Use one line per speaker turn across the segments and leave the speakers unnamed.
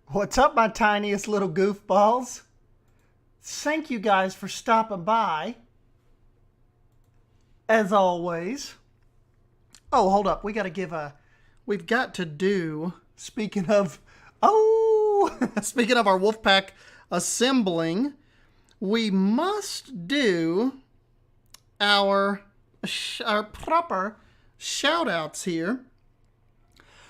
What's up, my tiniest little goofballs? Thank you guys for stopping by. As always. Oh, hold up. We've got to do, speaking of our Wolfpack assembling, we must do our proper shout outs here.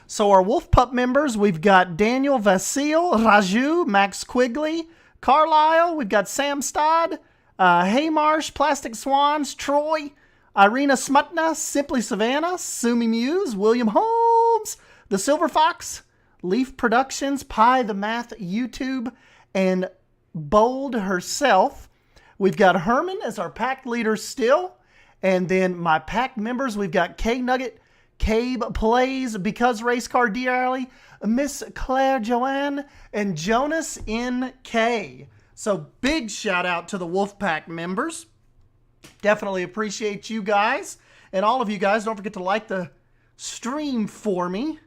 So our Wolf Pup members, we've got Daniel, Vasil, Raju, Max Quigley, Carlisle, we've got Sam Stodd, Haymarsh, Plastic Swans, Troy, Irina Smutna, Simply Savannah, Sumi Muse, William Holmes, The Silver Fox, Leaf Productions, Pie the Math YouTube, and Bold herself. We've got Herman as our pack leader still. And then my pack members, we've got K Nugget, Cabe Plays, Because Race Car Dearly, Miss Claire Joanne, and Jonas NK. So big shout out to the Wolfpack members. Definitely appreciate you guys. And all of you guys, don't forget to like the stream for me.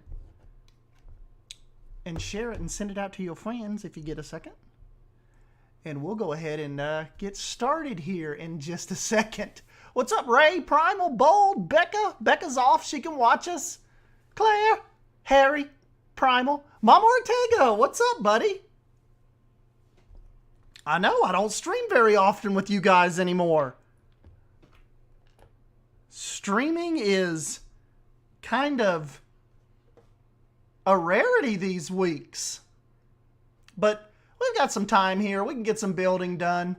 And share it and send it out to your friends if you get a second. And we'll go ahead and get started here in just a second. What's up, Ray, Primal, Bold, Becca? Becca's off. She can watch us. Claire, Harry, Primal, Mama Ortega. What's up, buddy? I know, I don't stream very often with you guys anymore. Streaming is kind of a rarity these weeks. But we've got some time here. We can get some building done.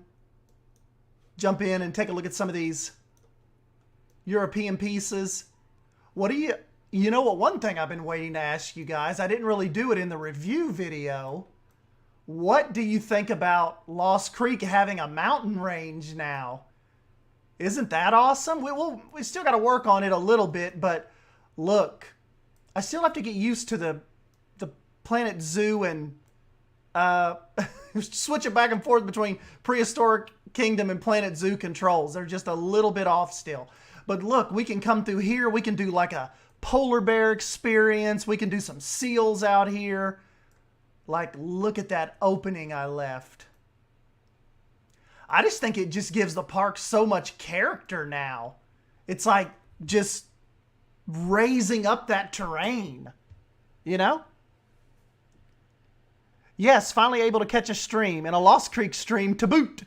Jump in and take a look at some of these European pieces. You know what, one thing I've been waiting to ask you guys, I didn't really do it in the review video. What do you think about Lost Creek having a mountain range now? Isn't that awesome? We still got to work on it a little bit, but look, I still have to get used to the Planet Zoo and switch it back and forth between Prehistoric Kingdom and Planet Zoo controls. They're just a little bit off still. But look, we can come through here. We can do like a polar bear experience. We can do some seals out here. Like, look at that opening I left. I just think it just gives the park so much character now. It's like just raising up that terrain, you know? Yes, finally able to catch a stream, and a Lost Creek stream to boot.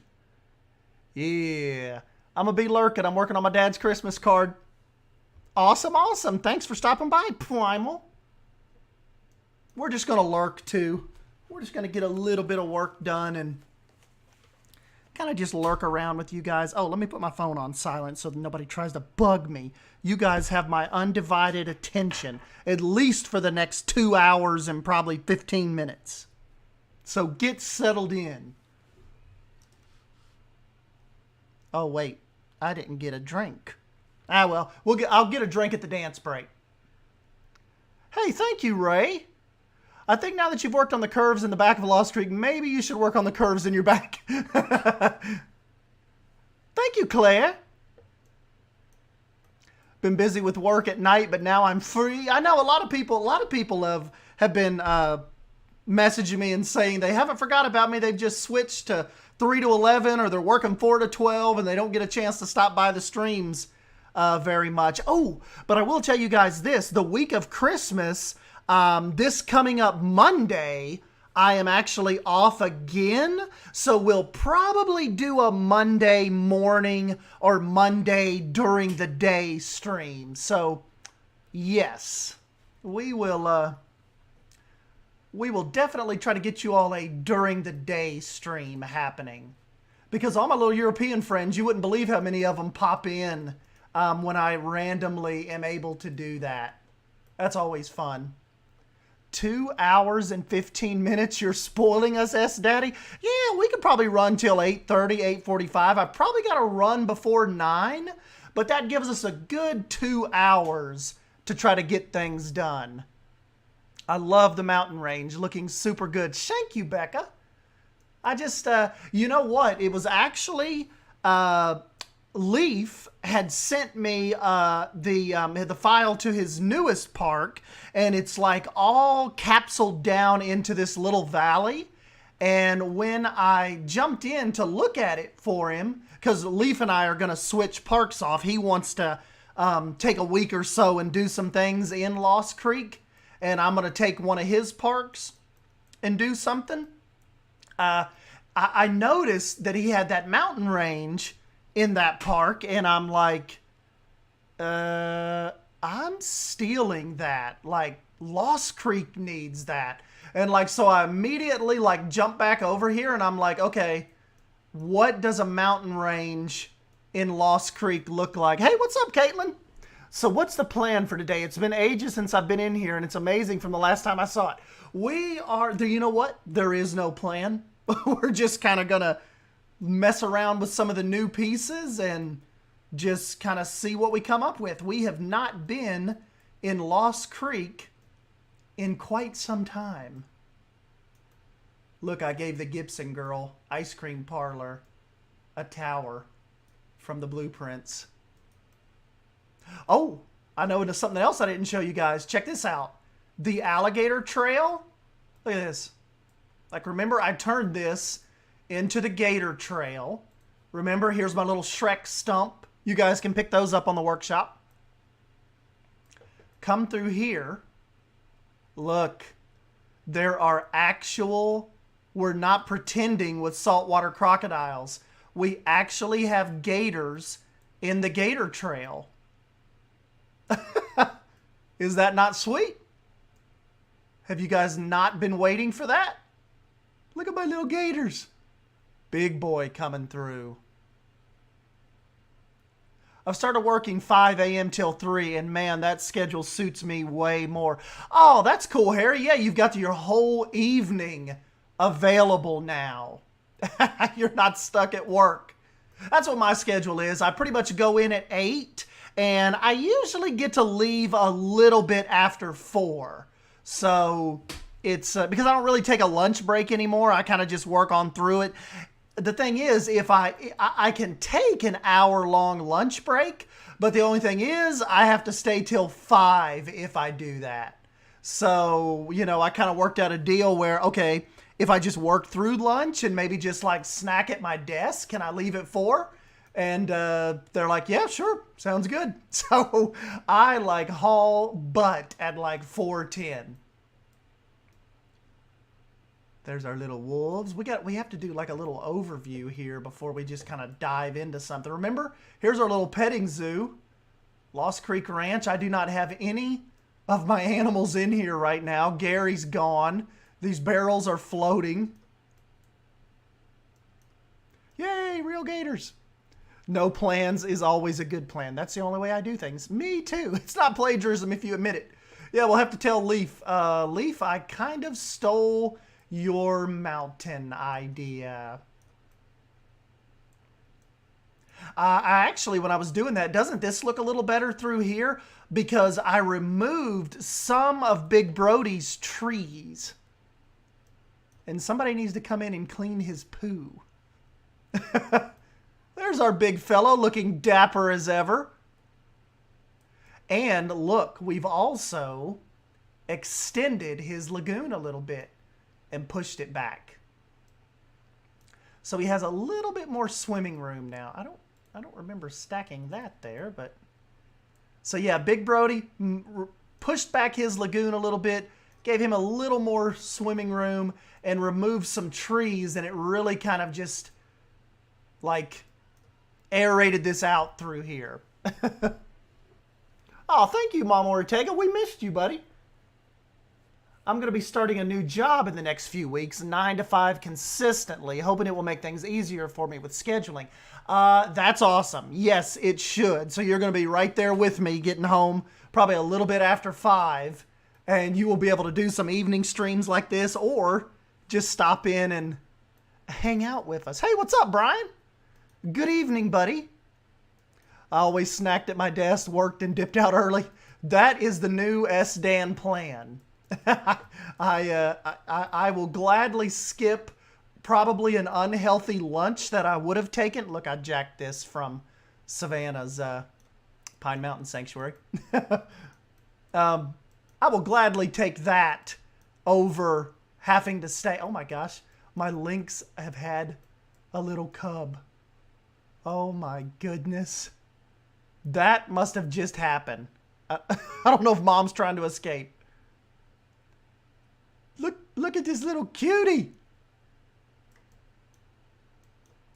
Yeah, I'm going to be lurking. I'm working on my dad's Christmas card. Awesome, awesome. Thanks for stopping by, Primal. We're just going to lurk, too. We're just going to get a little bit of work done and kind of just lurk around with you guys. Oh, let me put my phone on silent so that nobody tries to bug me. You guys have my undivided attention, at least for the next 2 hours and probably 15 minutes. So get settled in. Oh, wait. I didn't get a drink. Ah, well, I'll get a drink at the dance break. Hey, thank you, Ray. I think now that you've worked on the curves in the back of Lost Creek, maybe you should work on the curves in your back. Thank you, Claire. Been busy with work at night, but now I'm free. I know a lot of people have been messaging me and saying they haven't forgot about me. They've just switched to 3 to 11 or they're working 4 to 12 and they don't get a chance to stop by the streams very much. Oh, but I will tell you guys this. The week of Christmas, this coming up Monday, I am actually off again. So we'll probably do a Monday morning or Monday during the day stream. So yes, we will definitely try to get you all a during the day stream happening. Because all my little European friends, you wouldn't believe how many of them pop in when I randomly am able to do that. That's always fun. 2 hours and 15 minutes, you're spoiling us, S-Daddy? Yeah, we could probably run till 8:30, 8:45. I probably got to run before 9, but that gives us a good 2 hours to try to get things done. I love the mountain range, looking super good. Thank you, Becca. I just, you know what? It was actually Leaf had sent me the file to his newest park, and it's like all capsuled down into this little valley. And when I jumped in to look at it for him, because Leaf and I are going to switch parks off, he wants to take a week or so and do some things in Lost Creek, and I'm going to take one of his parks and do something. I noticed that he had that mountain range in that park, and I'm like, I'm stealing that. Like, Lost Creek needs that. And like, so I immediately like jump back over here, and I'm like, okay, what does a mountain range in Lost Creek look like? Hey, what's up, Caitlin? So what's the plan for today? It's been ages since I've been in here, and it's amazing from the last time I saw it. You know what? There is no plan. We're just kind of going to mess around with some of the new pieces and just kind of see what we come up with. We have not been in Lost Creek in quite some time. Look, I gave the Gibson girl ice cream parlor a tower from the blueprints. Oh, I know there's something else I didn't show you guys. Check this out. The Alligator Trail. Look at this. Like, remember, I turned this into the Gator Trail. Remember, here's my little Shrek stump. You guys can pick those up on the workshop. Come through here. Look, there are actual, we're not pretending with saltwater crocodiles. We actually have gators in the Gator Trail. Is that not sweet? Have you guys not been waiting for that? Look at my little gators. Big boy coming through. I've started working 5 a.m. till 3, and man, that schedule suits me way more. Oh, that's cool, Harry. Yeah, you've got your whole evening available now. You're not stuck at work. That's what my schedule is. I pretty much go in at 8, and I usually get to leave a little bit after 4. So it's because I don't really take a lunch break anymore. I kind of just work on through it. The thing is, if I can take an hour-long lunch break, but the only thing is I have to stay till 5 if I do that. So, you know, I kind of worked out a deal where, okay, if I just work through lunch and maybe just like snack at my desk, can I leave at 4? And they're like, yeah, sure, sounds good. So I like haul butt at like 4:10. There's our little wolves. We have to do like a little overview here before we just kind of dive into something. Remember, here's our little petting zoo. Lost Creek Ranch. I do not have any of my animals in here right now. Gary's gone. These barrels are floating. Yay, real gators. No plans is always a good plan. That's the only way I do things. Me too. It's not plagiarism if you admit it. Yeah, we'll have to tell Leaf. Leaf, I kind of stole your mountain idea. I actually, when I was doing that, doesn't this look a little better through here? Because I removed some of Big Brody's trees. And somebody needs to come in and clean his poo. There's our big fellow looking dapper as ever. And look, we've also extended his lagoon a little bit and pushed it back. So he has a little bit more swimming room now. I don't remember stacking that there, but so yeah, Big Brody pushed back his lagoon a little bit, gave him a little more swimming room, and removed some trees, and it really kind of just like aerated this out through here. Oh, thank you, Mama Ortega. We missed you, buddy. I'm going to be starting a new job in the next few weeks, 9 to 5 consistently, hoping it will make things easier for me with scheduling. That's awesome. Yes, it should. So you're going to be right there with me getting home probably a little bit after 5, and you will be able to do some evening streams like this or just stop in and hang out with us. Hey, what's up, Brian? Good evening, buddy. I always snacked at my desk, worked, and dipped out early. That is the new S-Dan plan. I will gladly skip probably an unhealthy lunch that I would have taken. Look, I jacked this from Savannah's Pine Mountain Sanctuary. I will gladly take that over having to stay. Oh my gosh, my lynx have had a little cub. Oh my goodness. That must have just happened. I don't know if mom's trying to escape. Look at this little cutie.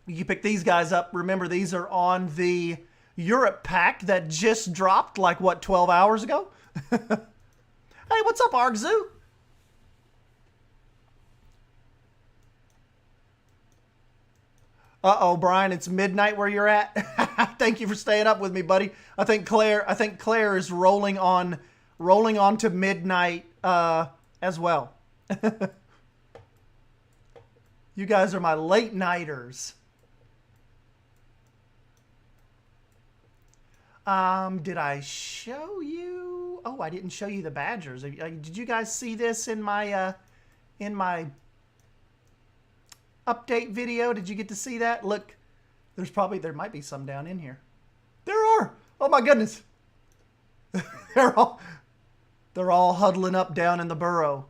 You pick these guys up. Remember, these are on the Europe pack that just dropped like, what, 12 hours ago? Hey, what's up, Argzu? Uh-oh, Brian, it's midnight where you're at. Thank you for staying up with me, buddy. I think Claire is rolling on to midnight as well. You guys are my late nighters. Did I show you? Oh, I didn't show you the Badgers. Did you guys see this in my update video? Did you get to see that? Look, there might be some down in here. There are. Oh my goodness. they're all huddling up down in the burrow.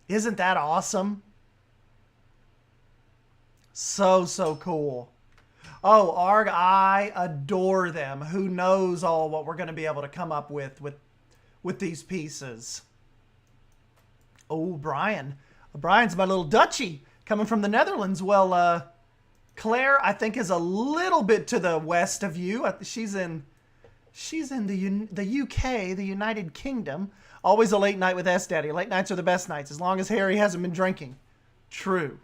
Isn't that awesome? So cool. Oh, Arg, I adore them. Who knows all what we're going to be able to come up with these pieces. Oh, Brian. Brian's my little Dutchie coming from the Netherlands. Well, Claire, I think, is a little bit to the west of you. She's in the UK, the United Kingdom. Always a late night with S Daddy. Late nights are the best nights, as long as Harry hasn't been drinking. True.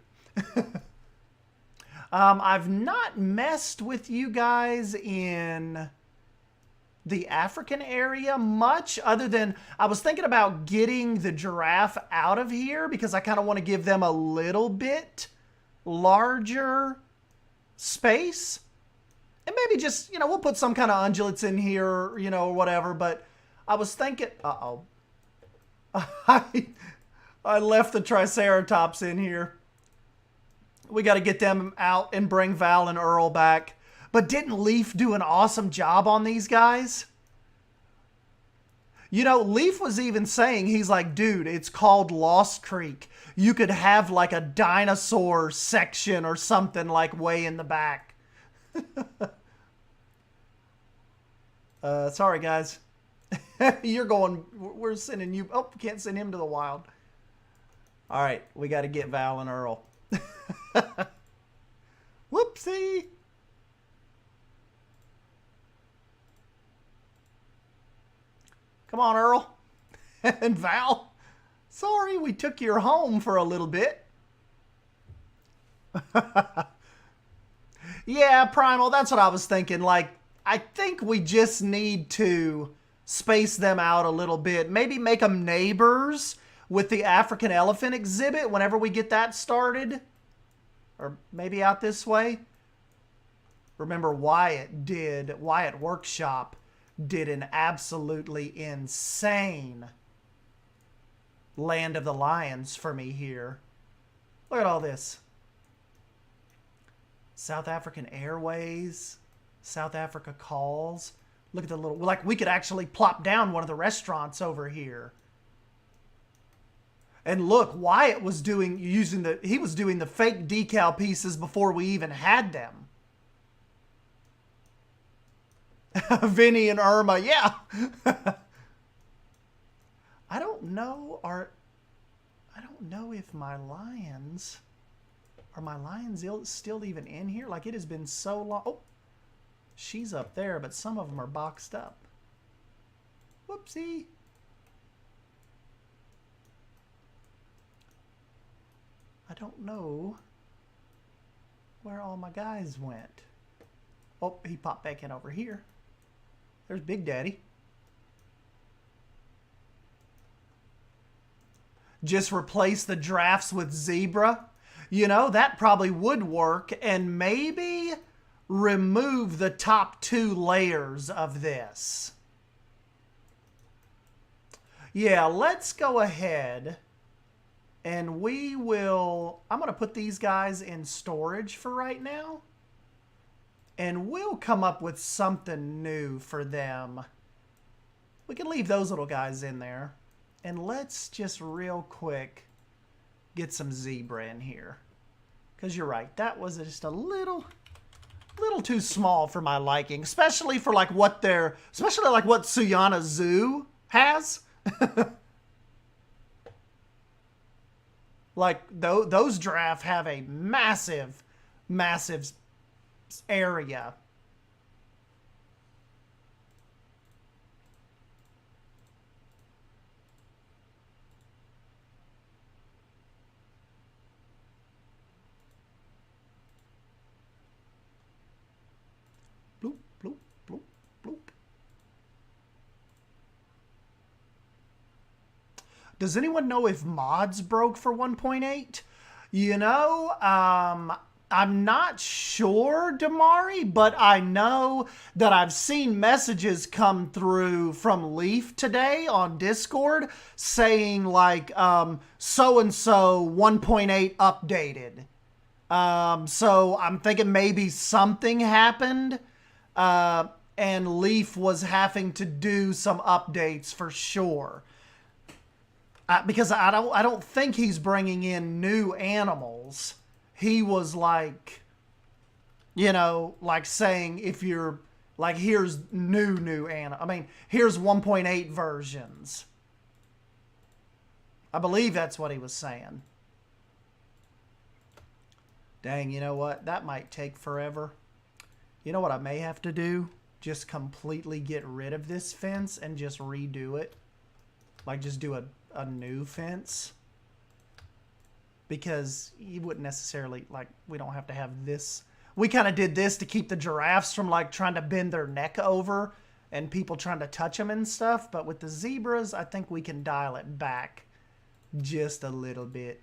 I've not messed with you guys in the African area much, other than I was thinking about getting the giraffe out of here because I kind of want to give them a little bit larger space. And maybe just, we'll put some kind of ungulates in here, or whatever. But I was thinking, uh-oh. I left the Triceratops in here. We got to get them out and bring Val and Earl back. But didn't Leaf do an awesome job on these guys? Leaf was even saying, he's like, dude, it's called Lost Creek. You could have like a dinosaur section or something like way in the back. Sorry, guys. We're sending you. Oh, can't send him to the wild. All right, we got to get Val and Earl. Whoopsie. Come on, Earl. And Val. Sorry, we took your home for a little bit. Yeah, Primal, that's what I was thinking. Like, I think we just need to space them out a little bit. Maybe make them neighbors with the African elephant exhibit whenever we get that started. Or maybe out this way. Remember, Wyatt Workshop did an absolutely insane Land of the Lions for me here. Look at all this. South African Airways, South Africa Calls. Look at the little, like we could actually plop down one of the restaurants over here. And look, Wyatt was doing the fake decal pieces before we even had them. Vinny and Irma, yeah. I don't know if my lions, are my lions still even in here? Like, it has been so long. Oh, she's up there, but some of them are boxed up. Whoopsie. I don't know where all my guys went. Oh, he popped back in over here. There's Big Daddy. Just replace the giraffes with zebra. That probably would work. And maybe remove the top 2 layers of this. Yeah, let's go ahead. And I'm going to put these guys in storage for right now. And we'll come up with something new for them. We can leave those little guys in there. And let's just real quick get some zebra in here. Because you're right, that was just a little too small for my liking. Especially for like what especially like what Suyana Zoo has. Like those giraffe have a massive area. Bloop, bloop, bloop, bloop. Does anyone know if mods broke for 1.8? You know, I'm not sure, Damari, but I know that I've seen messages come through from Leaf today on Discord saying like, so-and-so 1.8 updated. So I'm thinking maybe something happened, and Leaf was having to do some updates for sure. Because I don't think he's bringing in new animals. He was like, you know, like saying if you're like, here's new animal. I mean, here's 1.8 versions. I believe that's what he was saying. Dang, you know what? That might take forever. You know what I may have to do? Just completely get rid of this fence and just redo it. Like just do a new fence. Because you wouldn't necessarily, like, we don't have to have this. We kind of did this to keep the giraffes from, like, trying to bend their neck over and people trying to touch them and stuff. But with the zebras, I think we can dial it back just a little bit.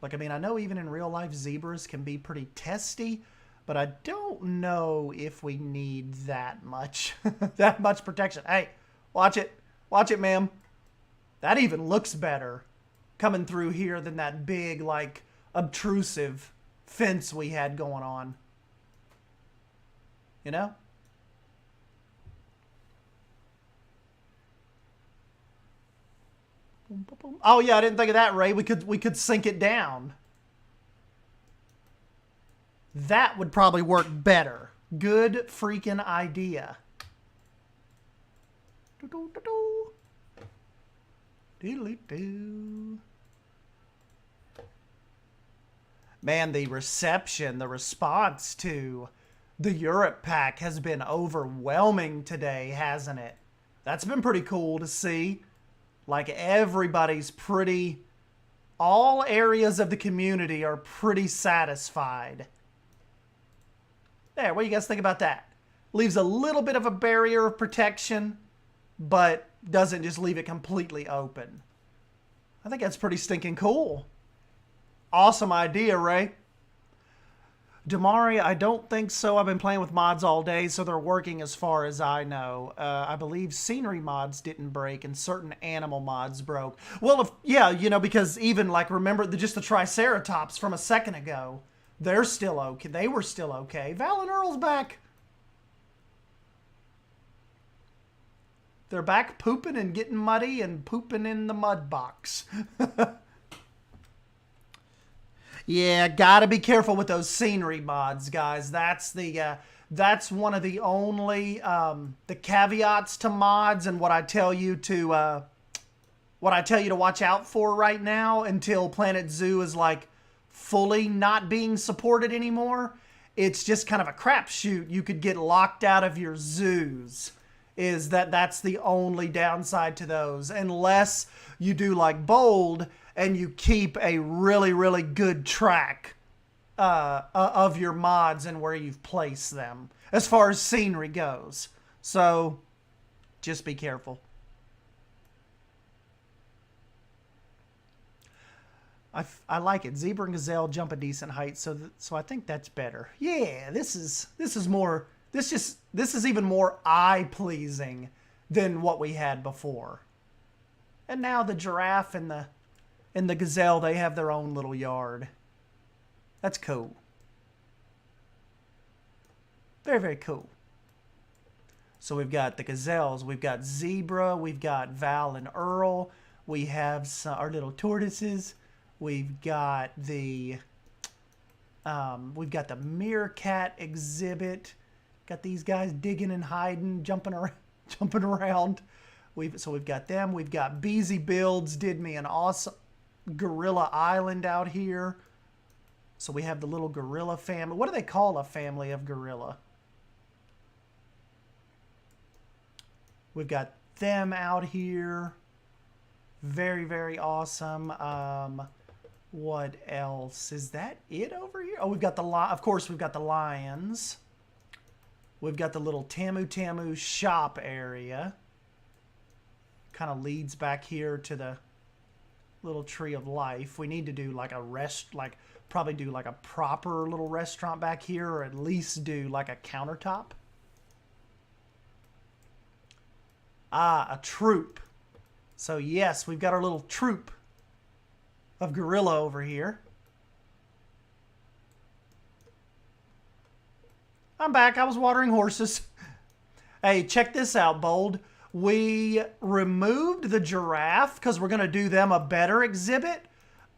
Like, I mean, I know even in real life, zebras can be pretty testy, but I don't know if we need that much, that much protection. Hey, watch it. Watch it, ma'am. That even looks better coming through here than that big, like, obtrusive fence we had going on. You know? Oh, yeah, I didn't think of that, Ray. We could sink it down. That would probably work better. Good freaking idea. Do-do-do-do. Doodly-doo. Man, the reception, the response to the Europe pack has been overwhelming today, hasn't it? That's been pretty cool to see. Like, everybody's pretty... All areas of the community are pretty satisfied. There, what do you guys think about that? Leaves a little bit of a barrier of protection, but doesn't just leave it completely open. I think that's pretty stinking cool. Awesome idea, Ray. Damari, I don't think so. I've been playing with mods all day, so they're working as far as I know. I believe scenery mods didn't break and certain animal mods broke. Well, yeah, you know, because even, like, remember just the Triceratops from a second ago. They're still okay. They were still okay. Val and Earl's back. They're back pooping and getting muddy and pooping in the mud box. Yeah, gotta be careful with those scenery mods, guys. That's the that's one of the only the caveats to mods, and what I tell you to watch out for right now until Planet Zoo is like fully not being supported anymore. It's just kind of a crapshoot. You could get locked out of your zoos. That's the only downside to those, unless you do like Bold and you keep a really, really good track of your mods and where you've placed them as far as scenery goes. So just be careful. I like it. Zebra and gazelle jump a decent height, so I think that's better. Yeah, this is more. This is even more eye-pleasing than what we had before. And now the giraffe and the gazelle, they have their own little yard. That's cool. Very, very cool. So we've got the gazelles, we've got zebra, we've got Val and Earl, we have our little tortoises, we've got the meerkat exhibit, got these guys digging and hiding, jumping around. So we've got them. We've got Beezy Builds did me an awesome gorilla island out here. So we have the little gorilla family. What do they call a family of gorilla? We've got them out here. Very, very awesome. What else? Is that it over here? Oh, we've got of course, we've got the lions. We've got the little Tamu Tamu shop area. Kind of leads back here to the little tree of life. We need to do like probably do like a proper little restaurant back here, or at least do like a countertop. Ah, a troop. So yes, we've got our little troop of gorilla over here. I'm back. I was watering horses. Hey, check this out, Bold. We removed the giraffe because we're going to do them a better exhibit.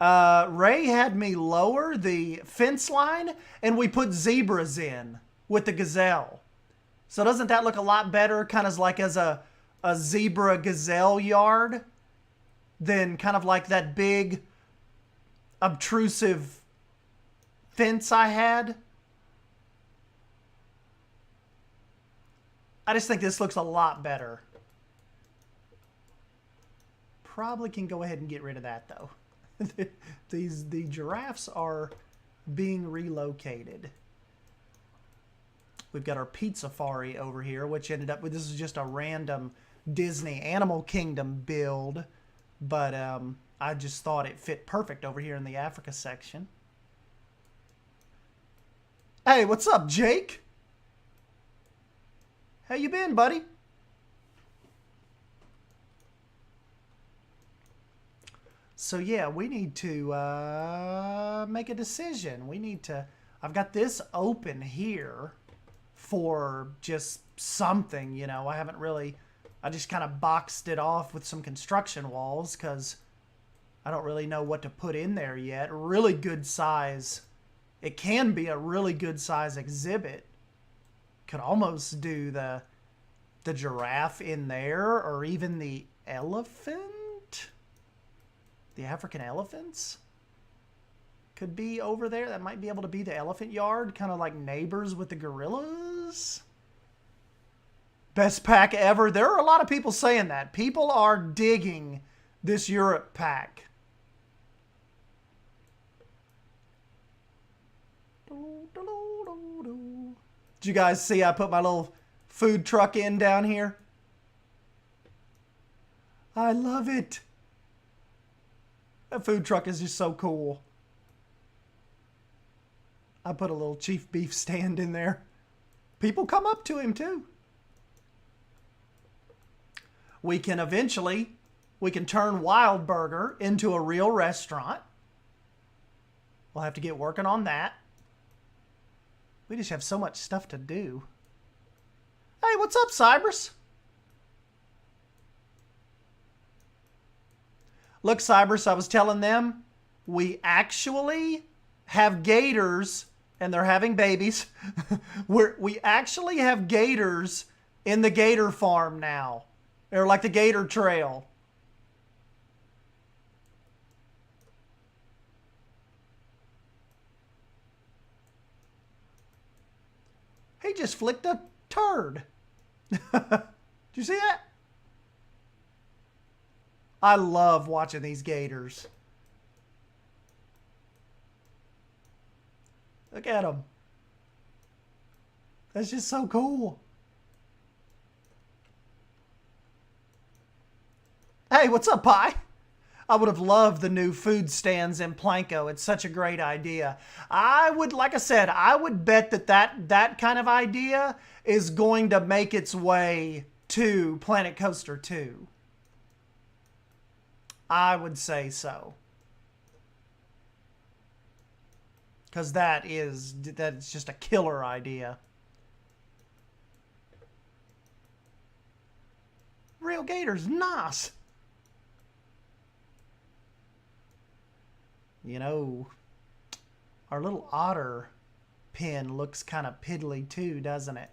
Ray had me lower the fence line, and we put zebras in with the gazelle. So doesn't that look a lot better, kind of like as a zebra gazelle yard, than kind of like that big obtrusive fence I had? I just think this looks a lot better. Probably can go ahead and get rid of that though. The giraffes are being relocated. We've got our Pizza Safari over here, which ended up with, this is just a random Disney Animal Kingdom build, but I just thought it fit perfect over here in the Africa section. Hey, what's up, Jake? How you been, buddy? So yeah, we need to make a decision. We need to, I've got this open here for just something, you know. I just kind of boxed it off with some construction walls because I don't really know what to put in there yet. Really good size. It can be a really good size exhibit. Could almost do the giraffe in there, or even the elephant. The African elephants could be over there. That might be able to be the elephant yard, kind of like neighbors with the gorillas. Best pack ever. There are a lot of people saying that. People are digging this Europe pack. Did you guys see I put my little food truck in down here? I love it. That food truck is just so cool. I put a little Chief Beef stand in there. People come up to him too. We can turn Wild Burger into a real restaurant. We'll have to get working on that. We just have so much stuff to do. Hey, what's up, Cybers? Look, Cybers, I was telling them, we actually have gators, and they're having babies. We actually have gators in the gator farm now. They're like the gator trail. He just flicked a turd. Did you see that? I love watching these gators. Look at them. That's just so cool. Hey, what's up, Pi? I would have loved the new food stands in Planko. It's such a great idea. Like I said, I would bet that kind of idea is going to make its way to Planet Coaster 2. I would say so. because that's just a killer idea. Real gator's nice. You know, our little otter pin looks kind of piddly too, doesn't it?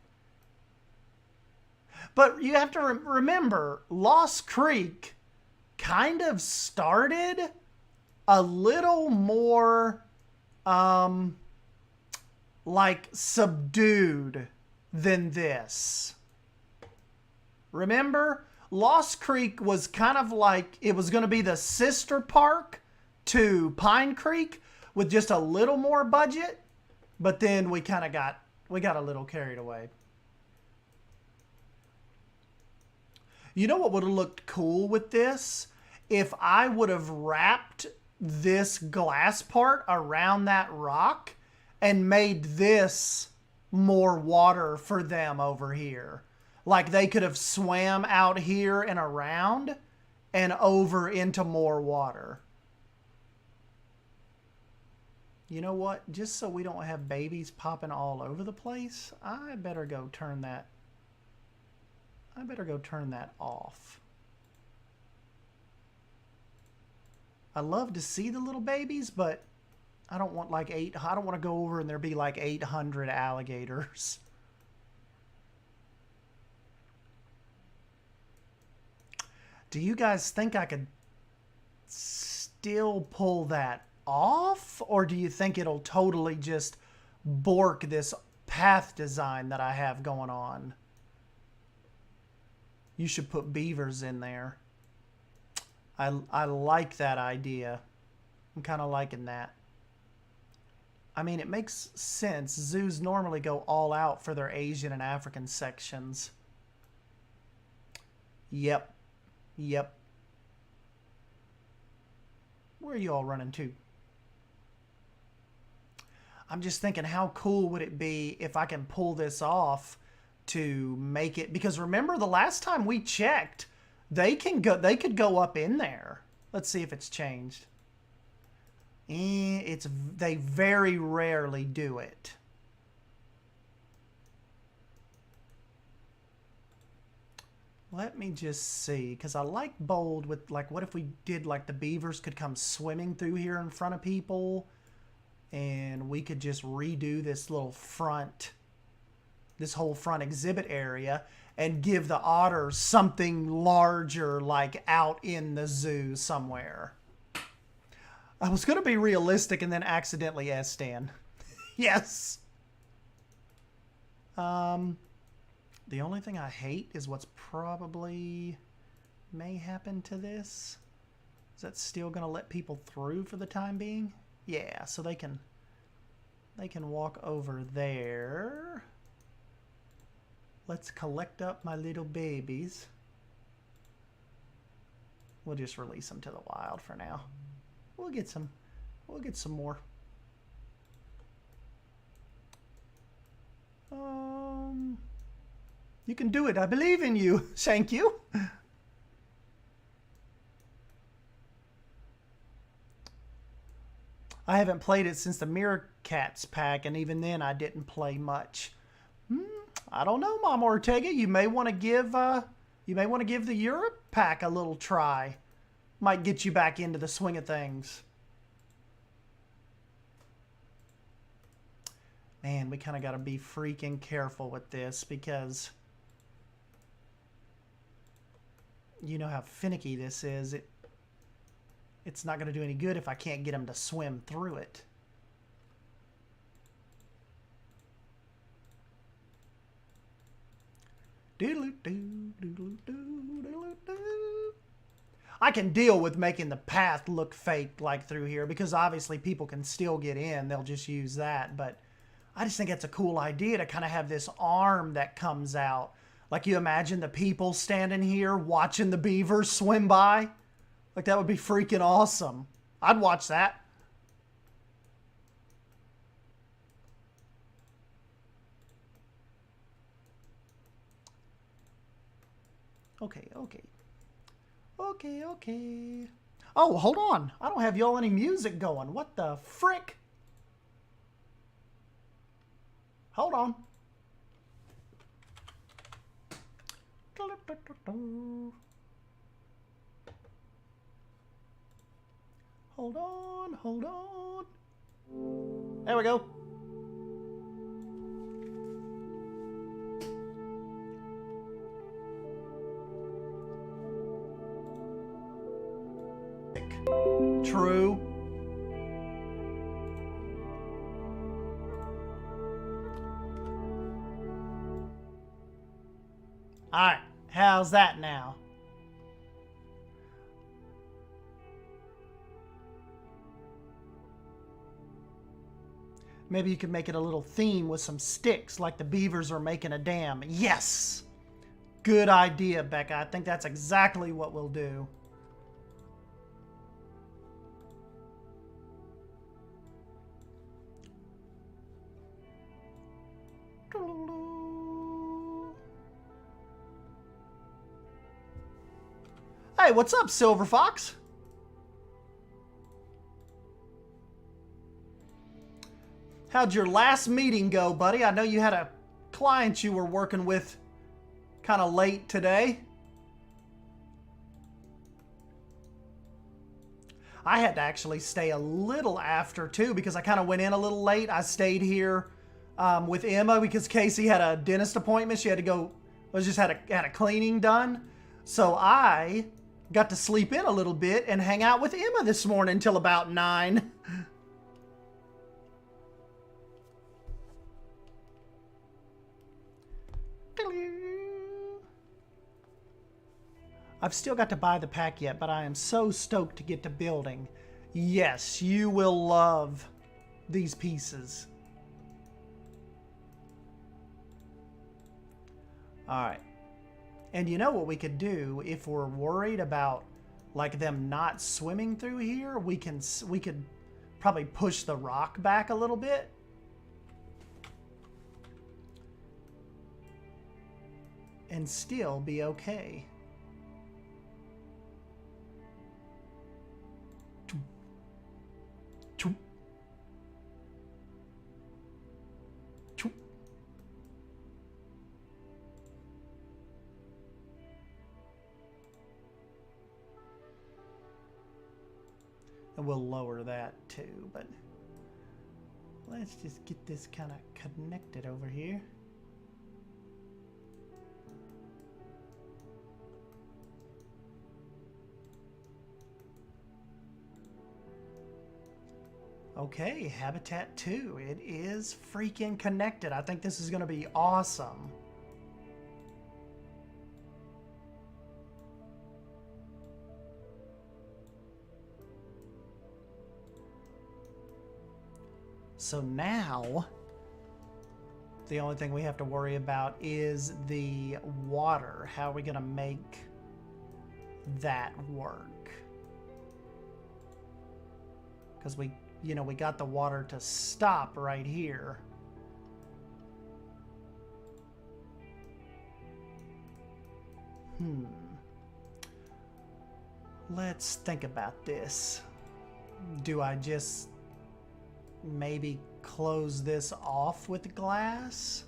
But you have to remember, Lost Creek kind of started a little more like subdued than this. Remember, Lost Creek was kind of like, it was going to be the sister park to Pine Creek with just a little more budget, but then we kind of got a little carried away. You know what would have looked cool with this? If I would have wrapped this glass part around that rock and made this more water for them over here. Like they could have swam out here and around and over into more water. You know what? Just so we don't have babies popping all over the place, I better go turn that off. I love to see the little babies, but I don't want like I don't want to go over and there be like 800 alligators. Do you guys think I could still pull that off? Or do you think it'll totally just bork this path design that I have going on? You should put beavers in there. I like that idea. I'm kind of liking that. I mean, it makes sense. Zoos normally go all out for their Asian and African sections. Yep. Yep. Where are you all running to? I'm just thinking, how cool would it be if I can pull this off to make it, because remember the last time we checked, they could go up in there. Let's see if it's changed. They very rarely do it. Let me just see, because I like bold with, like, what if we did, like, the beavers could come swimming through here in front of people, and we could just redo this little front, this whole front exhibit area, and give the otters something larger, like out in the zoo somewhere. I was going to be realistic and then accidentally S-Stan. Yes. The only thing I hate is what's probably may happen to this. Is that still going to let people through for the time being? Yeah, so they can walk over there. Let's collect up my little babies. We'll just release them to the wild for now. We'll get some more. You can do it. I believe in you. Thank you. I haven't played it since the Mirror Cats pack, and even then I didn't play much. I don't know, Mom Ortega. You may want to give the Europe pack a little try. Might get you back into the swing of things. Man, we kind of got to be freaking careful with this, because you know how finicky this is. It's not going to do any good if I can't get them to swim through it. I can deal with making the path look fake like through here, because obviously people can still get in. They'll just use that. But I just think it's a cool idea to kind of have this arm that comes out. Like, you imagine the people standing here watching the beavers swim by. Like, that would be freaking awesome. I'd watch that. Okay. Oh, hold on. I don't have y'all any music going. What the frick? Hold on. Hold on, hold on. There we go. True. All right, how's that now? Maybe you could make it a little theme with some sticks like the beavers are making a dam. Yes! Good idea, Becca. I think that's exactly what we'll do. Hey, what's up, Silver Fox? How'd your last meeting go, buddy? I know you had a client you were working with kind of late today. I had to actually stay a little after, too, because I kind of went in a little late. I stayed here with Emma because Casey had a dentist appointment. She had to go, had a cleaning done. So I got to sleep in a little bit and hang out with Emma this morning until about 9. I've still got to buy the pack yet, but I am so stoked to get to building. Yes, you will love these pieces. All right. And you know what we could do if we're worried about like them not swimming through here? We could probably push the rock back a little bit. And still be okay. And we'll lower that too, but let's just get this kind of connected over here. Okay, Habitat 2. It is freaking connected. I think this is going to be awesome. So now, the only thing we have to worry about is the water. How are we going to make that work? Because we got the water to stop right here. Let's think about this. Do I just maybe close this off with glass?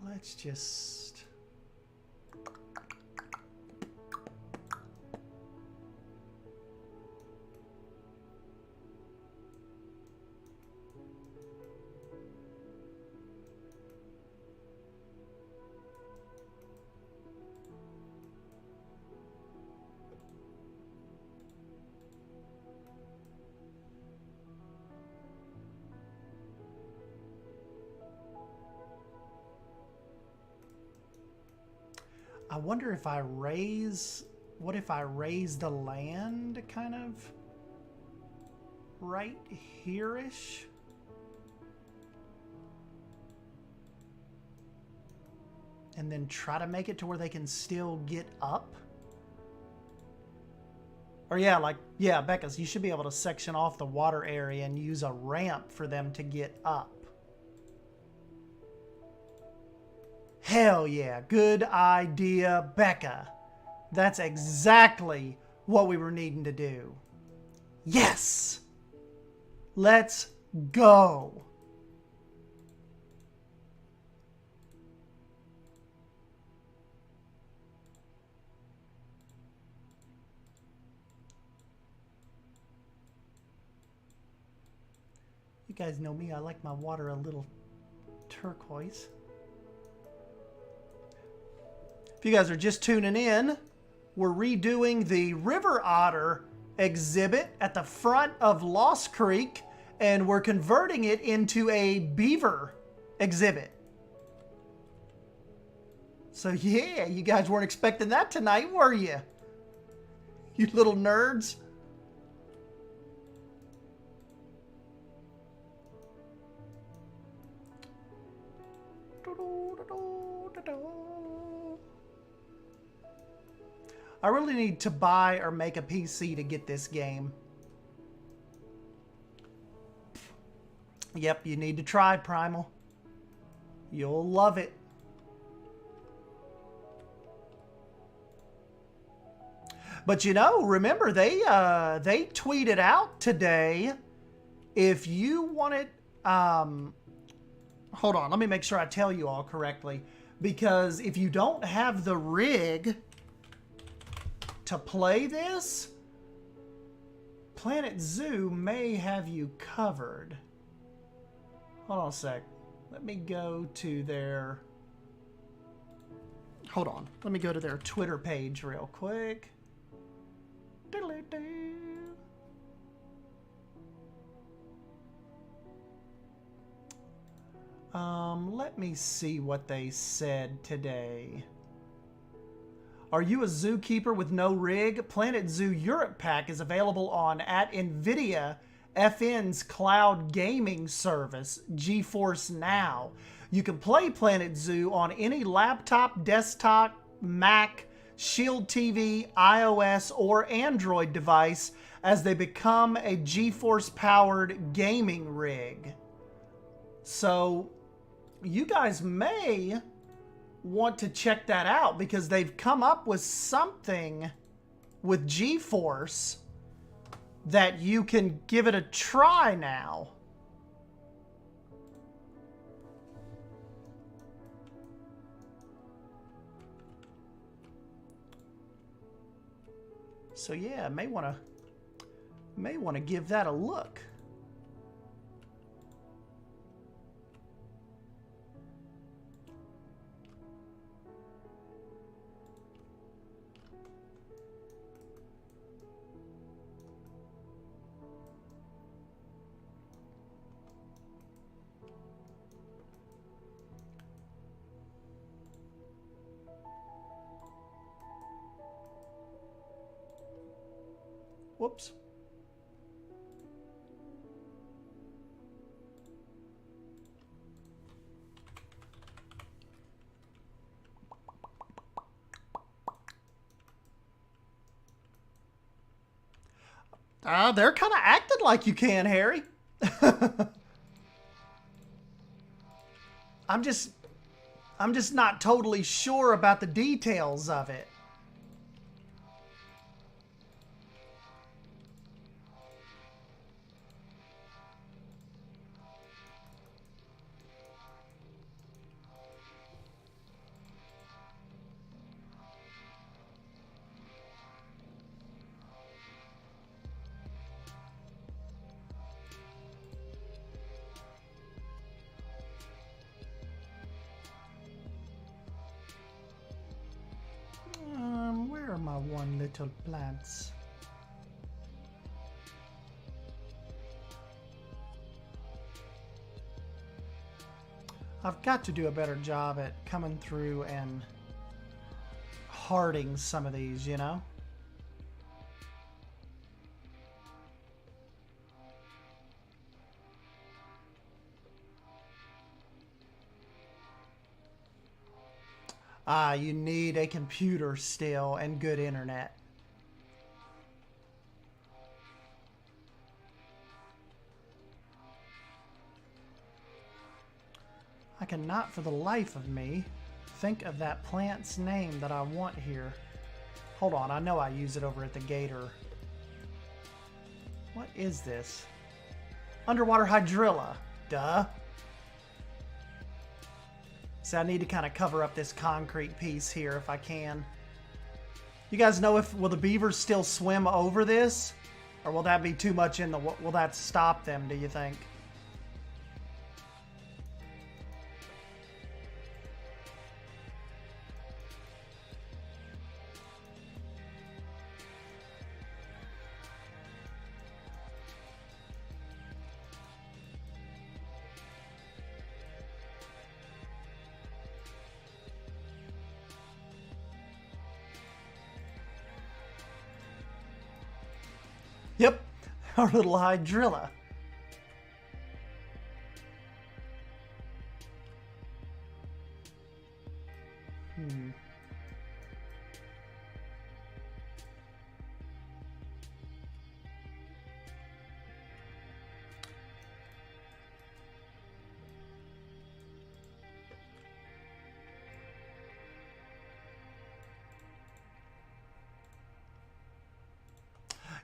Let's just... I wonder if I raise... What if I raise the land kind of right here-ish? and then try to make it to where they can still get up. Or yeah, Becca's, you should be able to section off the water area and use a ramp for them to get up. Hell yeah, good idea, Becca. That's exactly what we were needing to do. Yes! Let's go. You guys know me, I like my water a little turquoise. If you guys are just tuning in, we're redoing the River Otter exhibit at the front of Lost Creek, and we're converting it into a beaver exhibit. So yeah, you guys weren't expecting that tonight, were you? You little nerds. I really need to buy or make a PC to get this game. Yep, you need to try Primal. You'll love it. But you know, remember they tweeted out today, if you wanted, hold on, let me make sure I tell you all correctly, because if you don't have the rig to play this, Planet Zoo may have you covered. Hold on a sec. Let me go to their... Hold on. Let me go to their Twitter page real quick. Let me see what they said today. Are you a zookeeper with no rig? Planet Zoo Europe Pack is available on at NVIDIA FN's cloud gaming service, Geforce Now. You can play Planet Zoo on any laptop, desktop, Mac, Shield TV, iOS, or Android device as they become a Geforce-powered gaming rig. So you guys may want to check that out because they've come up with something with Geforce that you can give it a try now. So yeah, may want to give that a look. Whoops. They're kind of acting like you can, Harry. I'm just not totally sure about the details of it. Where are my one little plants? I've got to do a better job at coming through and hearting some of these, you know? You need a computer still and good internet. I cannot for the life of me think of that plant's name that I want here. Hold on, I know I use it over at the Gator. What is this? Underwater hydrilla. Duh. So I need to kind of cover up this concrete piece here if I can. You guys know will the beavers still swim over this? Or will that be too much in the... Will that stop them, do you think? Yep, our little hydrilla.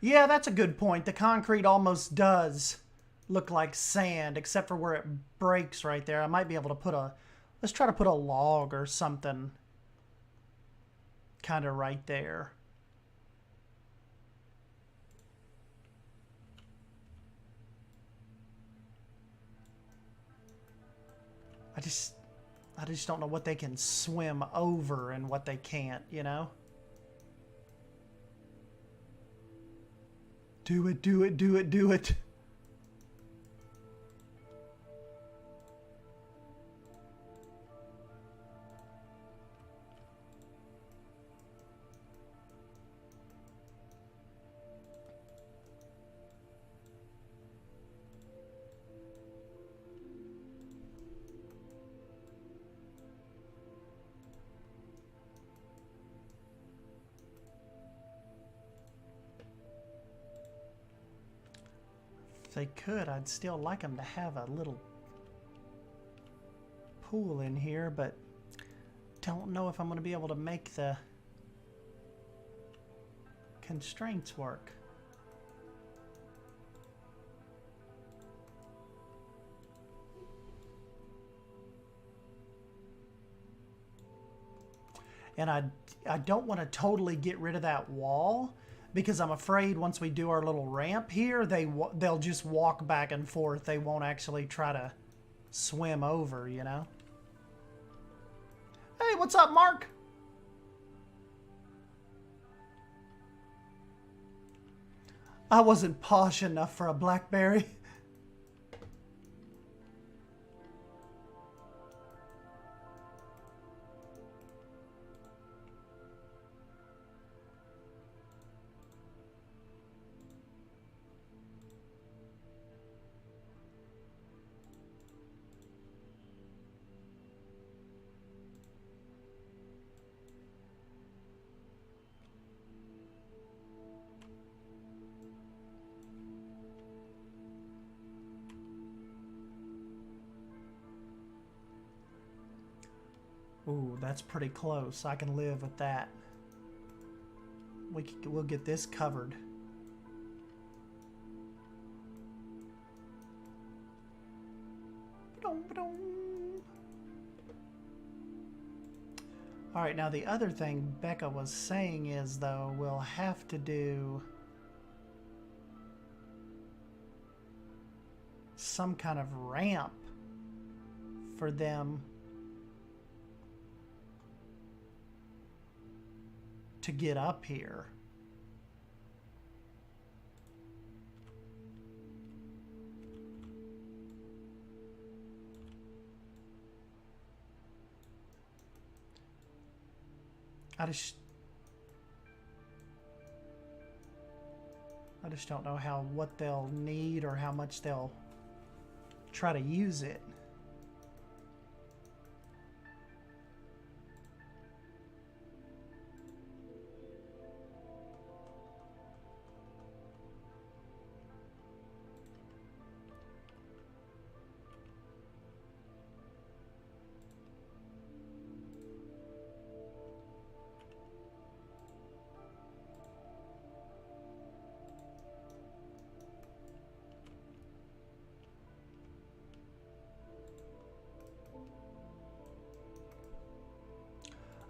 Yeah, that's a good point. The concrete almost does look like sand, except for where it breaks right there. I might be able to put a... Let's try to put a log or something kind of right there. I just don't know what they can swim over and what they can't, you know? Do it, do it, do it, do it. They could. I'd still like them to have a little pool in here, but don't know if I'm going to be able to make the constraints work. And I don't want to totally get rid of that wall, because I'm afraid once we do our little ramp here, they'll just walk back and forth. They won't actually try to swim over, you know? Hey, what's up, Mark? I wasn't posh enough for a BlackBerry. Ooh, that's pretty close. I can live with that. We'll get this covered. All right, now the other thing Becca was saying is, though, we'll have to do some kind of ramp for them to get up here. I just don't know what they'll need or how much they'll try to use it.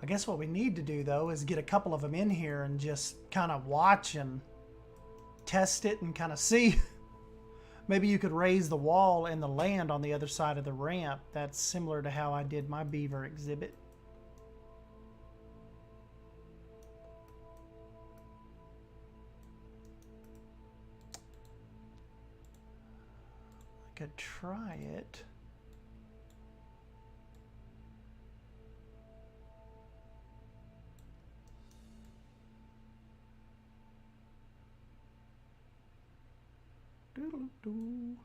I guess what we need to do, though, is get a couple of them in here and just kind of watch and test it and kind of see. Maybe you could raise the wall and the land on the other side of the ramp. That's similar to how I did my beaver exhibit. I could try it. Doodle-doo.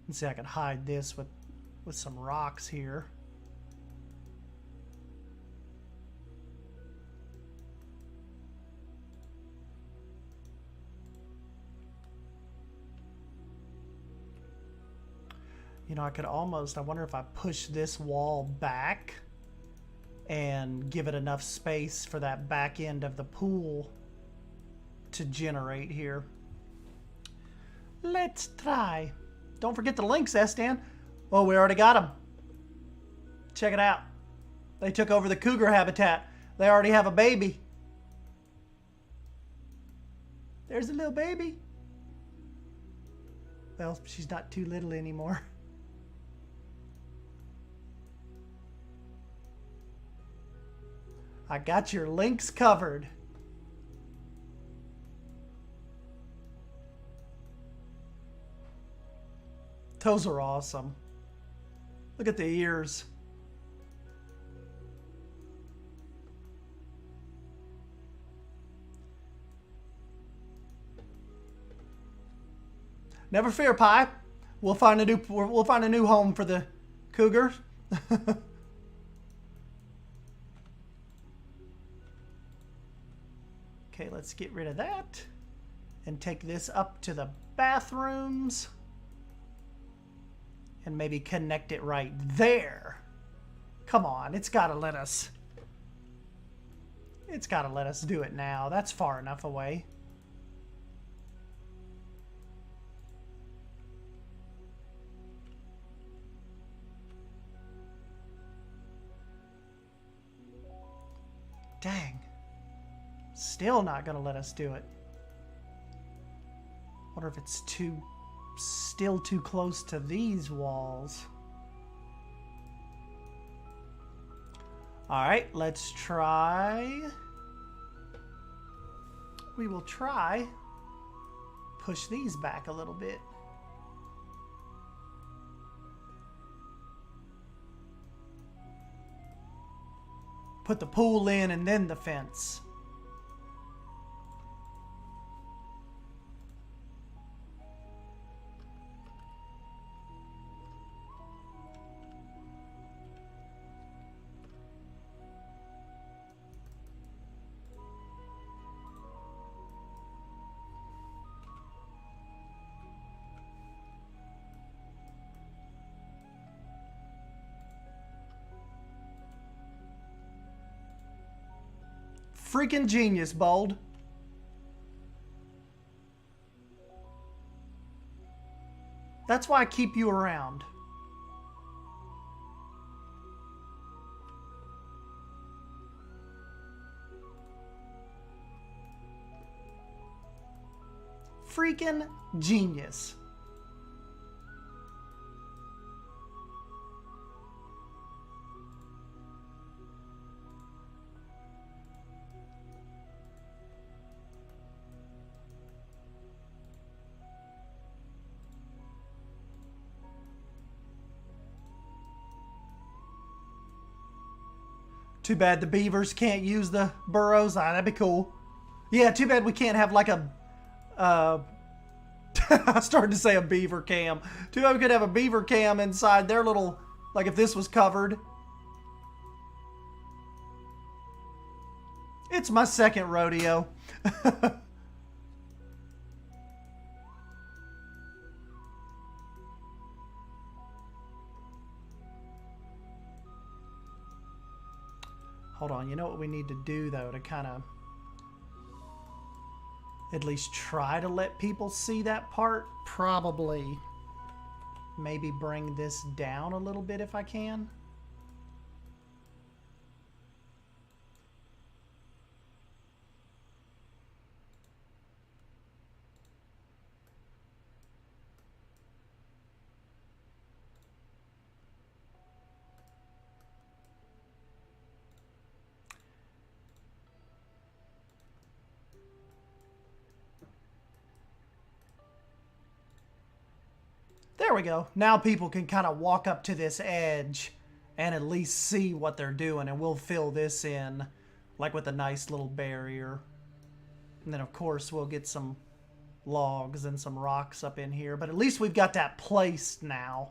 Let's see, I could hide this with some rocks here. You know, I could almost, I wonder if I push this wall back and give it enough space for that back end of the pool to generate here. Let's try. Don't forget the links, S-Dan. Oh, we already got them. Check it out. They took over the cougar habitat. They already have a baby. There's a little baby. Well, she's not too little anymore. I got your links covered. Those are awesome. Look at the ears. Never fear, Pi. We'll find a new home for the cougar. Okay, let's get rid of that and take this up to the bathrooms and maybe connect it right there. Come on, it's gotta let us do it now. That's far enough away. Dang. Still not gonna let us do it. Wonder if it's still too close to these walls. All right, let's try. We will try push these back a little bit. Put the pool in and then the fence. Freaking genius, Bold. That's why I keep you around. Freaking genius. Too bad the beavers can't use the burrows. Ah, that'd be cool. Yeah, too bad we can't have like a... I started to say a beaver cam. Too bad we could have a beaver cam inside their little... Like if this was covered. It's my second rodeo. Hold on, you know what we need to do though to kind of at least try to let people see that part? Probably maybe bring this down a little bit if I can. There we go. Now people can kind of walk up to this edge and at least see what they're doing, and we'll fill this in like with a nice little barrier. And then of course we'll get some logs and some rocks up in here, but at least we've got that placed now.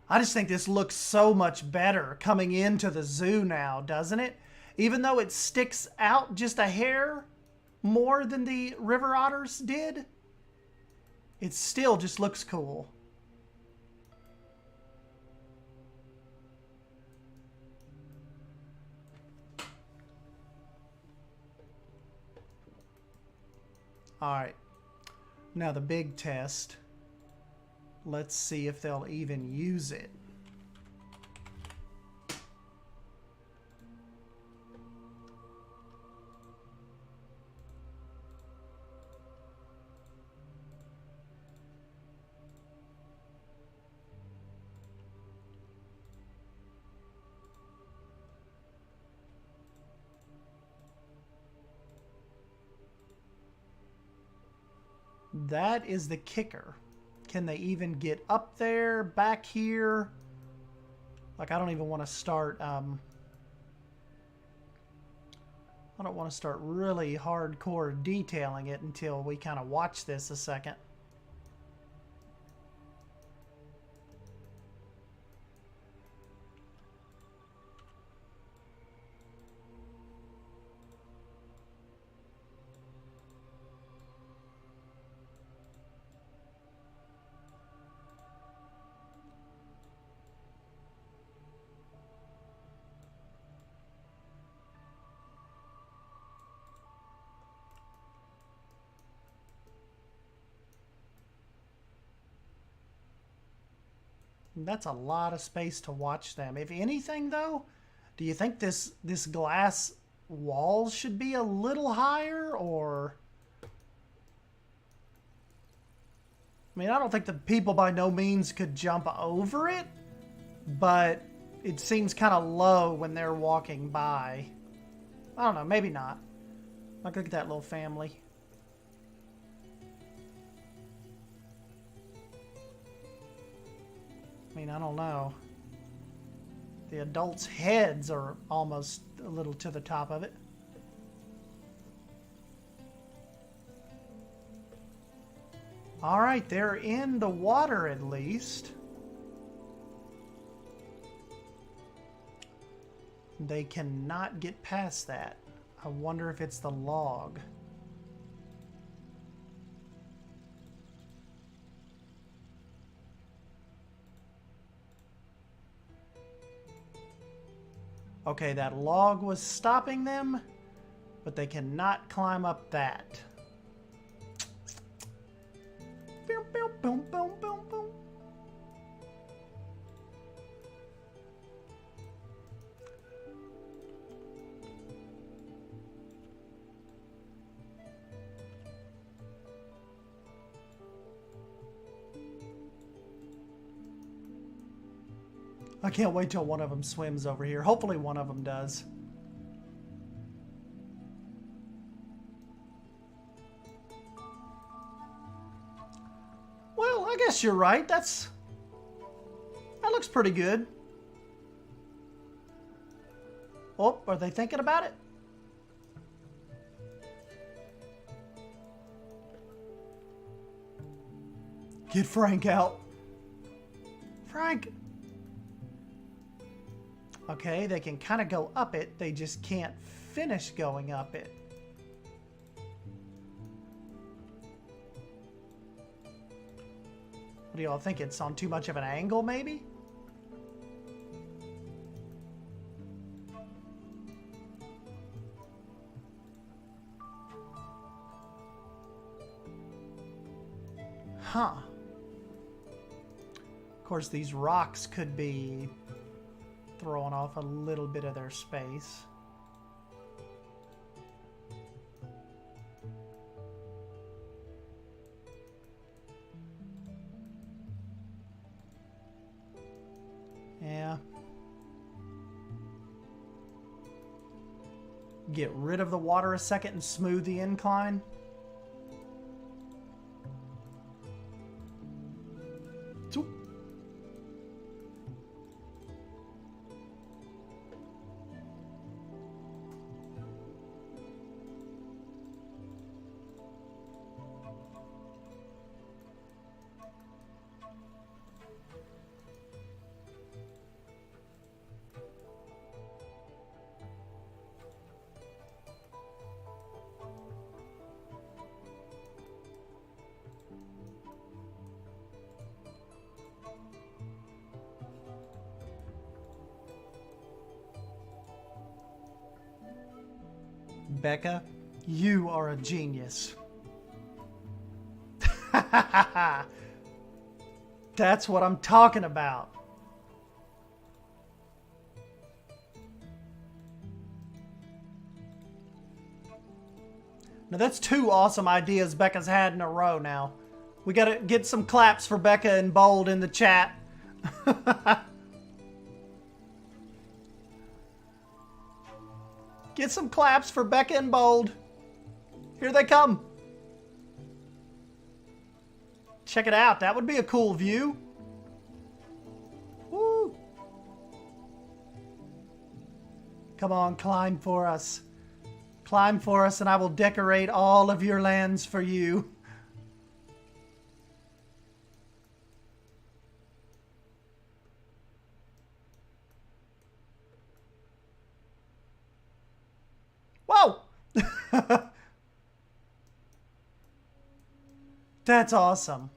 I just think this looks so much better coming into the zoo now, doesn't it? Even though it sticks out just a hair more than the river otters did, it still just looks cool. All right, now the big test. Let's see if they'll even use it. That is the kicker. Can they even get up there, back here? Like, I don't even want to start, I don't want to start really hardcore detailing it until we kind of watch this a second. That's a lot of space to watch them. If anything, though, do you think this glass wall should be a little higher, or? I mean, I don't think the people by no means could jump over it, but it seems kind of low when they're walking by. I don't know, maybe not. Look at that little family. I mean, I don't know. The adults' heads are almost a little to the top of it. All right, they're in the water at least. They cannot get past that. I wonder if it's the log. Okay, that log was stopping them, but they cannot climb up that. Boom, boom, boom, boom, boom, boom. I can't wait till one of them swims over here. Hopefully one of them does. Well, I guess you're right. That looks pretty good. Oh, are they thinking about it? Get Frank out. Frank! Okay, they can kind of go up it. They just can't finish going up it. What do y'all think? It's on too much of an angle, maybe? Huh. Of course, these rocks could be throwing off a little bit of their space. Yeah. Get rid of the water a second and smooth the incline. Becca, you are a genius. That's what I'm talking about. Now that's 2 awesome ideas Becca's had in a row now. We gotta get some claps for Becca and Bold in the chat. Get some claps for Becca and Bold. Here they come. Check it out. That would be a cool view. Woo. Come on, climb for us. Climb for us and I will decorate all of your lands for you. Whoa! That's awesome.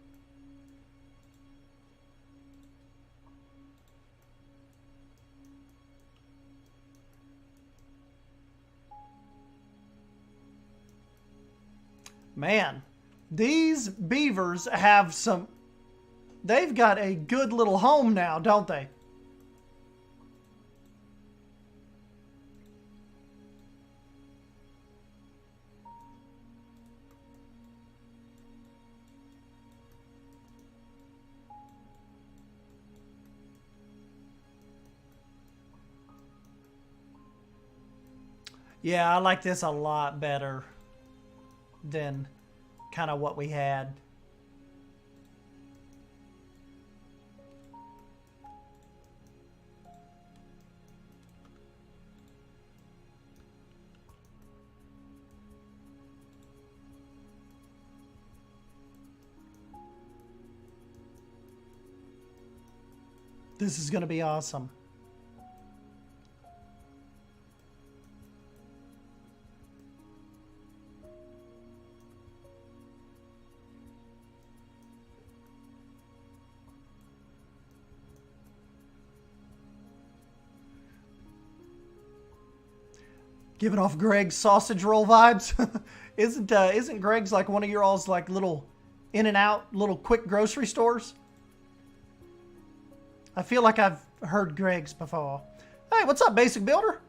Man, these beavers have some... They've got a good little home now, don't they? Yeah, I like this a lot better than kind of what we had. This is going to be awesome. Giving off Greg's sausage roll vibes. Isn't Greg's like one of your all's like little in and out little quick grocery stores? I feel like I've heard Greg's before. Hey, what's up, Basic Builder?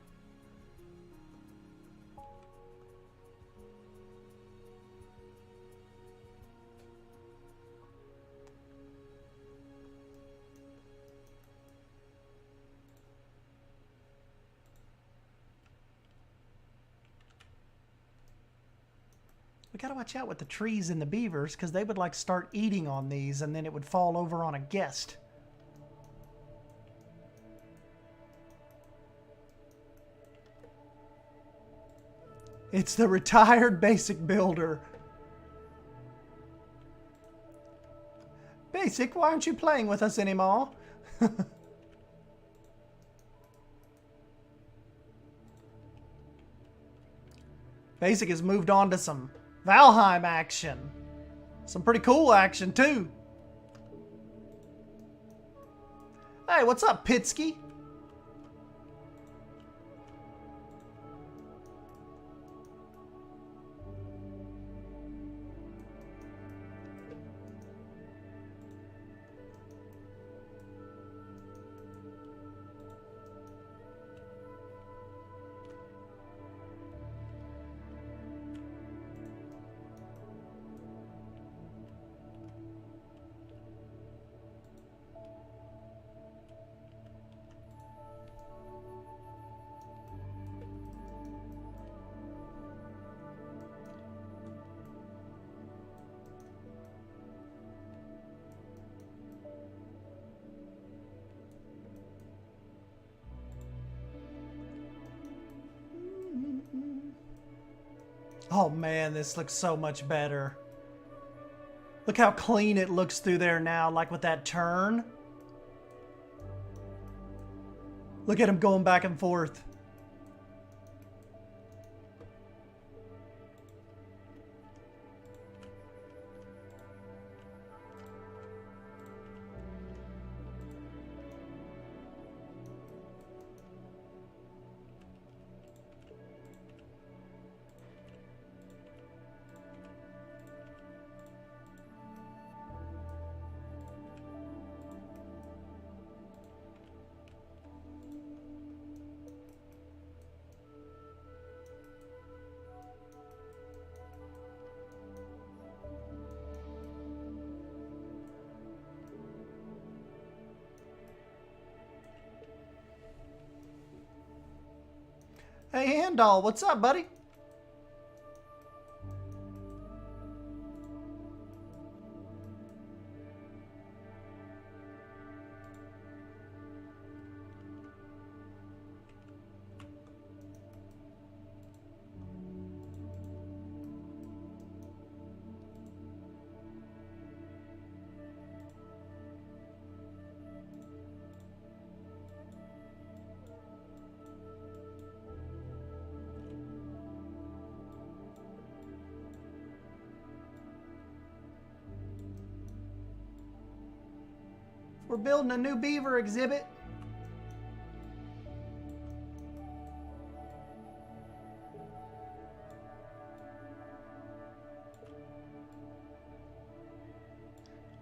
We gotta watch out with the trees and the beavers because they would like start eating on these and then it would fall over on a guest. It's the retired Basic Builder. Basic, why aren't you playing with us anymore? Basic has moved on to some Valheim action. Some pretty cool action, too. Hey, what's up, Pitsky? Oh man, this looks so much better. Look how clean it looks through there now, like with that turn. Look at him going back and forth. Hey, Handall, what's up, buddy? We're building a new beaver exhibit.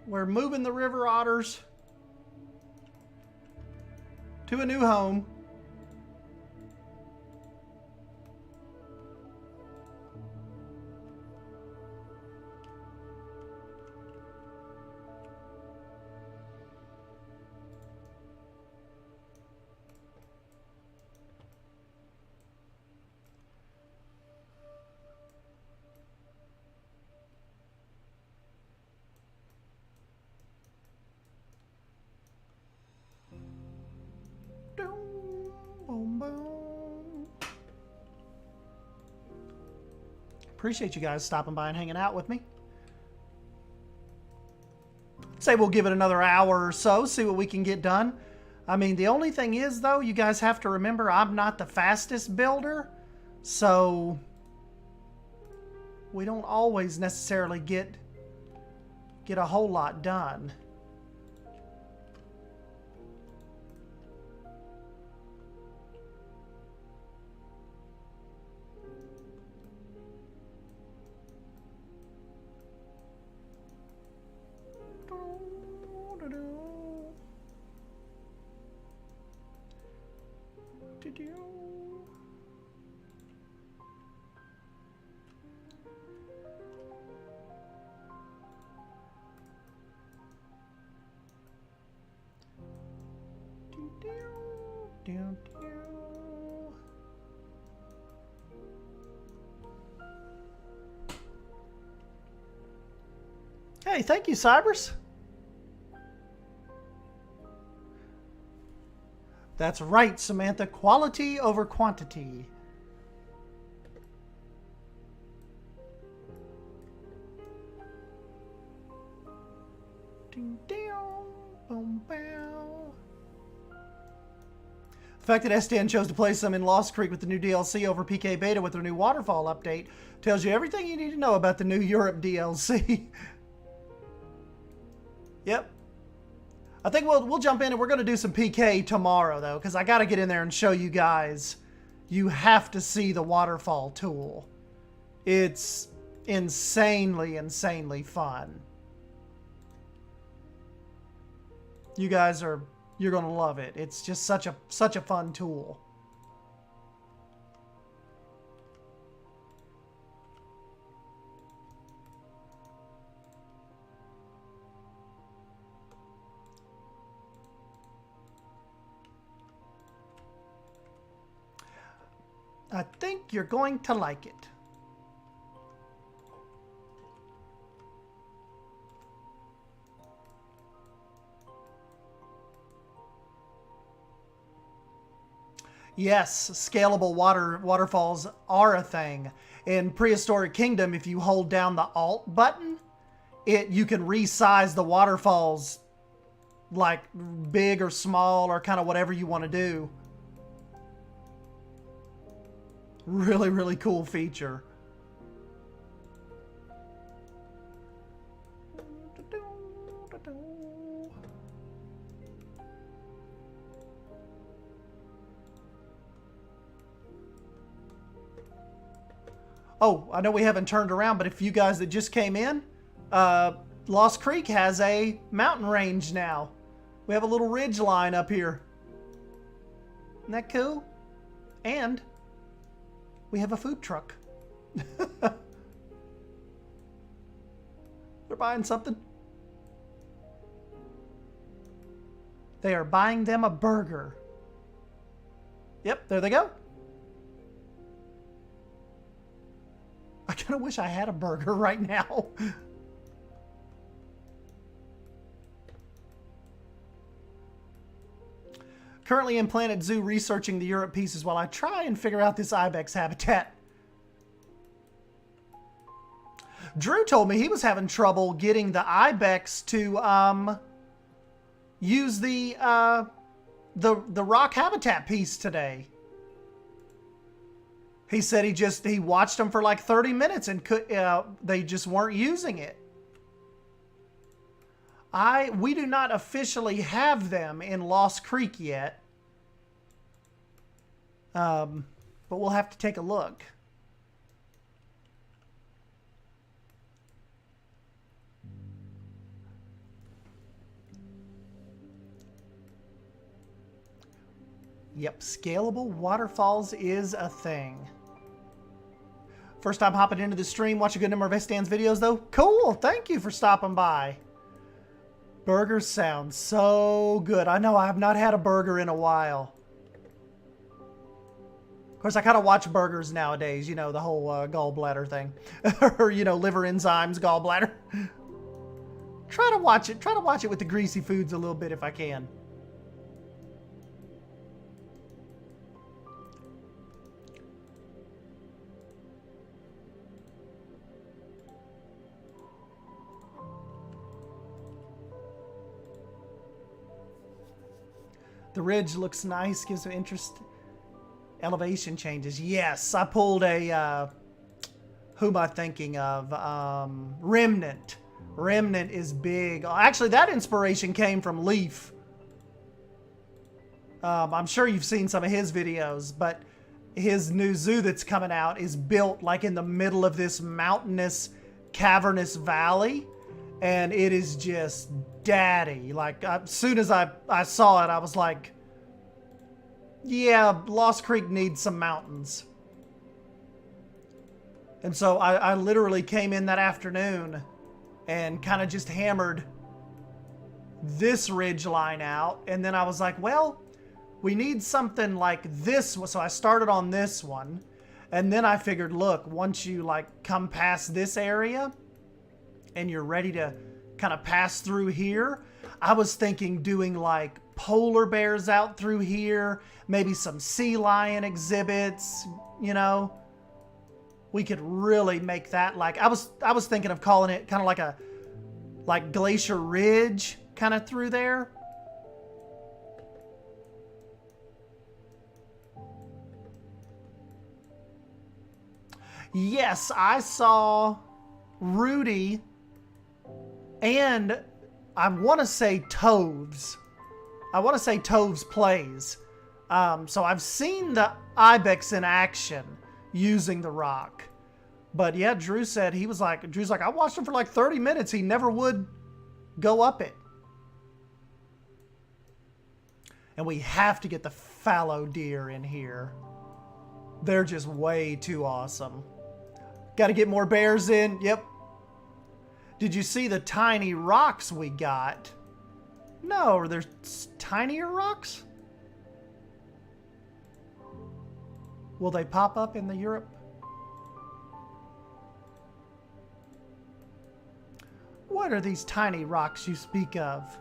We're moving the river otters to a new home. Appreciate you guys stopping by and hanging out with me. Say we'll give it another hour or so, see what we can get done. I mean, the only thing is, though, you guys have to remember I'm not the fastest builder, so we don't always necessarily get a whole lot done. Hey, thank you, Cybers. That's right, Samantha. Quality over quantity. The fact that SDN chose to play some in Lost Creek with the new DLC over PK Beta with their new Waterfall update tells you everything you need to know about the new Europe DLC. Yep. I think we'll jump in and we're going to do some PK tomorrow, though, because I got to get in there and show you guys. You have to see the Waterfall tool. It's insanely, insanely fun. You guys are... You're going to love it. It's just such a fun tool. I think you're going to like it. Yes, scalable waterfalls are a thing. In Prehistoric Kingdom, if you hold down the Alt button, you can resize the waterfalls like big or small or kind of whatever you want to do. Really, really cool feature. Oh, I know we haven't turned around, but if you guys that just came in, Lost Creek has a mountain range now. We have a little ridge line up here. Isn't that cool? And we have a food truck. They're buying something. They are buying them a burger. Yep, there they go. I kind of wish I had a burger right now. Currently in Planet Zoo researching the Europe pieces while I try and figure out this Ibex habitat. Drew told me he was having trouble getting the Ibex to use the rock habitat piece today. He said he watched them for like 30 minutes and they just weren't using it. We do not officially have them in Lost Creek yet. But we'll have to take a look. Yep, scalable waterfalls is a thing. First time hopping into the stream, watch a good number of Stan's videos though. Cool, thank you for stopping by. Burgers sound so good. I know I have not had a burger in a while. Of course, I kind of watch burgers nowadays, you know, the whole gallbladder thing. Or, you know, liver enzymes, gallbladder. Try to watch it with the greasy foods a little bit if I can. The ridge looks nice, gives some interest. Elevation changes. Yes, I pulled a, who am I thinking of? Remnant. Remnant is big. Actually, that inspiration came from Leaf. I'm sure you've seen some of his videos, but his new zoo that's coming out is built like in the middle of this mountainous, cavernous valley. And it is just daddy. Like, as soon as I saw it, I was like, yeah, Lost Creek needs some mountains. And so I literally came in that afternoon and kind of just hammered this ridge line out. And then I was like, well, we need something like this. So I started on this one. And then I figured, look, once you like come past this area and you're ready to kind of pass through here, I was thinking doing like polar bears out through here, maybe some sea lion exhibits, you know. We could really make that like, I was thinking of calling it kind of like Glacier Ridge kind of through there. Yes, I saw Rudy and I want to say Toves. I want to say Toves plays. So I've seen the Ibex in action using the rock. But yeah, Drew said Drew's like, I watched him for like 30 minutes. He never would go up it. And we have to get the fallow deer in here. They're just way too awesome. Got to get more bears in. Yep. Did you see the tiny rocks we got? No, are there tinier rocks? Will they pop up in the Europe? What are these tiny rocks you speak of?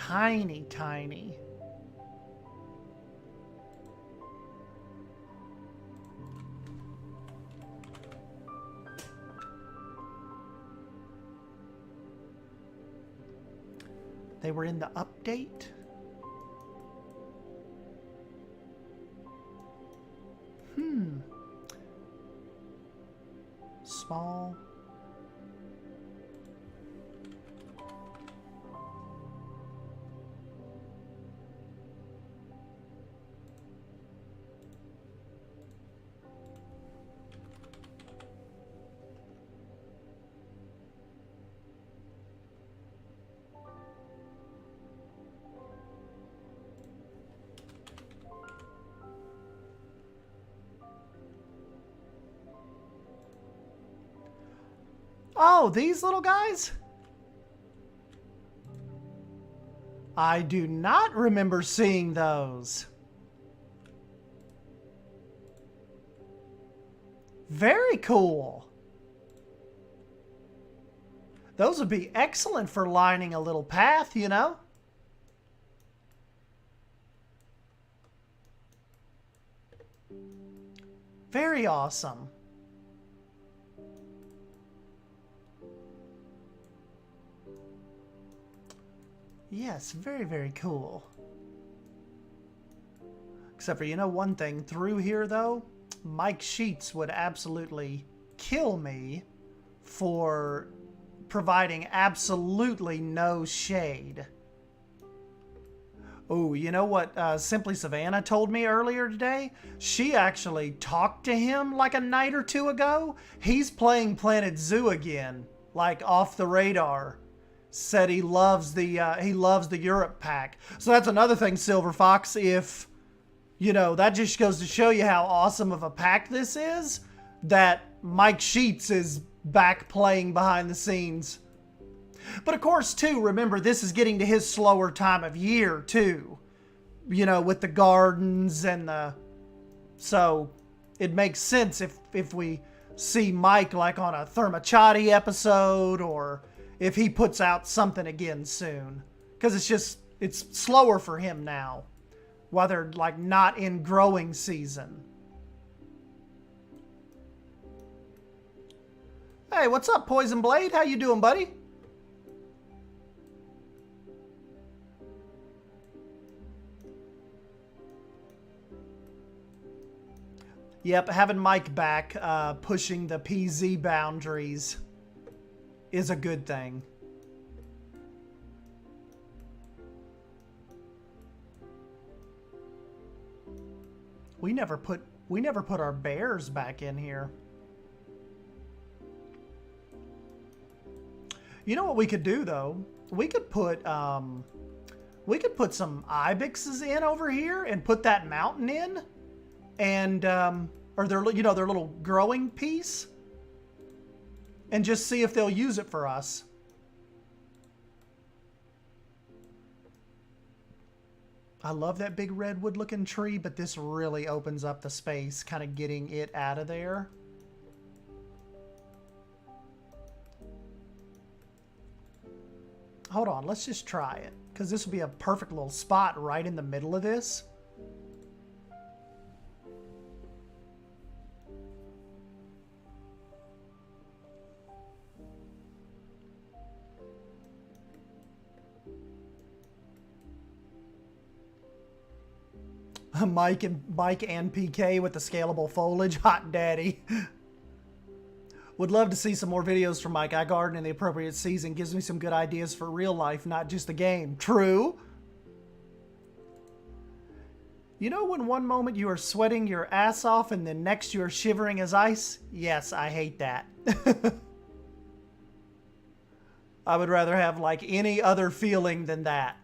tiny, tiny. They were in the update. Small. Oh, these little guys? I do not remember seeing those. Very cool. Those would be excellent for lining a little path, you know? Very awesome. Yes, very, very cool. Except for, you know, one thing through here, though, Mike Sheets would absolutely kill me for providing absolutely no shade. Oh, you know what Simply Savannah told me earlier today? She actually talked to him like a night or two ago. He's playing Planet Zoo again, like off the radar. Said he loves the Europe pack. So that's another thing, Silver Fox. If, you know, that just goes to show you how awesome of a pack this is, that Mike Sheets is back playing behind the scenes. But of course, too, remember, this is getting to his slower time of year, too. You know, with the gardens and the... So, it makes sense if we see Mike, like, on a Thermachati episode, or if he puts out something again soon. Because it's slower for him now. While they're, like, not in growing season. Hey, what's up, Poison Blade? How you doing, buddy? Yep, having Mike back, pushing the PZ boundaries is a good thing. We never put our bears back in here. You know what we could do, though? We could put some Ibexes in over here and put that mountain in. And, or their little growing piece, and just see if they'll use it for us. I love that big redwood looking tree, but this really opens up the space, kind of getting it out of there. Hold on, let's just try it, because this will be a perfect little spot right in the middle of this. Mike and PK with the scalable foliage. Hot daddy. Would love to see some more videos from Mike. I garden in the appropriate season. Gives me some good ideas for real life, not just the game. True. You know when one moment you are sweating your ass off and then next you are shivering as ice? Yes, I hate that. I would rather have like any other feeling than that.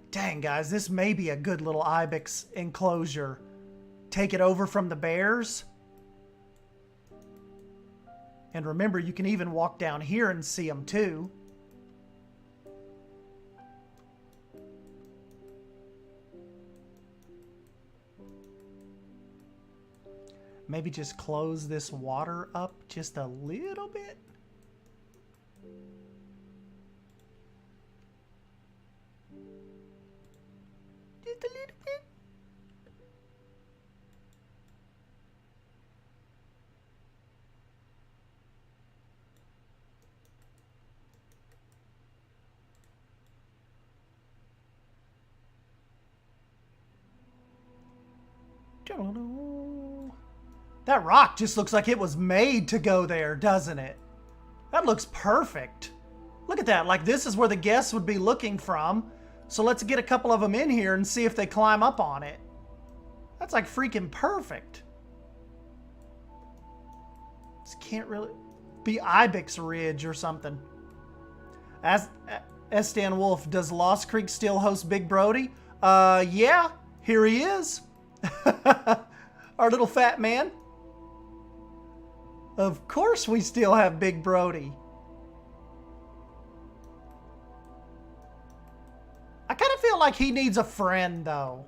Dang, guys, this may be a good little Ibex enclosure. Take it over from the bears. And remember, you can even walk down here and see them too. Maybe just close this water up just a little bit. just a little bit. That rock just looks like it was made to go there, doesn't it? That looks perfect. Look at that. Like, this is where the guests would be looking from. So let's get a couple of them in here and see if they climb up on it. That's like freaking perfect. This can't really be Ibex Ridge or something. As Stan Wolf, does Lost Creek still host Big Brody? Yeah, here he is. Our little fat man. Of course we still have Big Brody. I kind of feel like he needs a friend, though.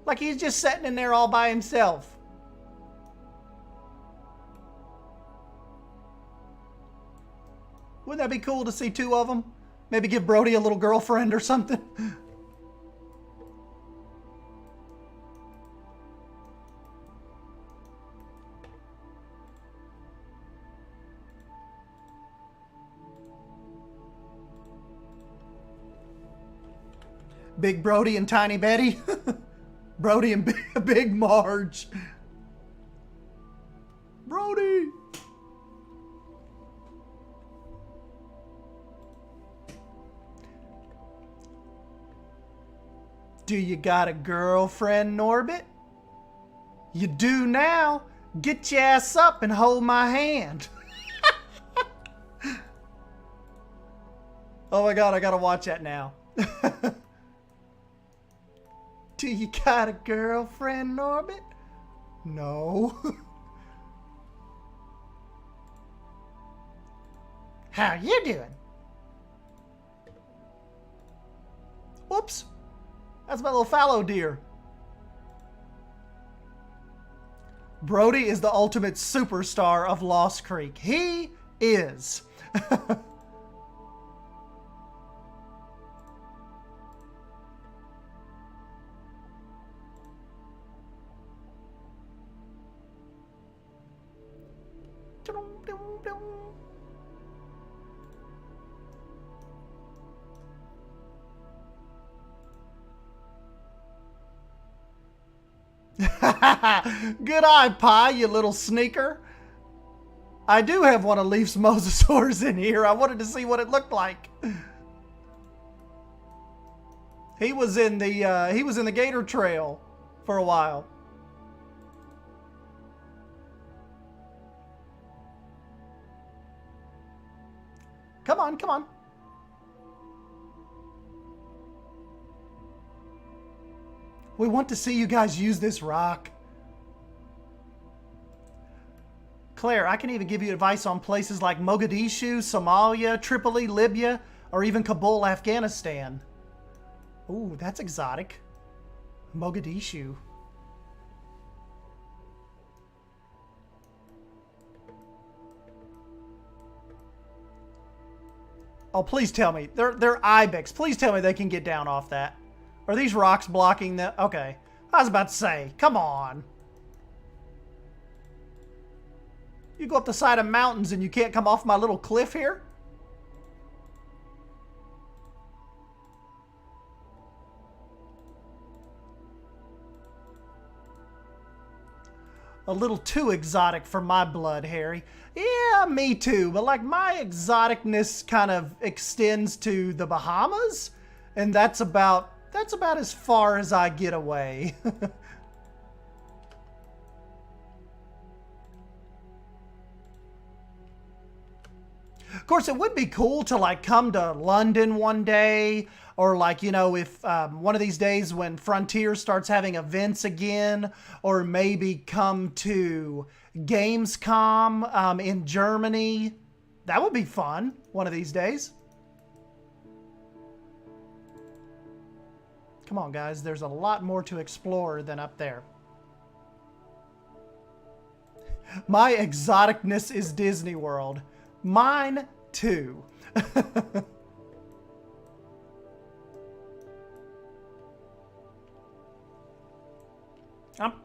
Like he's just sitting in there all by himself. Wouldn't that be cool to see two of them? Maybe give Brody a little girlfriend or something. Big Brody and Tiny Betty. Brody and Big Marge. Brody. Do you got a girlfriend, Norbit? You do now. Get your ass up and hold my hand. Oh my God, I gotta watch that now. Do you got a girlfriend, Norbit? No. How you doing? Whoops. That's my little fallow deer. Brody is the ultimate superstar of Lost Creek. He is. Good eye, Pie, you little sneaker. I do have one of Leaf's mosasaurs in here. I wanted to see what it looked like. He was in the Gator Trail for a while. Come on, come on. We want to see you guys use this rock. Claire, I can even give you advice on places like Mogadishu, Somalia, Tripoli, Libya, or even Kabul, Afghanistan. Ooh, that's exotic. Mogadishu. Oh, please tell me. They're Ibex. Please tell me they can get down off that. Are these rocks blocking the... Okay. I was about to say, come on. You go up the side of mountains and you can't come off my little cliff here? A little too exotic for my blood, Harry. Yeah, me too. But like my exoticness kind of extends to the Bahamas. And that's about as far as I get away. Of course, it would be cool to like come to London one day, or like, you know, if one of these days when Frontier starts having events again, or maybe come to Gamescom in Germany. That would be fun one of these days. Come on, guys. There's a lot more to explore than up there. My exoticness is Disney World. Mine, too.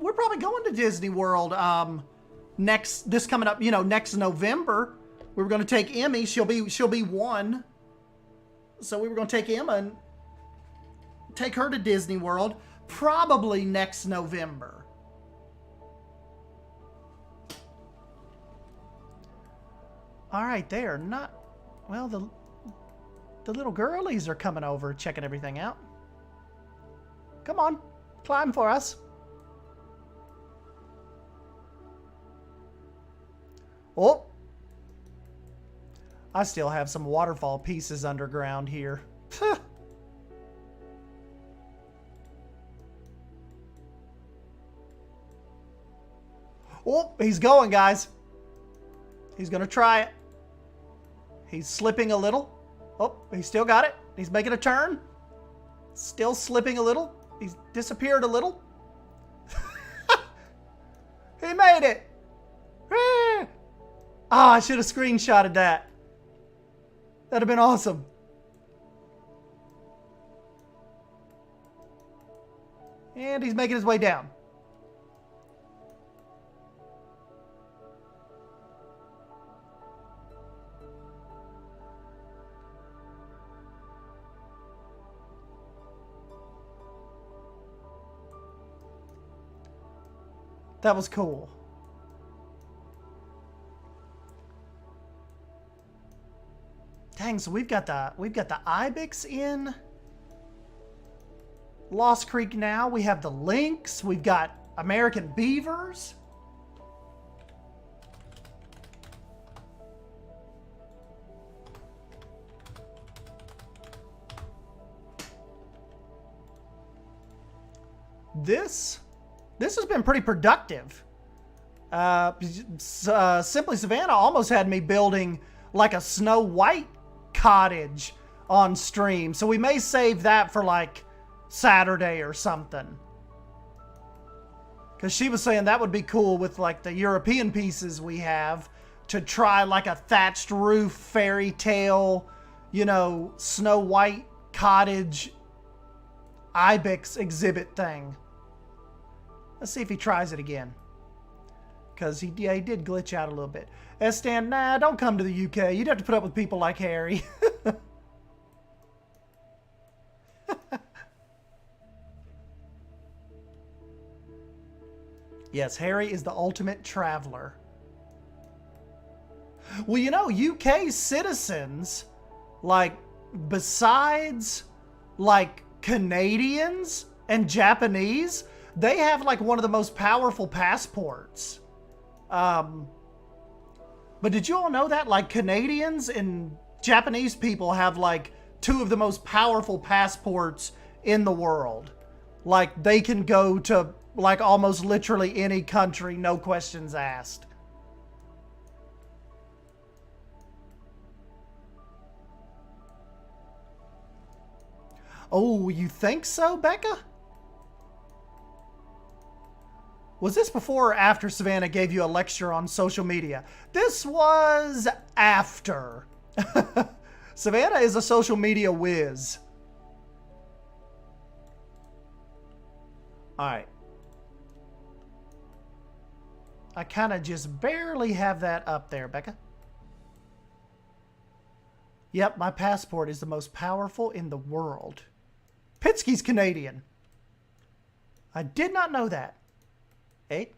We're probably going to Disney World this coming up, next November. We were going to take Emmy. She'll be 1. So we were going to take Emma and take her to Disney World probably next November. All right, they are not, well, the little girlies are coming over, checking everything out. Come on, climb for us. Oh, I still have some waterfall pieces underground here. Oh, he's going, guys. He's going to try it. He's slipping a little. Oh, he still got it. He's making a turn. Still slipping a little. He's disappeared a little. He made it. Ah, I should have screenshotted that. That'd have been awesome. And he's making his way down. That was cool. Dang, so we've got the Ibex in Lost Creek now. We have the Lynx. We've got American Beavers. This has been pretty productive. Simply Savannah almost had me building like a Snow White cottage on stream. So we may save that for like Saturday or something. Because she was saying that would be cool with like the European pieces we have to try like a thatched roof fairy tale, Snow White cottage Ibex exhibit thing. Let's see if he tries it again. Because he did glitch out a little bit. Stan, nah, don't come to the UK. You'd have to put up with people like Harry. Yes, Harry is the ultimate traveler. Well, UK citizens, like, besides, like, Canadians and Japanese, they have, like, one of the most powerful passports. But did you all know that? Like, Canadians and Japanese people have, like, 2 of the most powerful passports in the world. Like, they can go to, like, almost literally any country, no questions asked. Oh, you think so, Becca? Was this before or after Savannah gave you a lecture on social media? This was after. Savannah is a social media whiz. All right. I kind of just barely have that up there, Becca. Yep, my passport is the most powerful in the world. Pitsky's Canadian. I did not know that. 8.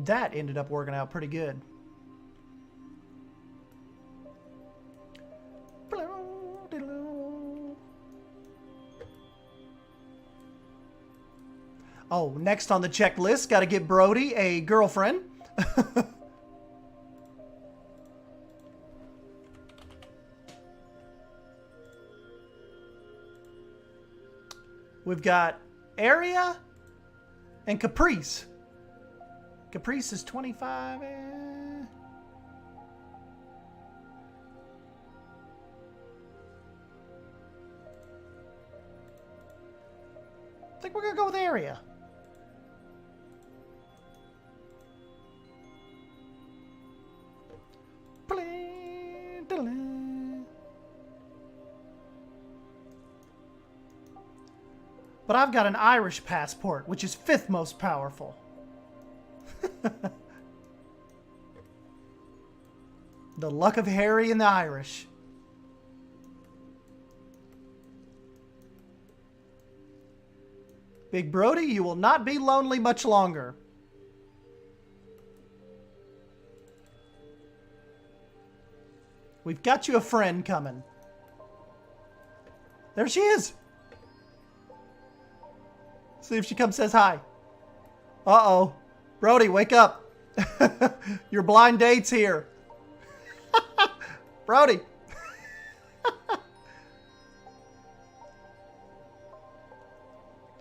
That ended up working out pretty good. Oh, next on the checklist, got to get Brody a girlfriend. We've got Area and Caprice. Caprice is 25. I think we're going to go with Area. But I've got an Irish passport, which is 5th most powerful. The luck of Harry and the Irish. Big Brody, you will not be lonely much longer. We've got you a friend coming. There she is. See if she comes says hi. Uh-oh. Brody, wake up. Your blind date's here. Brody.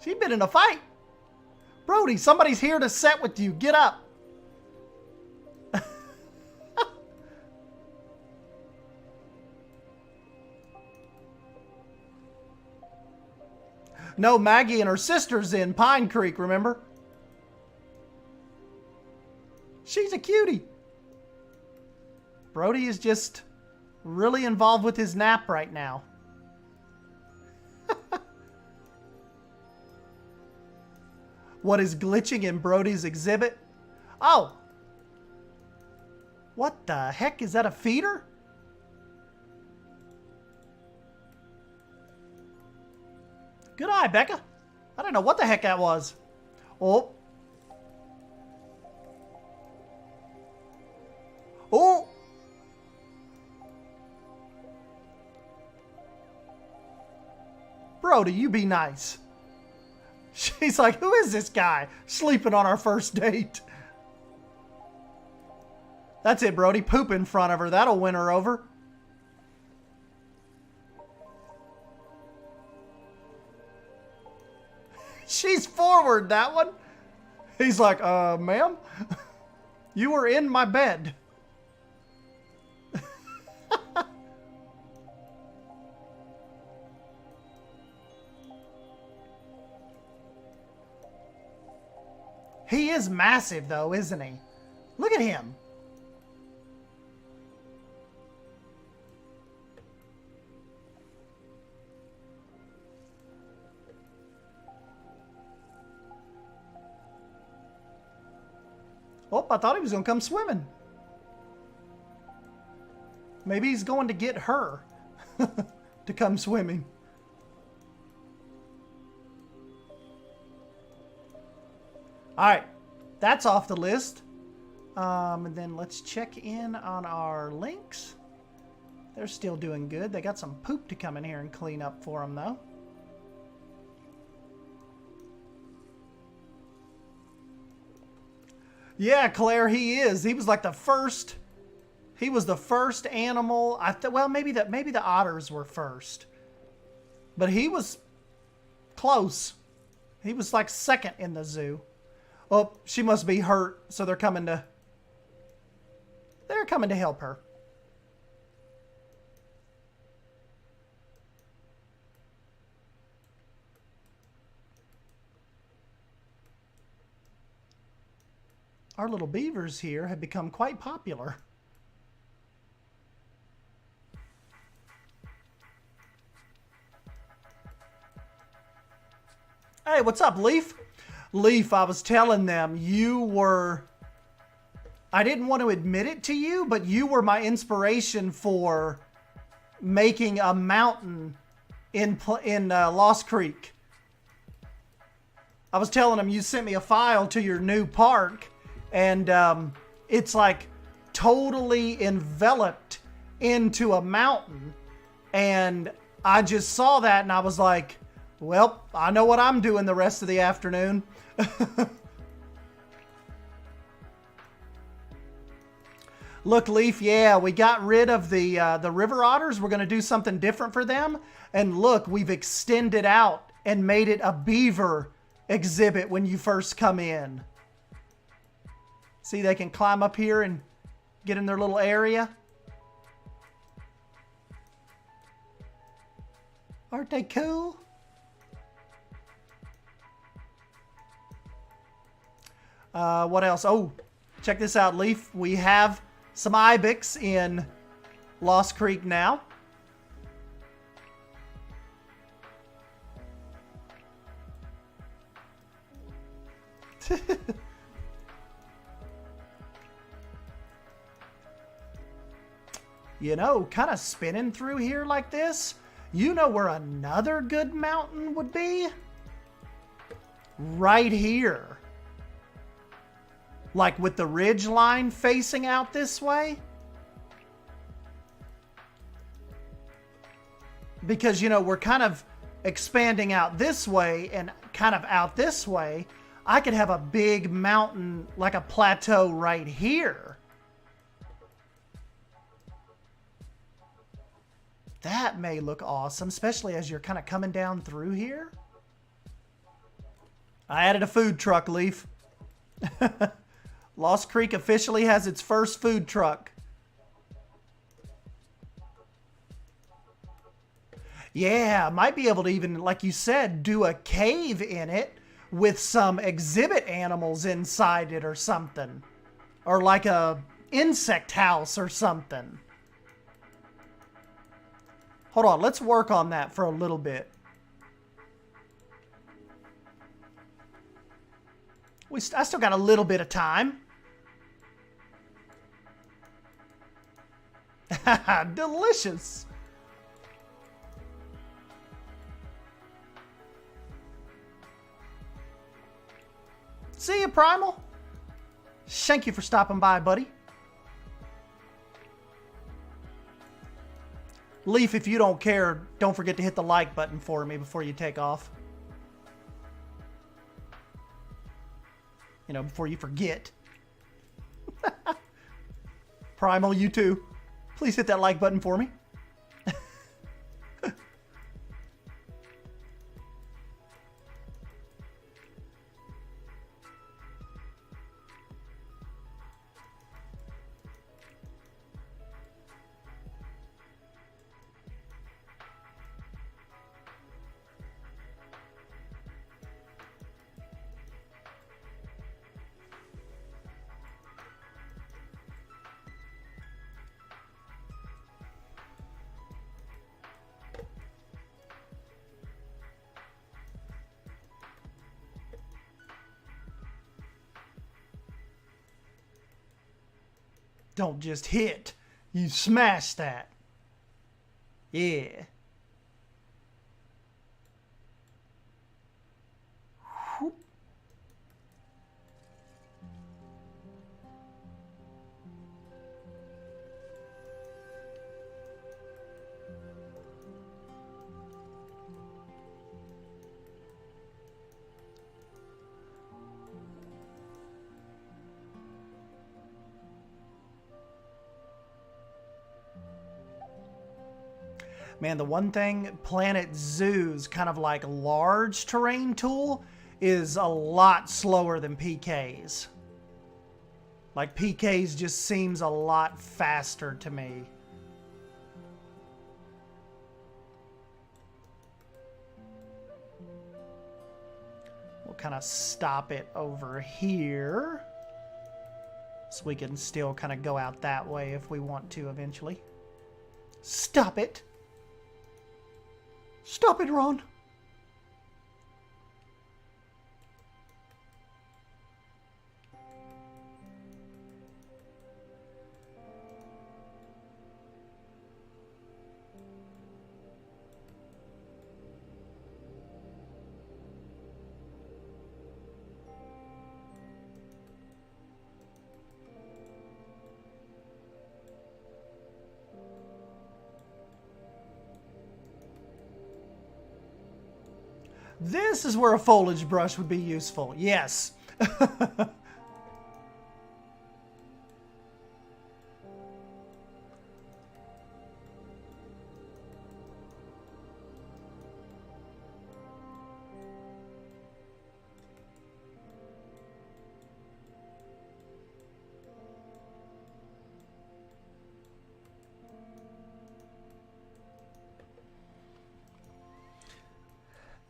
She's been in a fight. Brody, somebody's here to set with you. Get up. No, Maggie and her sister's in Pine Creek, remember? She's a cutie. Brody is just really involved with his nap right now. What is glitching in Brody's exhibit? Oh! What the heck? Is that a feeder? Good eye, Becca. I don't know what the heck that was. Oh. Oh. Brody, you be nice. She's like, who is this guy sleeping on our first date? That's it, Brody. Poop in front of her. That'll win her over. She's forward, that one. He's like, ma'am, you were in my bed. He is massive, though, isn't he? Look at him. Oh, I thought he was going to come swimming. Maybe he's going to get her to come swimming. All right, that's off the list. And then let's check in on our links. They're still doing good. They got some poop to come in here and clean up for them, though. Yeah, Claire, he is. He was like the first. He was the first animal. Well, maybe the otters were first, but he was close. He was like second in the zoo. Oh, she must be hurt, so they're coming to help her. Our little beavers here have become quite popular. Hey, what's up, Leaf? Leaf, I was telling them you were... I didn't want to admit it to you, but you were my inspiration for making a mountain in Lost Creek. I was telling them you sent me a file to your new park, and it's like totally enveloped into a mountain. And I just saw that and I was like, well, I know what I'm doing the rest of the afternoon. Look, Leaf, yeah, we got rid of the river otters. We're going to do something different for them. And look, we've extended out and made it a beaver exhibit when you first come in. See, they can climb up here and get in their little area. Aren't they cool? What else? Oh, check this out, Leaf. We have some Ibex in Lost Creek now. You know, kind of spinning through here like this, you know where another good mountain would be? Right here. Like with the ridge line facing out this way. Because, you know, we're kind of expanding out this way and kind of out this way. I could have a big mountain, like a plateau right here. That may look awesome, especially as you're kind of coming down through here. I added a food truck, Leaf. Lost Creek officially has its first food truck. Yeah, might be able to even, like you said, do a cave in it with some exhibit animals inside it or something. Or like a insect house or something. Hold on, let's work on that for a little bit. I still got a little bit of time. Delicious. See you, Primal. Thank you for stopping by, buddy. Leaf, if you don't care, don't forget to hit the like button for me before you take off. You know, before you forget. Primal, you too. Please hit that like button for me. Don't just hit. You smash that. Yeah. Whoop. Man, the one thing Planet Zoo's kind of like large terrain tool is a lot slower than PK's. Like PK's just seems a lot faster to me. We'll kind of stop it over here. So we can still kind of go out that way if we want to eventually. Stop it! Stop it, Ron! This is where a foliage brush would be useful. Yes.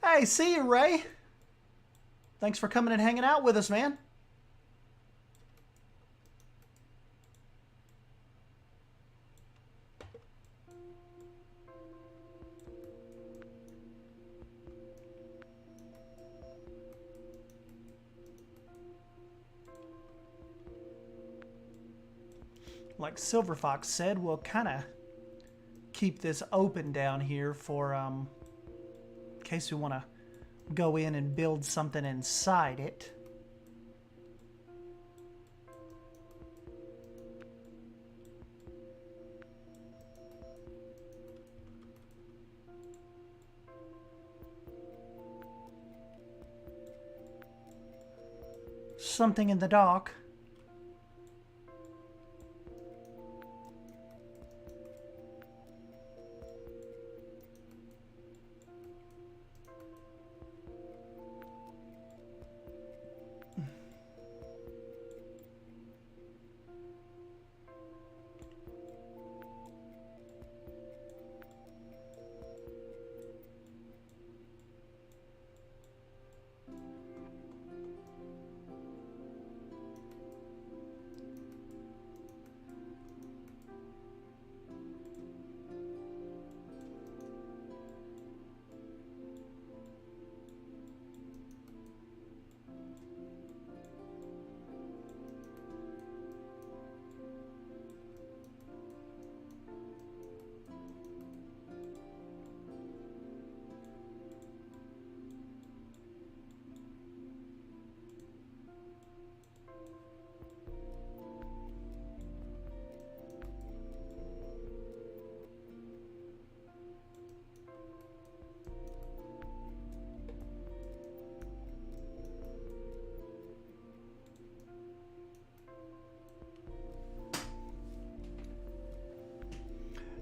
Hey, see you, Ray. Thanks for coming and hanging out with us, man. like Silver Fox said, we'll kind of keep this open down here for in case we want to go in and build something inside it. Something in the dock.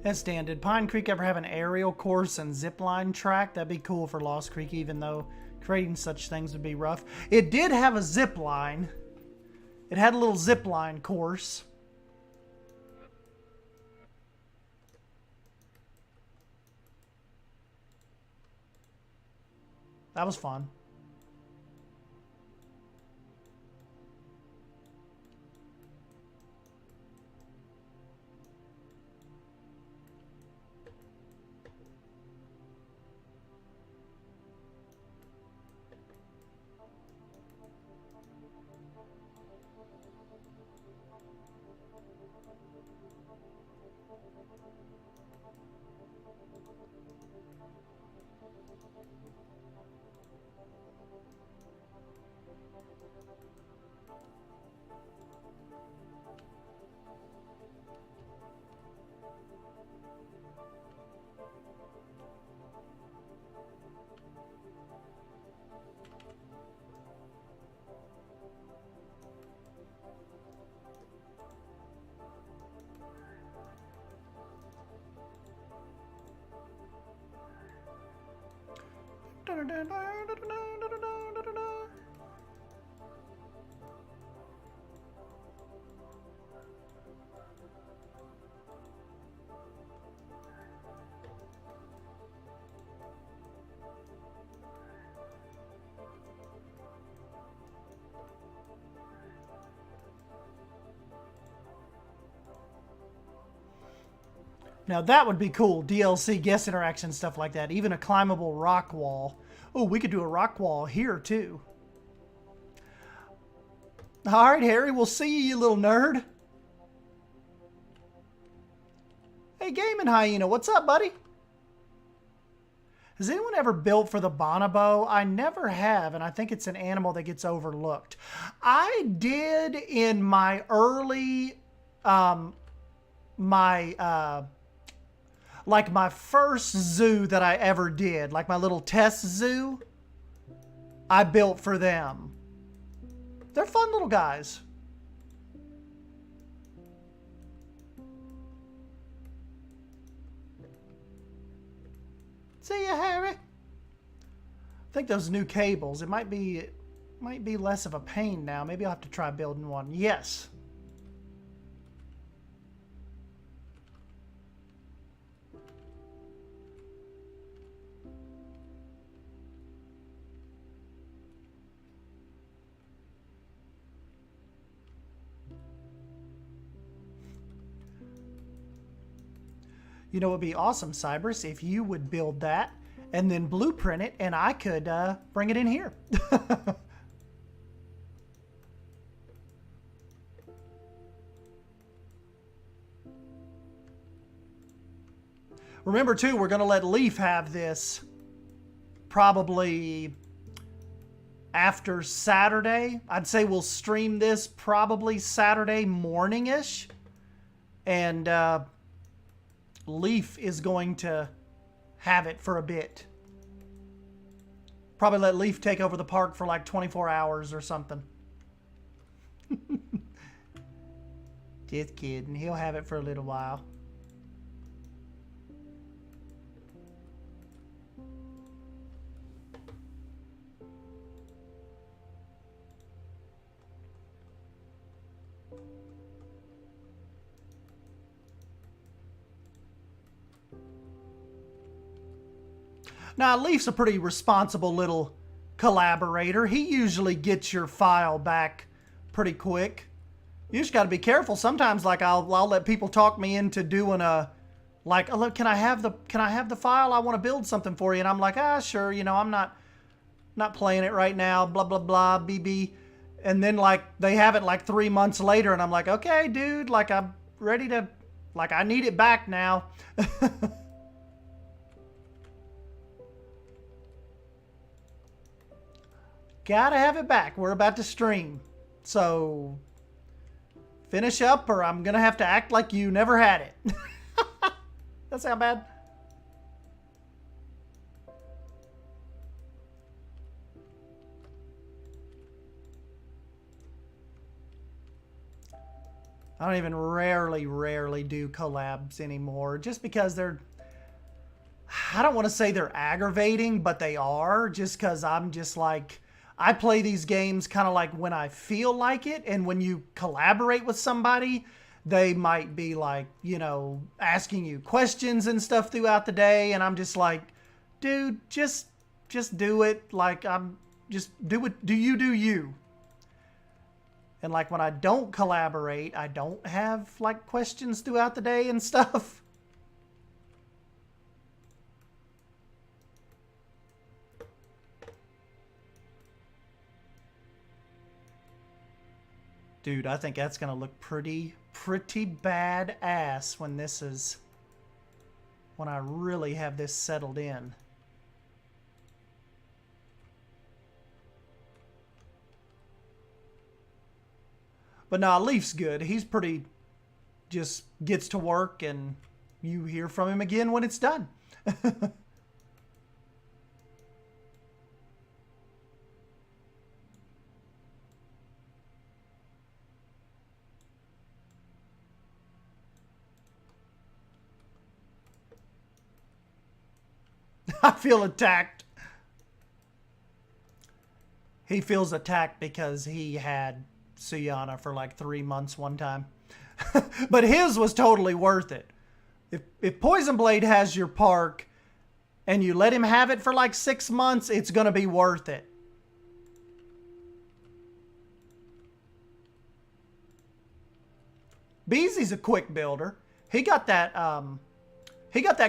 Yes, Dan, did Pine Creek ever have an aerial course and zipline track? That'd be cool for Lost Creek, even though creating such things would be rough. It did have a zipline. It had a little zipline course. That was fun. Now that would be cool. DLC, guest interaction, stuff like that. Even a climbable rock wall. Oh, we could do a rock wall here too. All right, Harry, we'll see you, you little nerd. Hey, Gaming Hyena, what's up, buddy? Has anyone ever built for the bonobo? I never have, and I think it's an animal that gets overlooked. I did in my early, like my first zoo that I ever did, like my little test zoo, I built for them. They're fun little guys. See ya, Harry. I think those new cables, it might be less of a pain now. Maybe I'll have to try building one. Yes. You know, it would be awesome, Cybers, if you would build that and then blueprint it, and I could bring it in here. Remember, too, we're going to let Leaf have this probably after Saturday. I'd say we'll stream this probably Saturday morning-ish. And Leaf is going to have it for a bit. Probably let Leaf take over the park for like 24 hours or something. Just kidding. He'll have it for a little while. Now, Leaf's a pretty responsible little collaborator. He usually gets your file back pretty quick. You just got to be careful. Sometimes, like, I'll let people talk me into doing a, like, oh, look, can I have the file? I want to build something for you. And I'm like, sure. You know, I'm not playing it right now. Blah, blah, blah, BB. And then, like, they have it like 3 months later. And I'm like, okay, dude, like, I'm ready to, like, I need it back now. Gotta have it back. We're about to stream. So, finish up or I'm gonna have to act like you never had it. That sound bad? I don't even rarely do collabs anymore. Just because they're, I don't want to say they're aggravating, but they are. Just because I'm just like, I play these games kind of like when I feel like it. And when you collaborate with somebody, they might be like, you know, asking you questions and stuff throughout the day. And I'm just like, dude, just do it. Like, just do it. Do you. And like when I don't collaborate, I don't have like questions throughout the day and stuff. Dude, I think that's going to look pretty badass when this is, when I really have this settled in. But nah, Leaf's good. He's pretty, just gets to work and you hear from him again when it's done. I feel attacked. He feels attacked because he had Suyana for like 3 months one time. But his was totally worth it. If Poison Blade has your park and you let him have it for like 6 months, it's going to be worth it. Beezy's a quick builder. He got that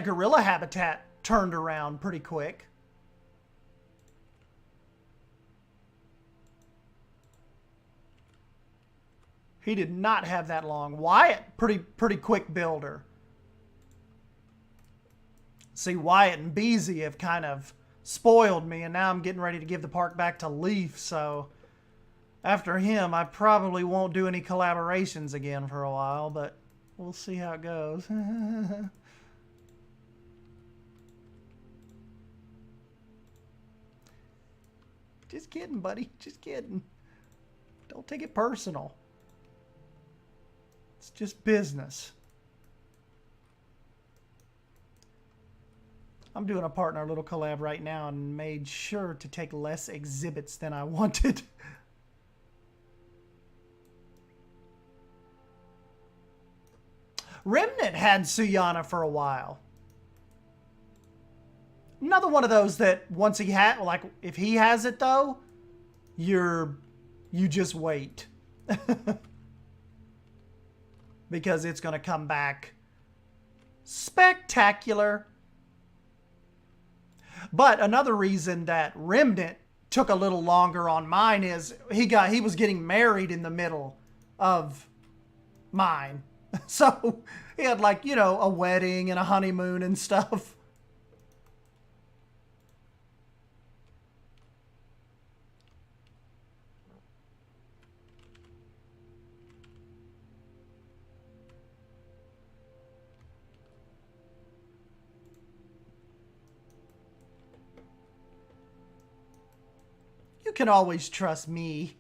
gorilla habitat turned around pretty quick. He did not have that long. Wyatt, pretty quick builder. See, Wyatt and Beezy have kind of spoiled me, and now I'm getting ready to give the park back to Leaf, so after him, I probably won't do any collaborations again for a while, but we'll see how it goes. Just kidding, buddy. Just kidding. Don't take it personal. It's just business. I'm doing a partner little collab right now and made sure to take less exhibits than I wanted. Remnant had Suyana for a while. Another one of those that once he had, like, if he has it though, you just wait. Because it's going to come back spectacular. But another reason that Remnant took a little longer on mine is he was getting married in the middle of mine. So He had like, you know, a wedding and a honeymoon and stuff. You can always trust me.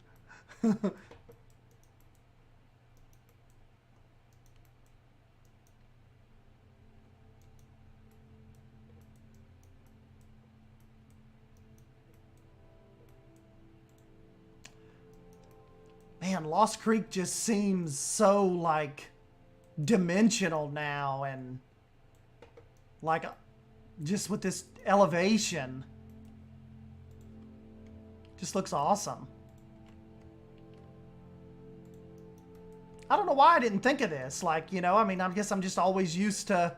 Man, Lost Creek just seems so, like, dimensional now, and, like, just with this elevation. Just looks awesome. I don't know why I didn't think of this. Like, you know, I mean, I guess I'm just always used to,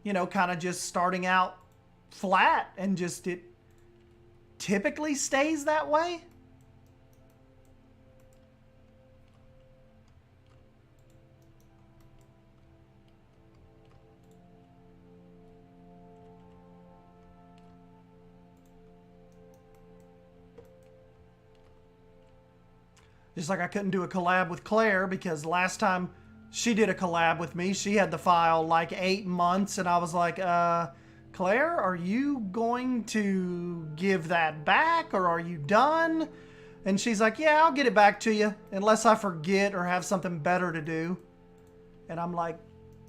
you know, kind of just starting out flat, and just it typically stays that way. Just like I couldn't do a collab with Claire, because last time she did a collab with me, she had the file like 8 months, and I was like, Claire, are you going to give that back, or are you done? And she's like, yeah, I'll get it back to you, unless I forget or have something better to do. And I'm like,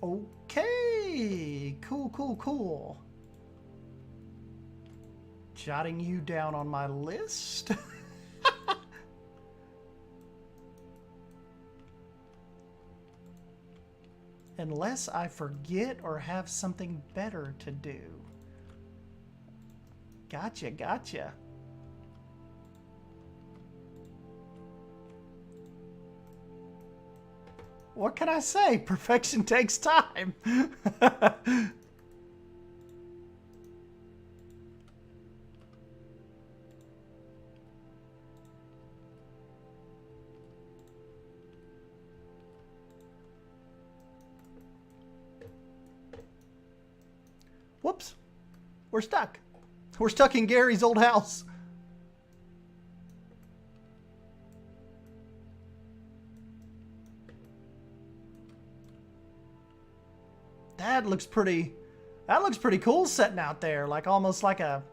okay, cool, cool, cool. Jotting you down on my list. Unless I forget or have something better to do. Gotcha, gotcha. What can I say? Perfection takes time. Whoops. We're stuck. We're stuck in Gary's old house. That looks pretty cool sitting out there, like almost like a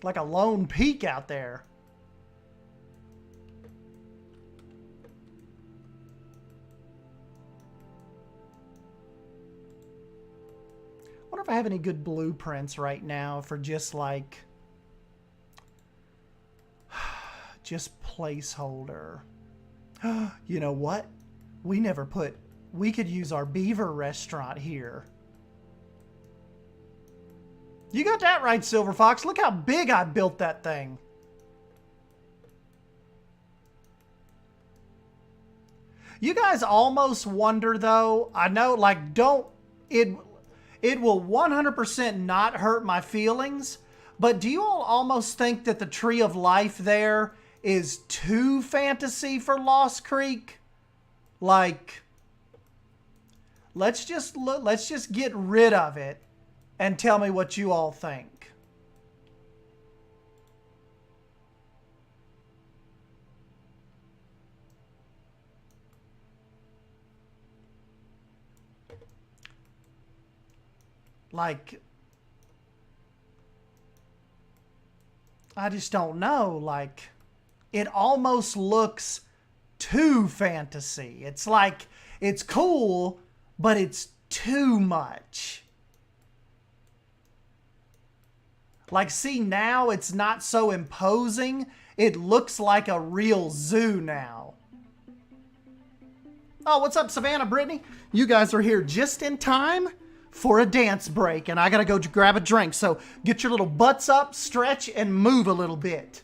lone peak out there. I wonder if I have any good blueprints right now for just like just placeholder. You know what? We could use our Beaver restaurant here. You got that right, Silver Fox. Look how big I built that thing. You guys almost wonder though, I know, like, it will 100% not hurt my feelings, but do you all almost think that the Tree of Life there is too fantasy for Lost Creek? Like, let's just get rid of it and tell me what you all think. Like, I just don't know. Like, it almost looks too fantasy. It's like, it's cool, but it's too much. Like, see, now it's not so imposing. It looks like a real zoo now. Oh, what's up, Savannah, Brittany? You guys are here just in time for a dance break, and I gotta go grab a drink. So get your little butts up, stretch, and move a little bit.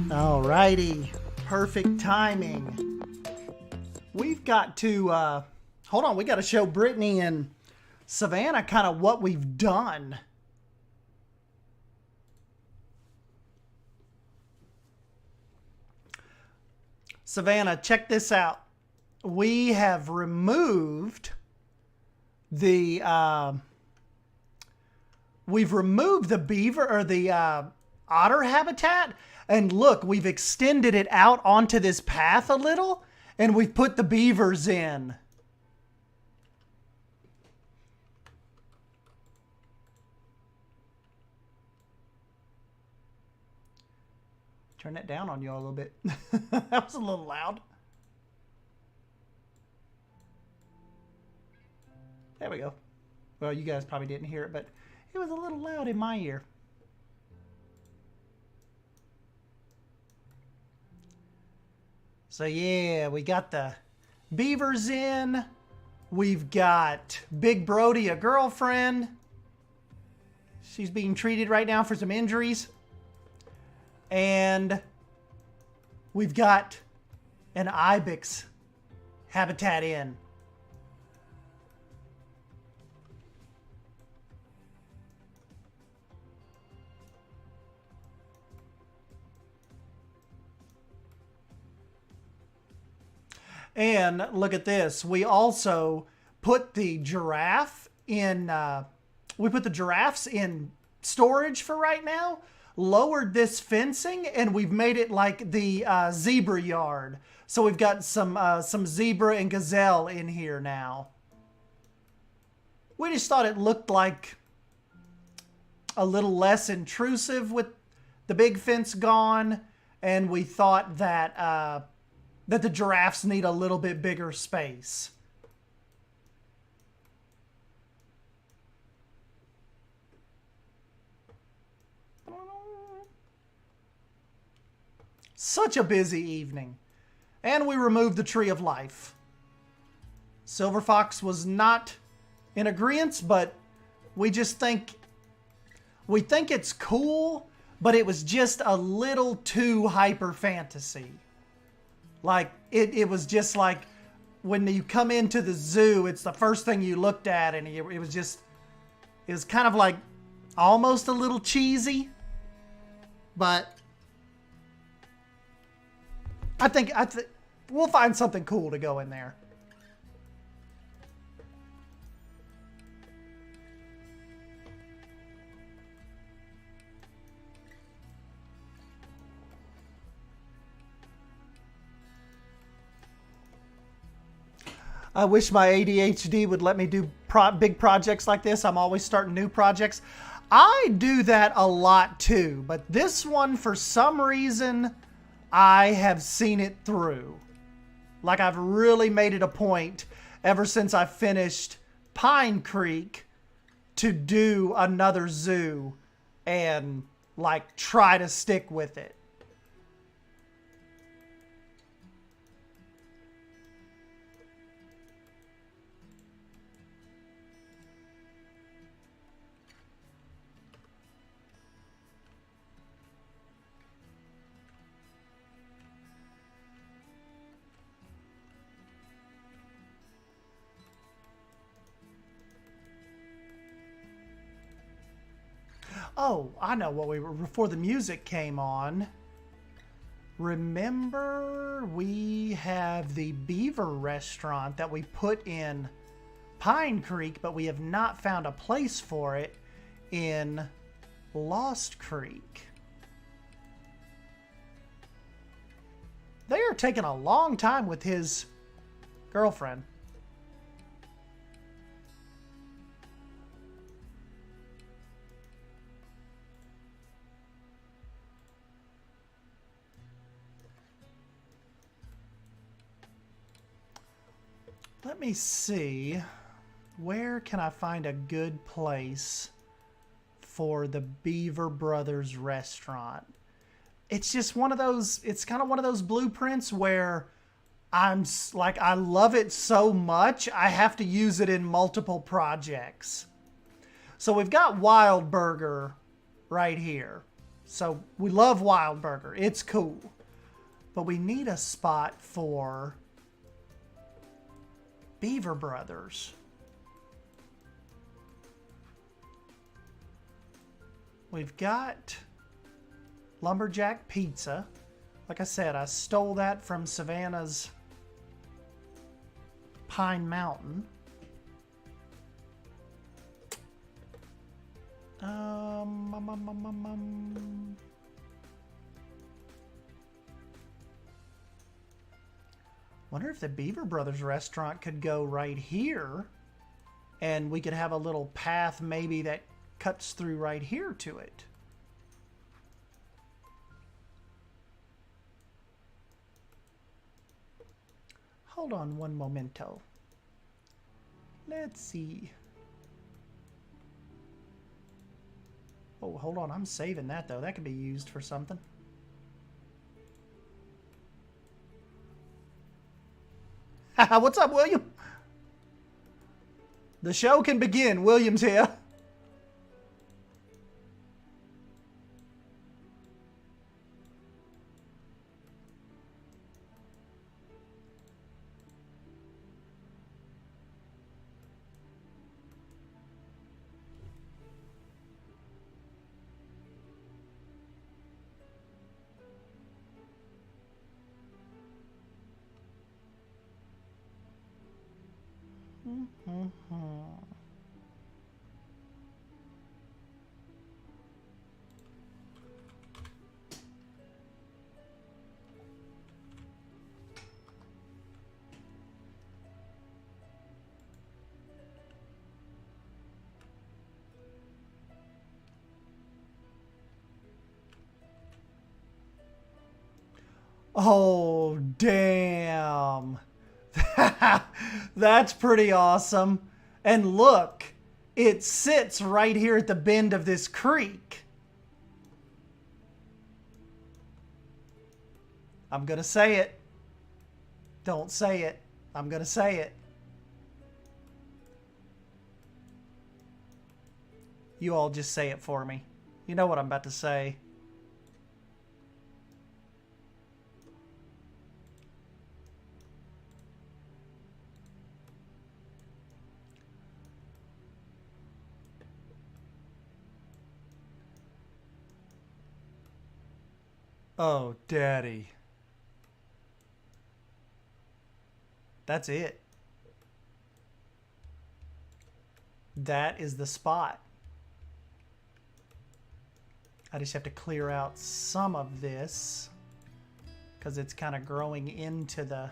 Alrighty, perfect timing. We've got to, hold on, we got to show Brittany and Savannah kind of what we've done. Savannah, check this out. We have removed the, we've removed the beaver or the otter habitat. And look, we've extended it out onto this path a little, and we've put the beavers in. Turn that down on you a little bit. That was a little loud. There we go. Well, you guys probably didn't hear it, but it was a little loud in my ear. So yeah, we got the beavers in. We've got Big Brody, a girlfriend. She's being treated right now for some injuries. And we've got an Ibex habitat in. And look at this. We also put the giraffe in, we put the giraffes in storage for right now, lowered this fencing, and we've made it like the zebra yard. So we've got some zebra and gazelle in here now. We just thought it looked like a little less intrusive with the big fence gone, and we thought that that the giraffes need a little bit bigger space. Such a busy evening. And we removed the Tree of Life. Silver Fox was not in agreement, but we just think, we think it's cool, but it was just a little too hyper fantasy. Like, it was just like when you come into the zoo, it's the first thing you looked at, and it was just, it was kind of like almost a little cheesy, but I think we'll find something cool to go in there. I wish my ADHD would let me do big projects like this. I'm always starting new projects. I do that a lot too, but this one, for some reason, I have seen it through. Like, I've really made it a point ever since I finished Pine Creek to do another zoo and like try to stick with it. Oh, I know what we were, before the music came on. Remember, we have the Beaver restaurant that we put in Pine Creek, but we have not found a place for it in Lost Creek. They are taking a long time with his girlfriend. Let me see, where can I find a good place for the Beaver Brothers restaurant? It's just one of those, it's kind of one of those blueprints where I'm like, I love it so much, I have to use it in multiple projects. So we've got Wild Burger right here. So we love Wild Burger. It's cool. But we need a spot for Beaver Brothers. We've got Lumberjack Pizza. Like I said, I stole that from Savannah's Pine Mountain. Wonder if the Beaver Brothers restaurant could go right here, and we could have a little path maybe that cuts through right here to it. Hold on one momento. Let's see. Oh, hold on. I'm saving that, though. That could be used for something. What's up, William? The show can begin. William's here. Oh, damn. That's pretty awesome. And look, it sits right here at the bend of this creek. I'm going to say it. Don't say it. I'm going to say it. You all just say it for me. You know what I'm about to say. Oh, Daddy. That's it. That is the spot. I just have to clear out some of this because it's kind of growing into the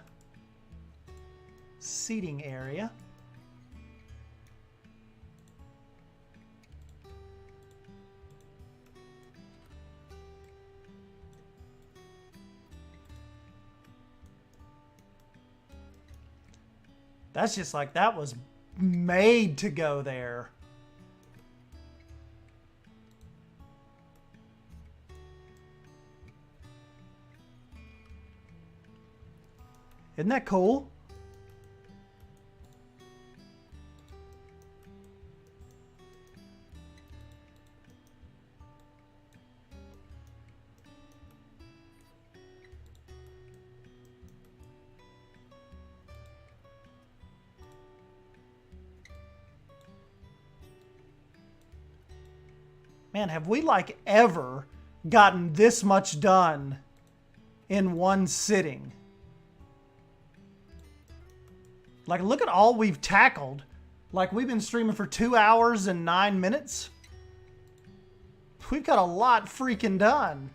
seating area. That's just like that was made to go there. Isn't that cool? Man, have we like ever gotten this much done in one sitting? Like, look at all we've tackled. Like, we've been streaming for 2 hours and 9 minutes. We've got a lot freaking done.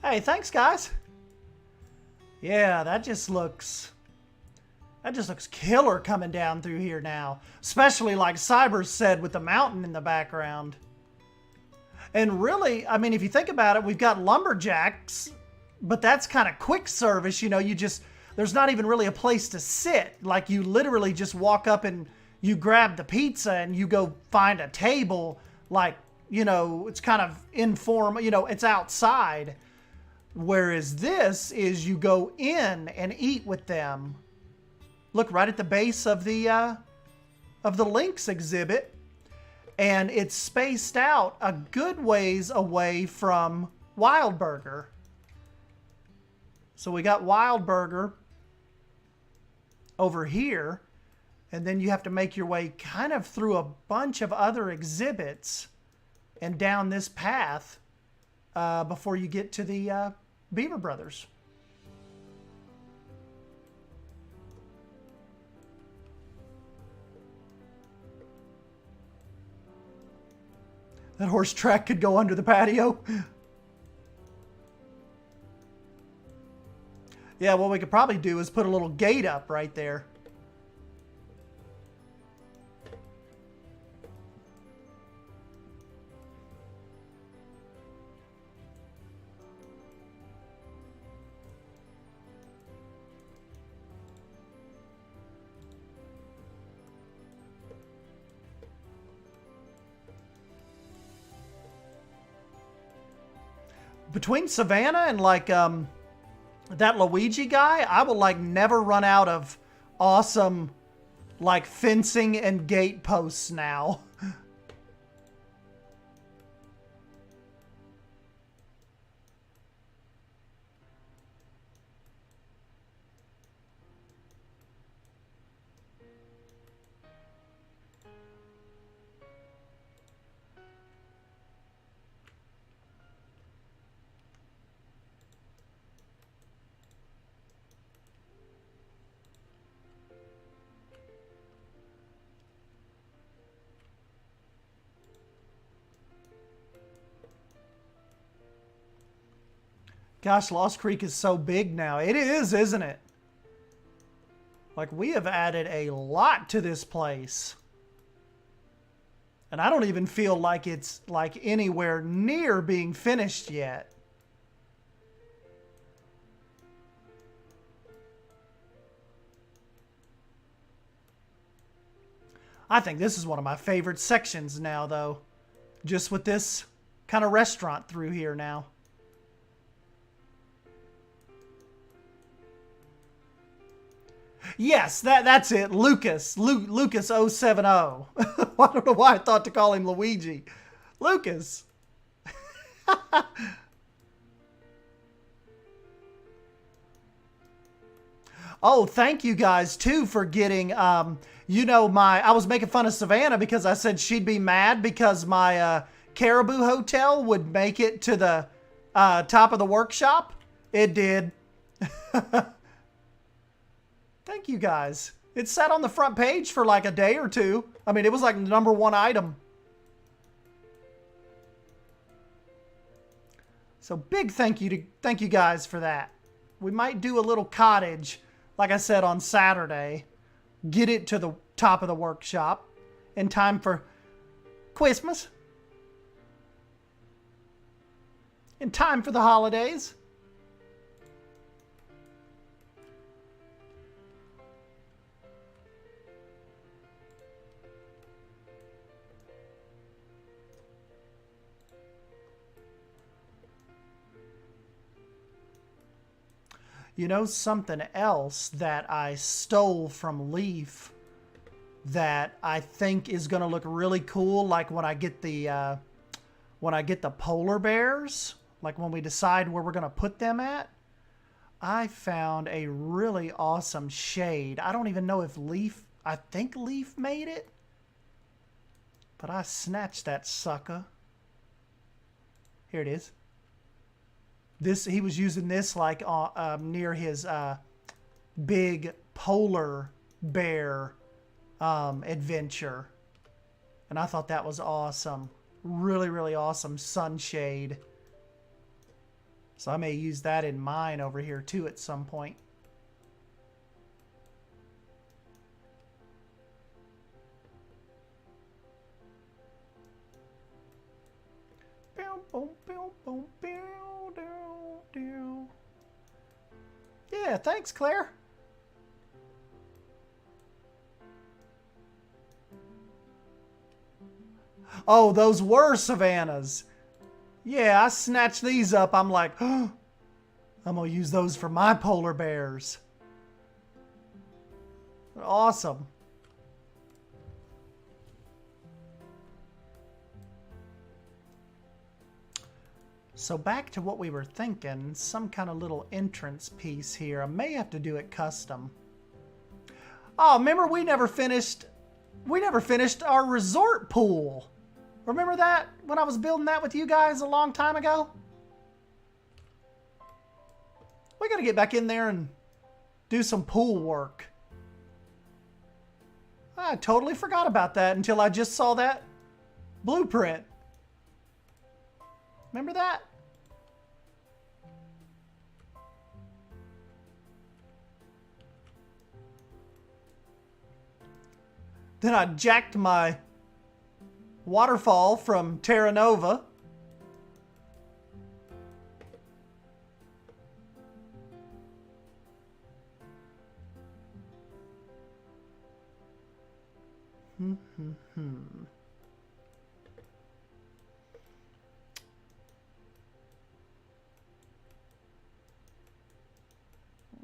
Hey, thanks, guys. Yeah, that just looks killer coming down through here now. Especially like Cyber said with the mountain in the background. And really, I mean, if you think about it, we've got lumberjacks, but that's kind of quick service. You know, there's not even really a place to sit. Like you literally just walk up and you grab the pizza and you go find a table. Like, you know, it's kind of informal, you know, it's outside. Whereas this is you go in and eat with them. Look right at the base of the Lynx exhibit. And it's spaced out a good ways away from Wild Burger. So we got Wild Burger over here. And then you have to make your way kind of through a bunch of other exhibits and down this path before you get to the Beaver Brothers. That horse track could go under the patio. Yeah, what we could probably do is put a little gate up right there. Between Savannah and like that Luigi guy, I will like never run out of awesome like fencing and gate posts now. Gosh, Lost Creek is so big now. It is, isn't it? Like, we have added a lot to this place. And I don't even feel like it's, like, anywhere near being finished yet. I think this is one of my favorite sections now, though. Just with this kind of restaurant through here now. Yes, that's it. Lucas 070. I don't know why I thought to call him Luigi. Lucas. Oh, thank you guys too for getting you know, I was making fun of Savannah because I said she'd be mad because my Caribou Hotel would make it to the top of the workshop. It did. Thank you guys. It sat on the front page for like a day or two. I mean, it was like the #1 item. So big thank you guys for that. We might do a little cottage, like I said, on Saturday. Get it to the top of the workshop in time for Christmas. In time for the holidays. You know, something else that I stole from Leaf that I think is going to look really cool, like when I get the polar bears, like when we decide where we're going to put them at. I found a really awesome shade. I don't even know if I think Leaf made it, but I snatched that sucker. Here it is. He was using this like near his big polar bear adventure. And I thought that was awesome. Really, really awesome sunshade. So I may use that in mine over here too at some point. Yeah, thanks, Claire. Oh, those were savannas. Yeah, I snatched these up. I'm like, oh, I'm going to use those for my polar bears. Awesome. So back to what we were thinking, some kind of little entrance piece here. I may have to do it custom. Oh, remember we never finished our resort pool. Remember that when I was building that with you guys a long time ago? We got to get back in there and do some pool work. I totally forgot about that until I just saw that blueprint. Remember that? Then I jacked my waterfall from Terra Nova. I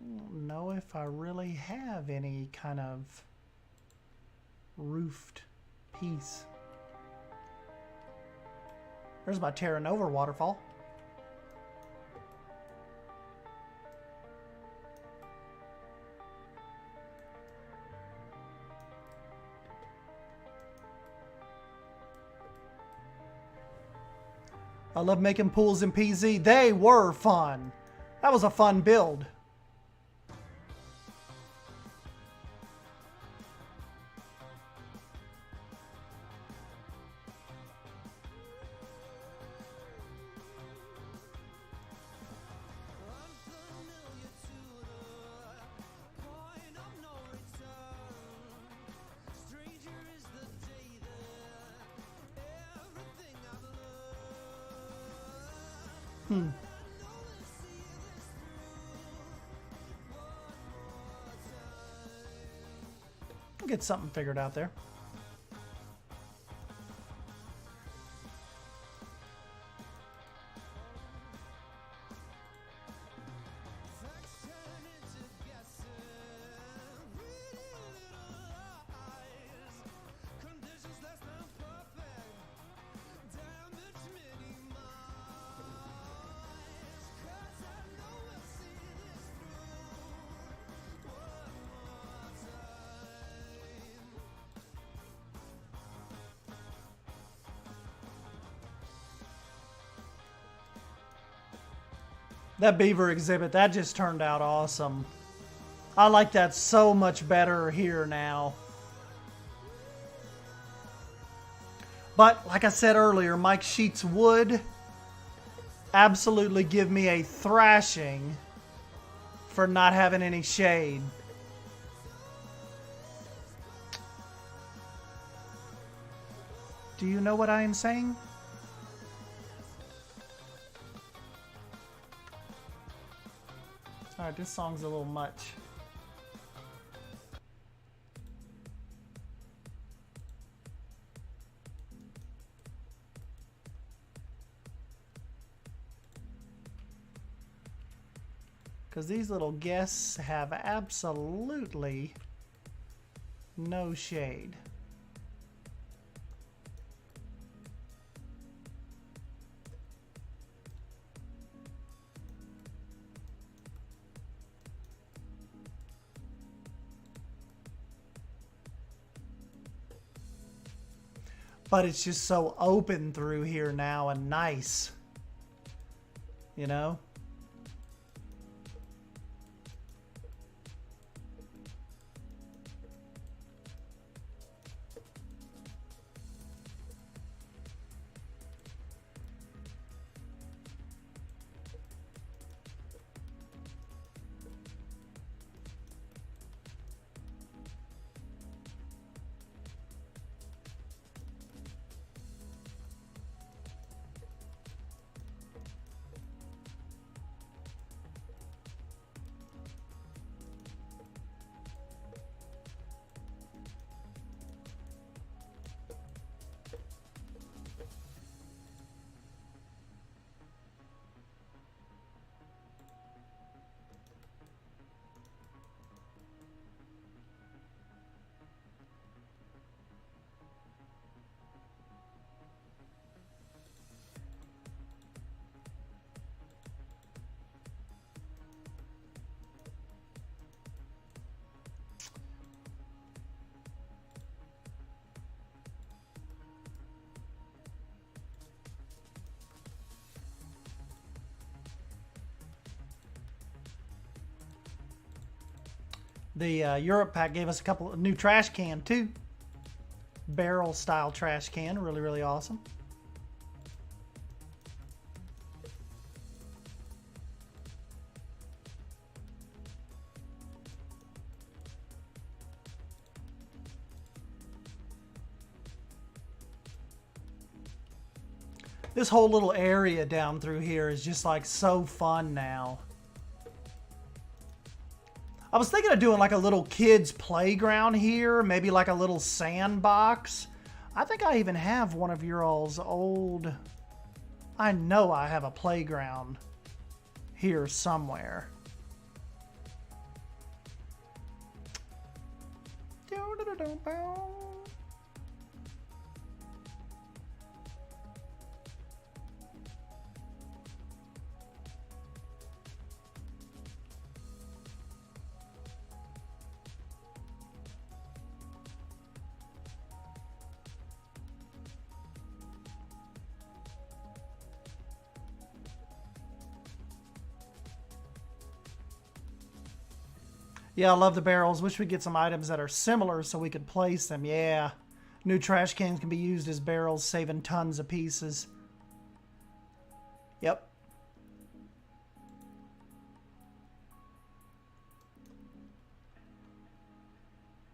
don't know if I really have any kind of roofed piece. There's my Terra Nova waterfall. I love making pools in PZ. They were fun. That was a fun build. We'll get something figured out there. That beaver exhibit, that just turned out awesome. I like that so much better here now. But like I said earlier, Mike Sheets would absolutely give me a thrashing for not having any shade. Do you know what I am saying? Alright, this song's a little much. Because these little guests have absolutely no shade. But it's just so open through here now and nice. You know? The Europe pack gave us a couple of new trash can too. Barrel style trash can, really, really awesome. This whole little area down through here is just like so fun now. I was thinking of doing like a little kids playground here, maybe like a little sandbox. I think I even have one of your all's old... I know I have a playground here somewhere. Yeah, I love the barrels. Wish we'd get some items that are similar so we could place them. Yeah. New trash cans can be used as barrels, saving tons of pieces. Yep.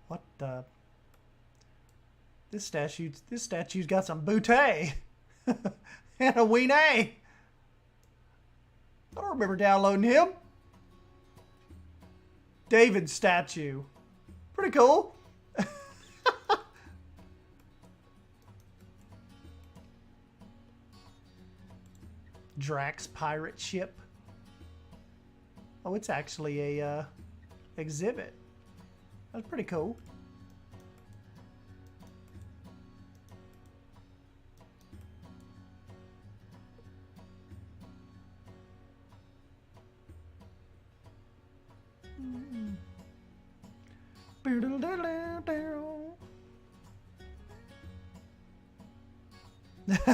What the? This statue's got some bootay. And a weenie. I don't remember downloading him. David's statue. Pretty cool. Drax pirate ship. Oh, it's actually a exhibit. That's pretty cool.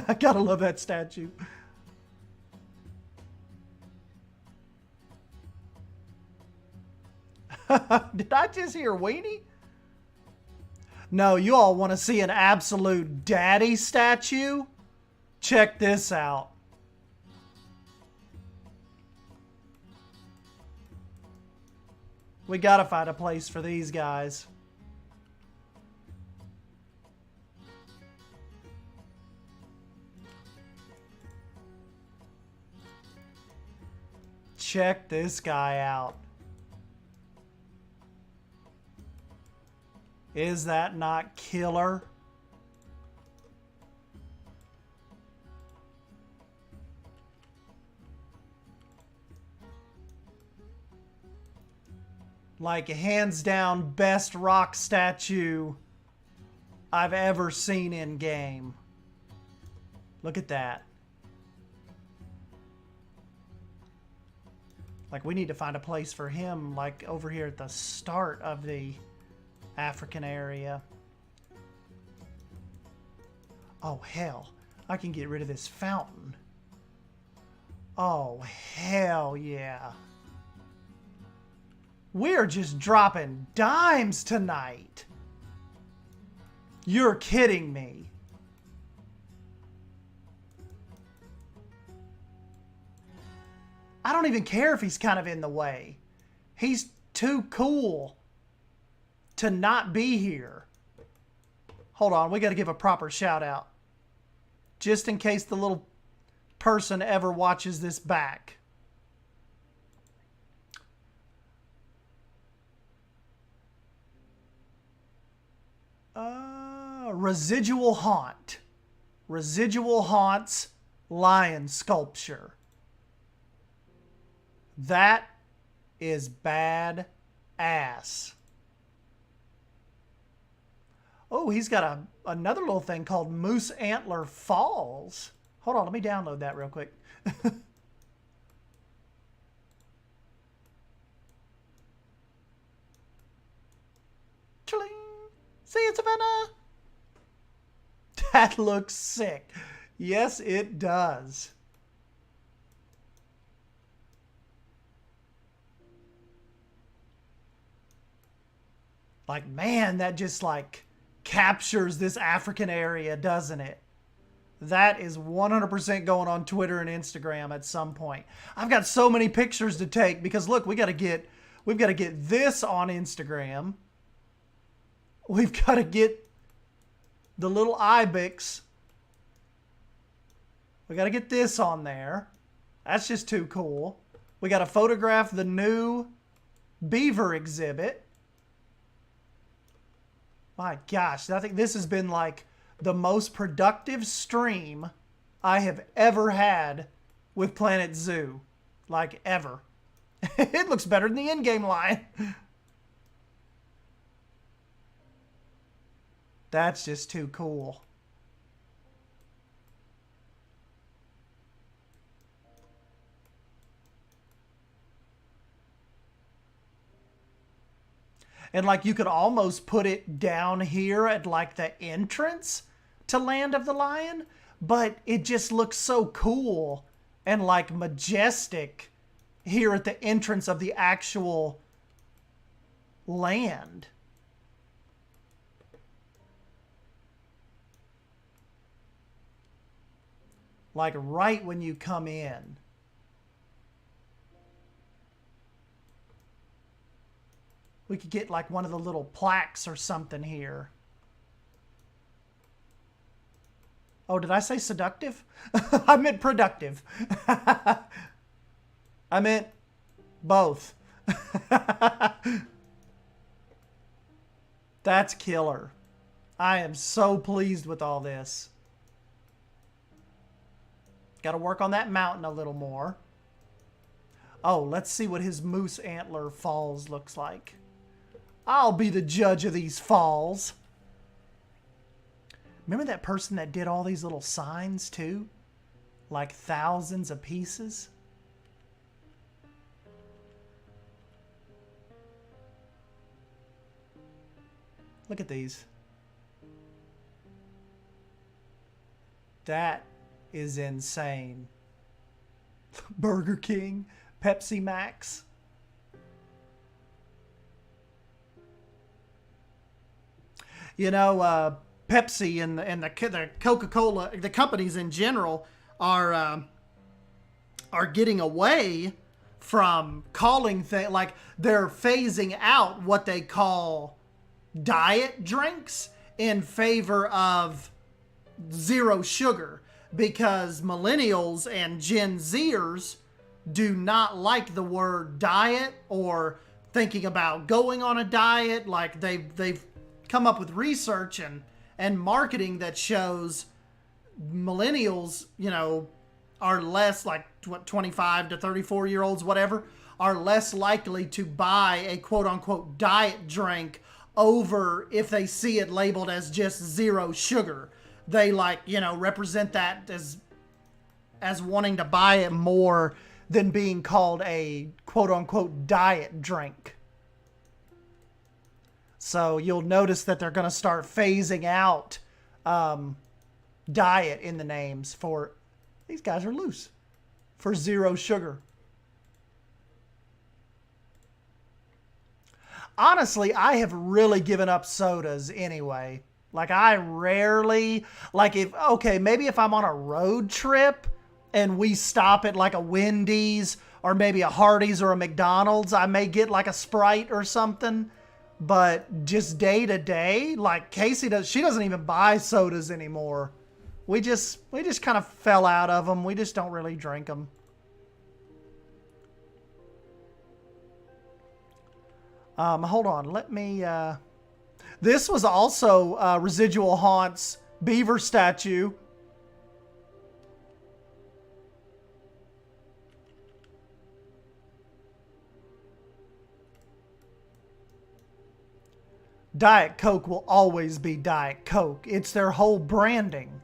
I gotta love that statue. Did I just hear weenie? No, you all want to see an absolute daddy statue? Check this out. We gotta find a place for these guys. Check this guy out. Is that not killer? Like, hands down, best rock statue I've ever seen in game. Look at that. Like, we need to find a place for him, like, over here at the start of the African area. Oh, hell. I can get rid of this fountain. Oh, hell yeah. We're just dropping dimes tonight. You're kidding me. I don't even care if he's kind of in the way. He's too cool to not be here. Hold on, we got to give a proper shout out. Just in case the little person ever watches this back. Residual Haunt. Residual Haunt's lion sculpture. That is bad ass. Oh, he's got another little thing called Moose Antler Falls. Hold on, let me download that real quick. Chling. See you, Savannah. That looks sick. Yes, it does. Like, man, that just like captures this African area, doesn't it? That is 100% going on Twitter and Instagram at some point. I've got so many pictures to take because look, we've got to get this on Instagram. We've got to get the little Ibex. We got to get this on there. That's just too cool. We got to photograph the new Beaver exhibit. My gosh, I think this has been like the most productive stream I have ever had with Planet Zoo. Like, ever. It looks better than the in-game line. That's just too cool. And like you could almost put it down here at like the entrance to Land of the Lion, but it just looks so cool and like majestic here at the entrance of the actual land. Like right when you come in. We could get like one of the little plaques or something here. Oh, did I say seductive? I meant productive. I meant both. That's killer. I am so pleased with all this. Got to work on that mountain a little more. Oh, let's see what his moose antler falls looks like. I'll be the judge of these falls. Remember that person that did all these little signs too? Like thousands of pieces? Look at these. That is insane. Burger King, Pepsi Max. You know, Pepsi and the Coca-Cola, the companies in general are getting away from calling things, like they're phasing out what they call diet drinks in favor of zero sugar, because millennials and Gen Zers do not like the word diet or thinking about going on a diet. Like they've come up with research and marketing that shows millennials, you know, are less, like 25 to 34 year olds, whatever, are less likely to buy a quote unquote diet drink over if they see it labeled as just zero sugar. They, like, you know, represent that as wanting to buy it more than being called a quote unquote diet drink. So you'll notice that they're going to start phasing out diet in the names for, these guys are loose, for zero sugar. Honestly, I have really given up sodas anyway. Like, I rarely, like, maybe if I'm on a road trip and we stop at like a Wendy's or maybe a Hardee's or a McDonald's, I may get like a Sprite or something. But just day to day, like Casey she doesn't even buy sodas anymore. We just kind of fell out of them. We just don't really drink them. Hold on, let me, this was also Residual Haunt's beaver statue. Diet Coke will always be Diet Coke. It's their whole branding.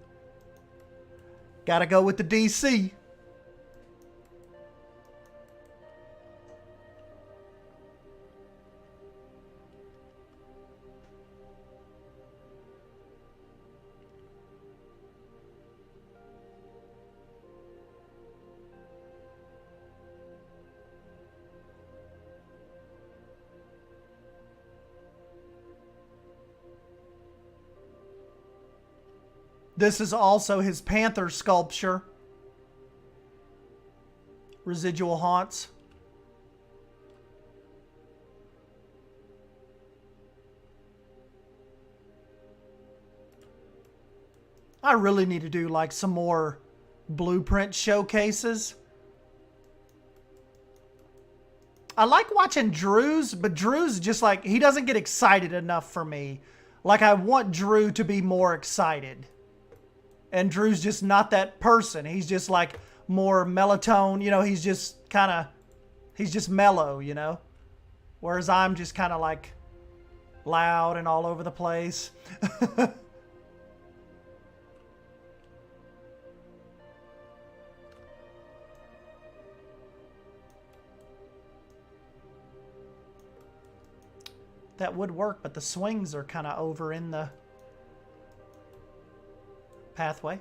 Gotta go with the DC. This is also his panther sculpture. Residual haunts. I really need to do like some more blueprint showcases. I like watching Drew's, but Drew's just like, he doesn't get excited enough for me. Like, I want Drew to be more excited. And Drew's just not that person. He's just like more melatonin, you know, he's just kind of, he's just mellow, you know? Whereas I'm just kind of like loud and all over the place. That would work, but the swings are kind of over in the pathway.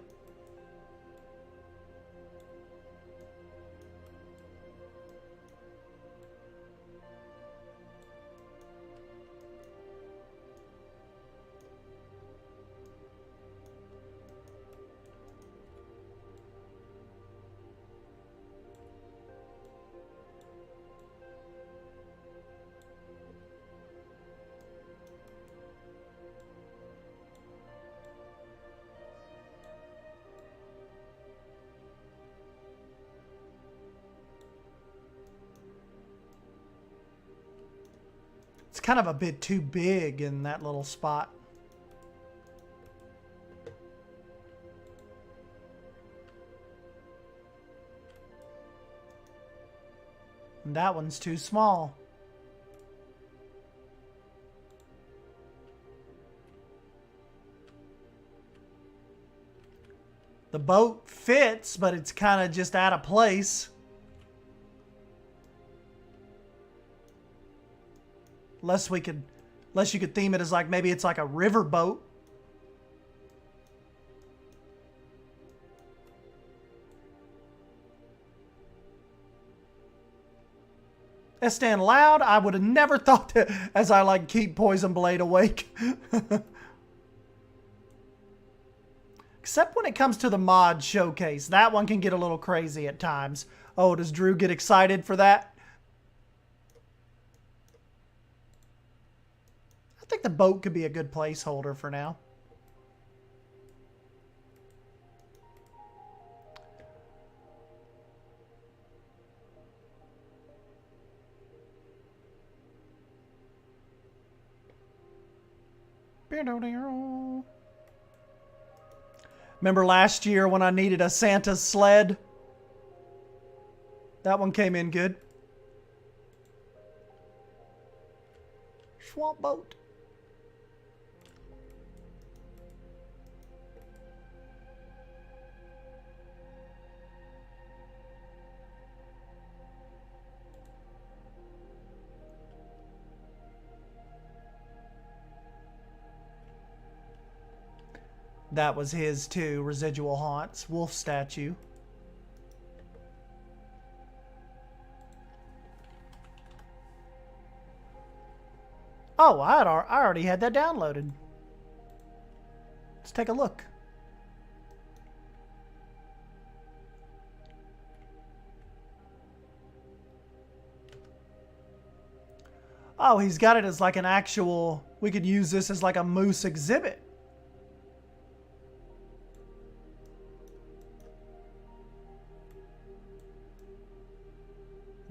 It's kind of a bit too big in that little spot. And that one's too small. The boat fits, but it's kind of just out of place. Unless you could theme it as like, maybe it's like a river boat. Estan Loud, I would have never thought that as I like keep Poison Blade awake. Except when it comes to the mod showcase. That one can get a little crazy at times. Oh, does Drew get excited for that? I think the boat could be a good placeholder for now. Remember last year when I needed a Santa's sled? That one came in good. Swamp boat. That was his too, Residual Haunts, wolf statue. Oh, I already had that downloaded. Let's take a look. Oh, he's got it as like an actual, we could use this as like a moose exhibit.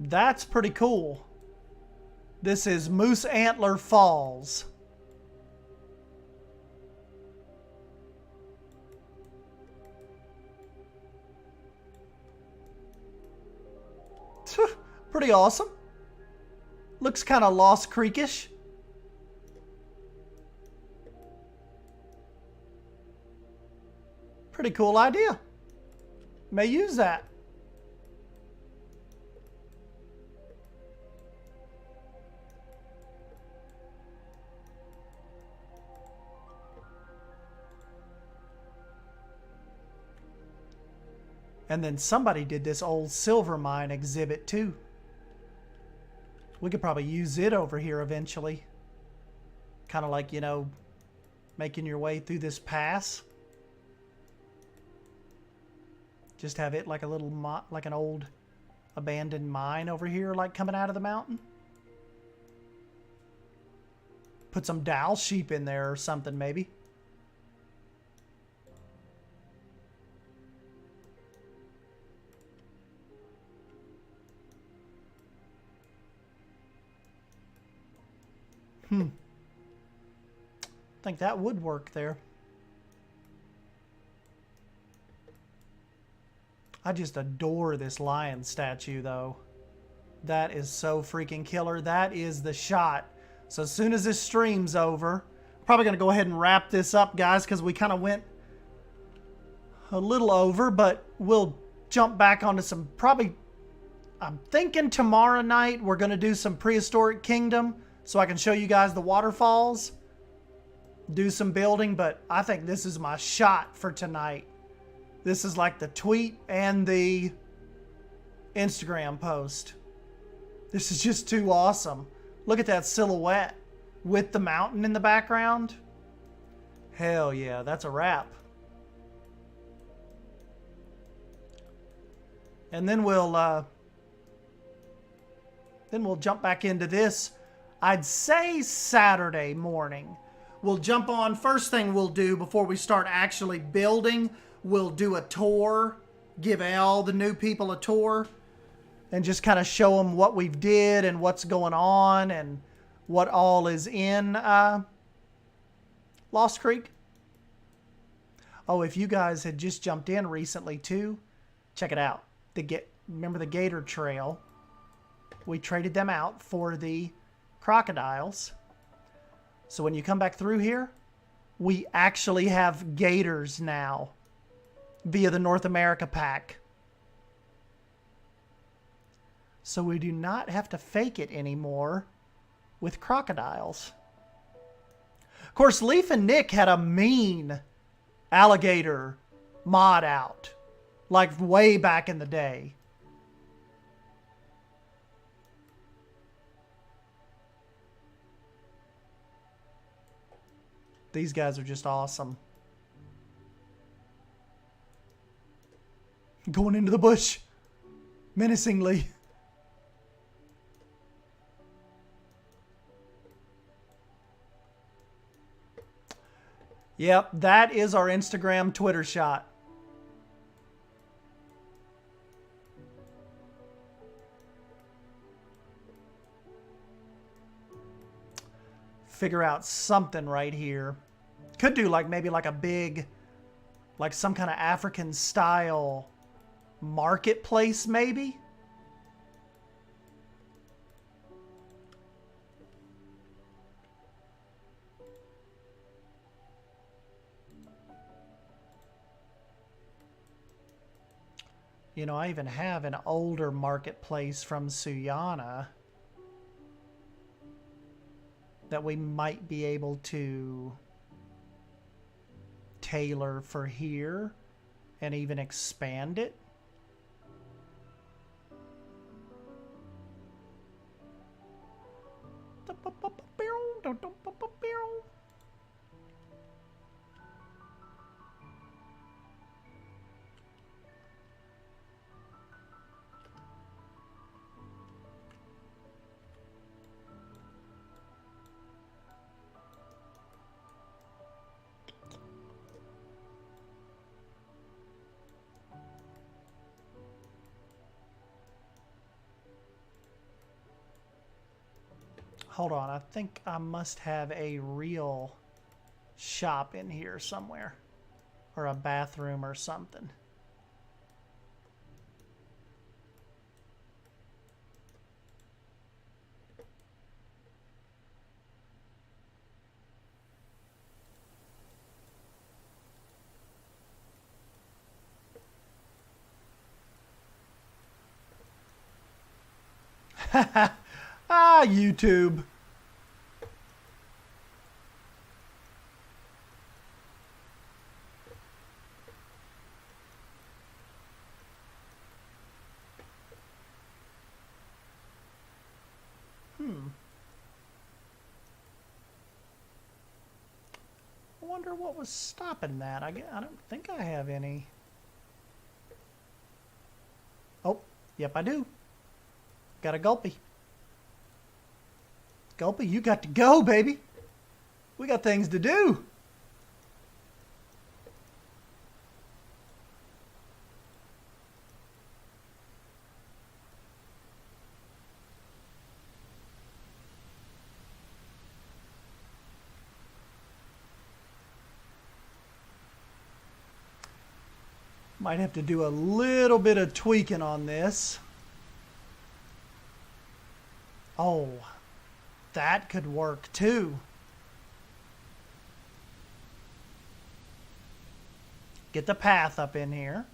That's pretty cool. This is Moose Antler Falls. Pretty awesome. Looks kind of Lost Creekish. Pretty cool idea. May use that. And then somebody did this old silver mine exhibit too. We could probably use it over here eventually. Kind of like, you know, making your way through this pass. Just have it like a little, like an old abandoned mine over here, like coming out of the mountain. Put some Dal sheep in there or something, maybe. I think that would work there. I just adore this lion statue, though. That is so freaking killer. That is the shot. So as soon as this stream's over, probably going to go ahead and wrap this up, guys, because we kind of went a little over, but we'll jump back onto some, probably, I'm thinking tomorrow night we're going to do some Prehistoric Kingdom so I can show you guys the waterfalls, do some building, but I think this is my shot for tonight. This is like the tweet and the Instagram post. This is just too awesome. Look at that silhouette with the mountain in the background. Hell yeah, that's a wrap. And then we'll jump back into this. I'd say Saturday morning. We'll jump on. First thing we'll do before we start actually building, we'll do a tour, give all the new people a tour, and just kind of show them what we've did and what's going on and what all is in Lost Creek. Oh, if you guys had just jumped in recently too, check it out. Remember the Gator Trail? We traded them out for the crocodiles. So when you come back through here, we actually have gators now via the North America pack. So we do not have to fake it anymore with crocodiles. Of course, Leaf and Nick had a mean alligator mod out, like way back in the day. These guys are just awesome. Going into the bush menacingly. Yep, that is our Instagram Twitter shot. Figure out something right here. Could do like maybe like a big, like some kind of African style marketplace maybe. You know, I even have an older marketplace from Suyana that we might be able to tailor for here and even expand it. Hold on, I think I must have a real shop in here somewhere. Or a bathroom or something. Ah, YouTube. I wonder what was stopping that. I don't think I have any. Yep, I do. Got a Gulpy. Gulpy, you got to go, baby. We got things to do. Might have to do a little bit of tweaking on this. Oh, that could work too. Get the path up in here.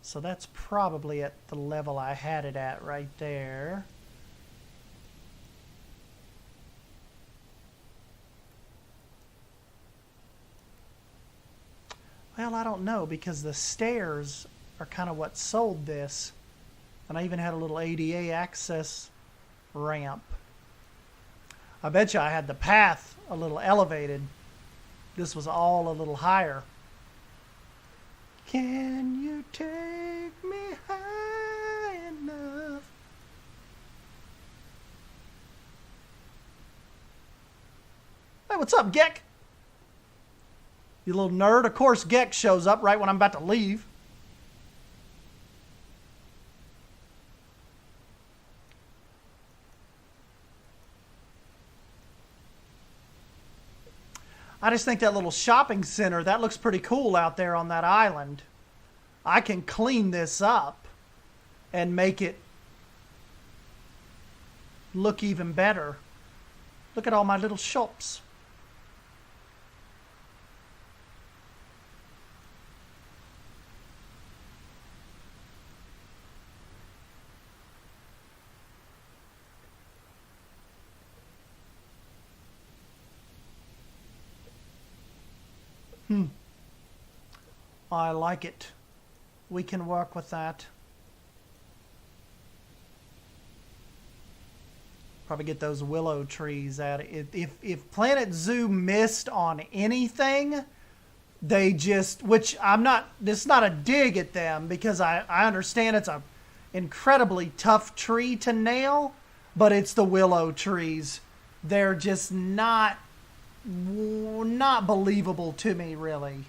So that's probably at the level I had it at right there. Well, I don't know, because the stairs are kind of what sold this. And I even had a little ADA access ramp. I bet you I had the path a little elevated. This was all a little higher. Can you take me high enough? Hey, what's up, Geck? You little nerd. Of course, Geck shows up right when I'm about to leave. I just think that little shopping center, that looks pretty cool out there on that island. I can clean this up and make it look even better. Look at all my little shops. I like it. We can work with that. Probably get those willow trees out. If Planet Zoo missed on anything, they just, which I'm not, this is not a dig at them, because I understand it's a incredibly tough tree to nail, but it's the willow trees. They're just not believable to me, really.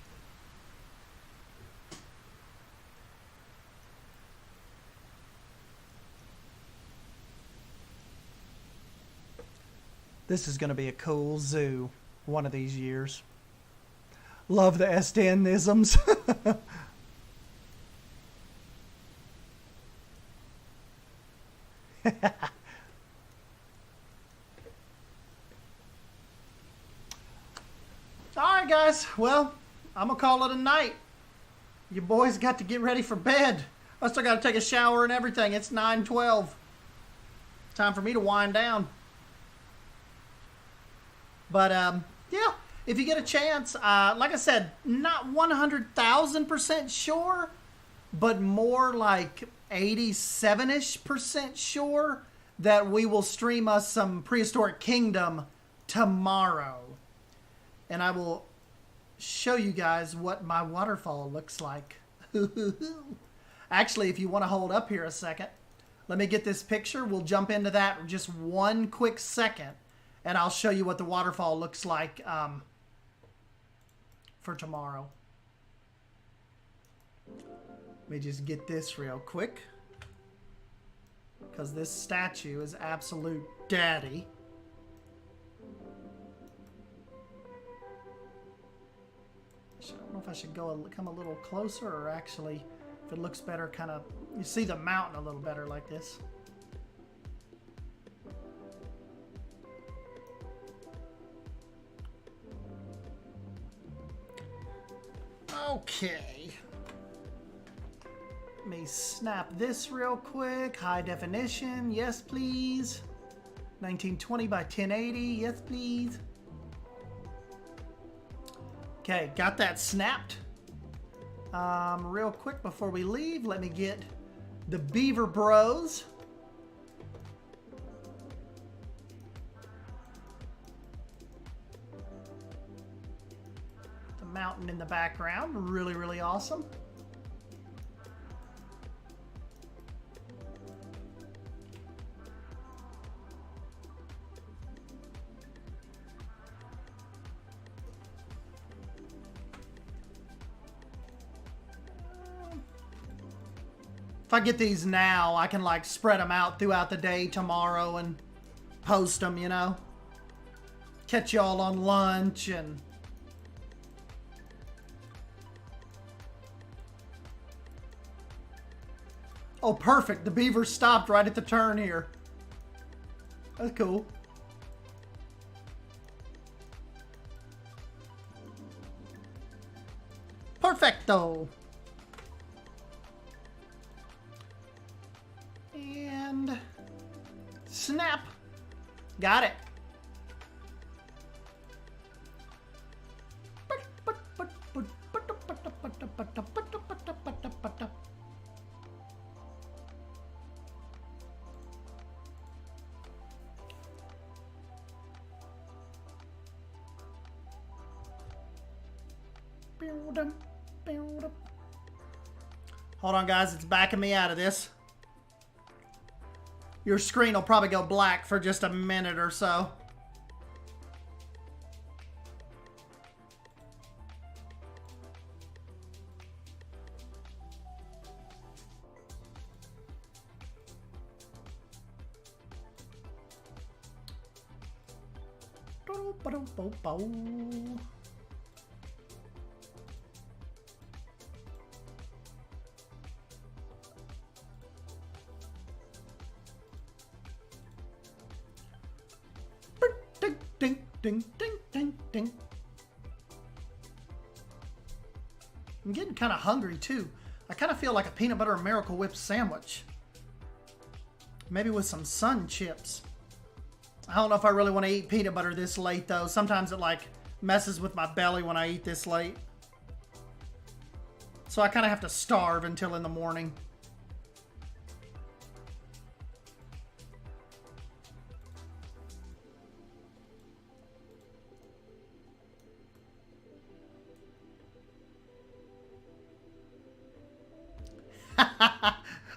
This is going to be a cool zoo one of these years. Love the S10-isms. Alright guys, well, I'm going to call it a night. You boys got to get ready for bed. I still got to take a shower and everything. It's 9:12. Time for me to wind down. But, yeah, if you get a chance, like I said, not 100,000% sure, but more like 87-ish% sure that we will stream us some Prehistoric Kingdom tomorrow. And I will show you guys what my waterfall looks like. Actually, if you want to hold up here a second, let me get this picture. We'll jump into that in just one quick second. And I'll show you what the waterfall looks like for tomorrow. Let me just get this real quick, because this statue is absolute daddy. I don't know if I should come a little closer, or actually, if it looks better, kind of, you see the mountain a little better like this. Okay. Let me snap this real quick. High definition. Yes, please. 1920 by 1080. Yes, please. Okay, got that snapped. Real quick before we leave, let me get the Beaver Bros. Mountain in the background. Really, really awesome. I get these now, I can like spread them out throughout the day tomorrow and post them, you know? Catch y'all on lunch and... Oh, perfect. The beaver stopped right at the turn here. That's cool. Perfecto. And snap. Got it. Hold on, guys. It's backing me out of this. Your screen will probably go black for just a minute or so. Ding, ding, ding, ding, ding. I'm getting kind of hungry too. I kind of feel like a peanut butter and Miracle Whip sandwich. Maybe with some Sun Chips. I don't know if I really want to eat peanut butter this late though. Sometimes it like messes with my belly when I eat this late. So I kind of have to starve until in the morning.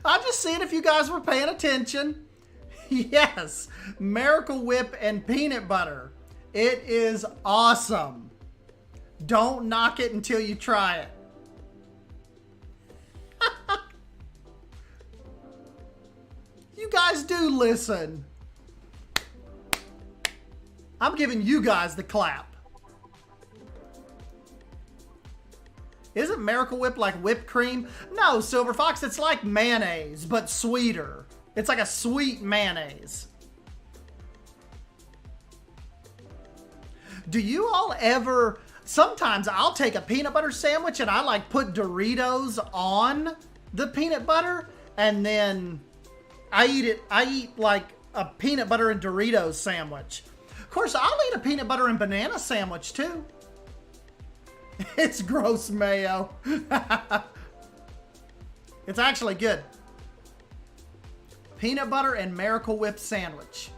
I'm just seeing if you guys were paying attention. Yes, Miracle Whip and peanut butter. It is awesome. Don't knock it until you try it. You guys do listen. I'm giving you guys the clap. Isn't Miracle Whip like whipped cream? No, Silver Fox, it's like mayonnaise, but sweeter. It's like a sweet mayonnaise. Do you all ever... Sometimes I'll take a peanut butter sandwich and I like put Doritos on the peanut butter and then I eat it. I eat like a peanut butter and Doritos sandwich. Of course, I'll eat a peanut butter and banana sandwich too. It's gross mayo. It's actually good. Peanut butter and Miracle Whip sandwich.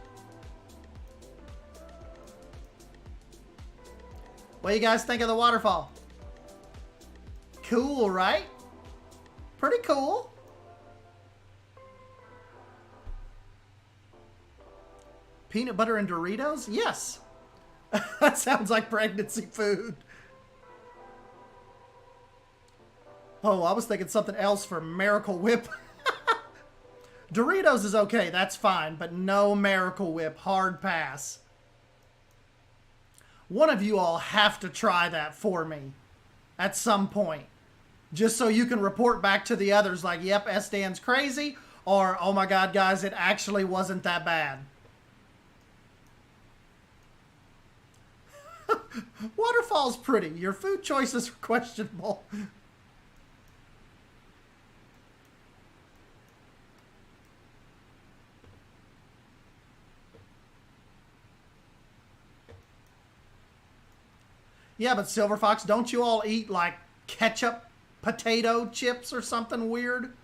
What do you guys think of the waterfall? Cool, right? Pretty cool. Peanut butter and Doritos? Yes. That sounds like pregnancy food. Oh, I was thinking something else for Miracle Whip. Doritos is okay, that's fine, but no Miracle Whip, hard pass. One of you all have to try that for me at some point. Just so you can report back to the others like, yep, S-Dan's crazy, or, oh my God, guys, it actually wasn't that bad. Waterfall's pretty. Your food choices are questionable. Yeah, but Silver Fox, don't you all eat like ketchup potato chips or something weird?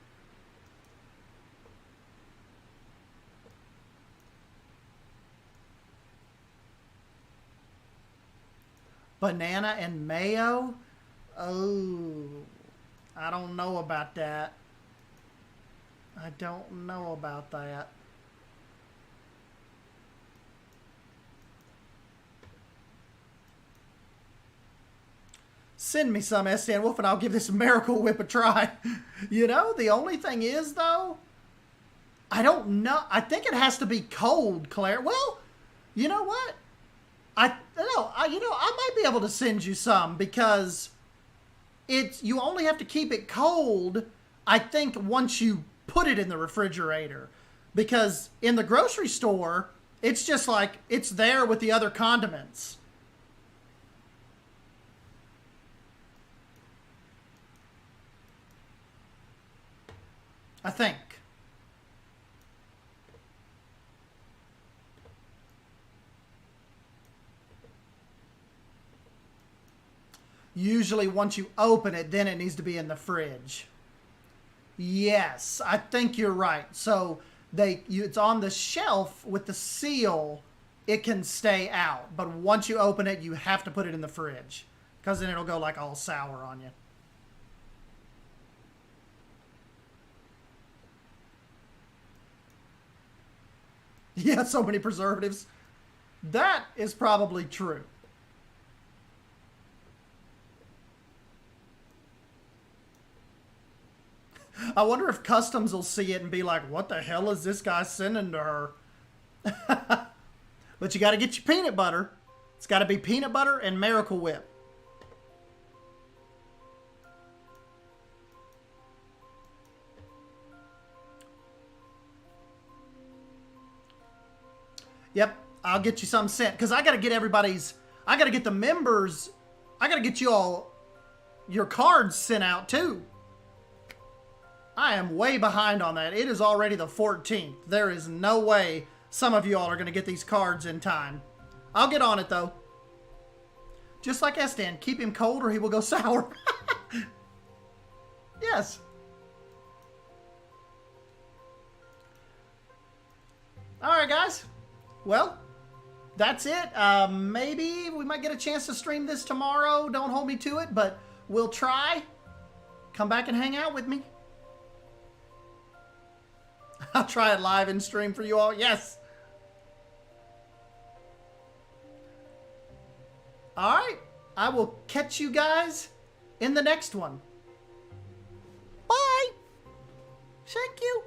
Banana and mayo? Oh, I don't know about that. I don't know about that. Send me some, STN Wolf, and I'll give this Miracle Whip a try. You know, the only thing is, though, I don't know. I think it has to be cold, Claire. Well, you know what? I might be able to send you some because you only have to keep it cold, I think, once you put it in the refrigerator. Because in the grocery store, it's just like it's there with the other condiments. I think. Usually once you open it, then it needs to be in the fridge. Yes, I think you're right. So it's on the shelf with the seal. It can stay out. But once you open it, you have to put it in the fridge. Because then it'll go like all sour on you. Yeah, so many preservatives. That is probably true. I wonder if Customs will see it and be like, what the hell is this guy sending to her? But you got to get your peanut butter. It's got to be peanut butter and Miracle Whip. Yep, I'll get you some sent. Because I got to get I got to get the members, I got to get you all your cards sent out too. I am way behind on that. It is already the 14th. There is no way some of you all are going to get these cards in time. I'll get on it though. Just like Estan, keep him cold or he will go sour. Yes. Alright guys. Well, that's it. Maybe we might get a chance to stream this tomorrow. Don't hold me to it, but we'll try. Come back and hang out with me. I'll try it live and stream for you all. Yes. All right. I will catch you guys in the next one. Bye. Thank you.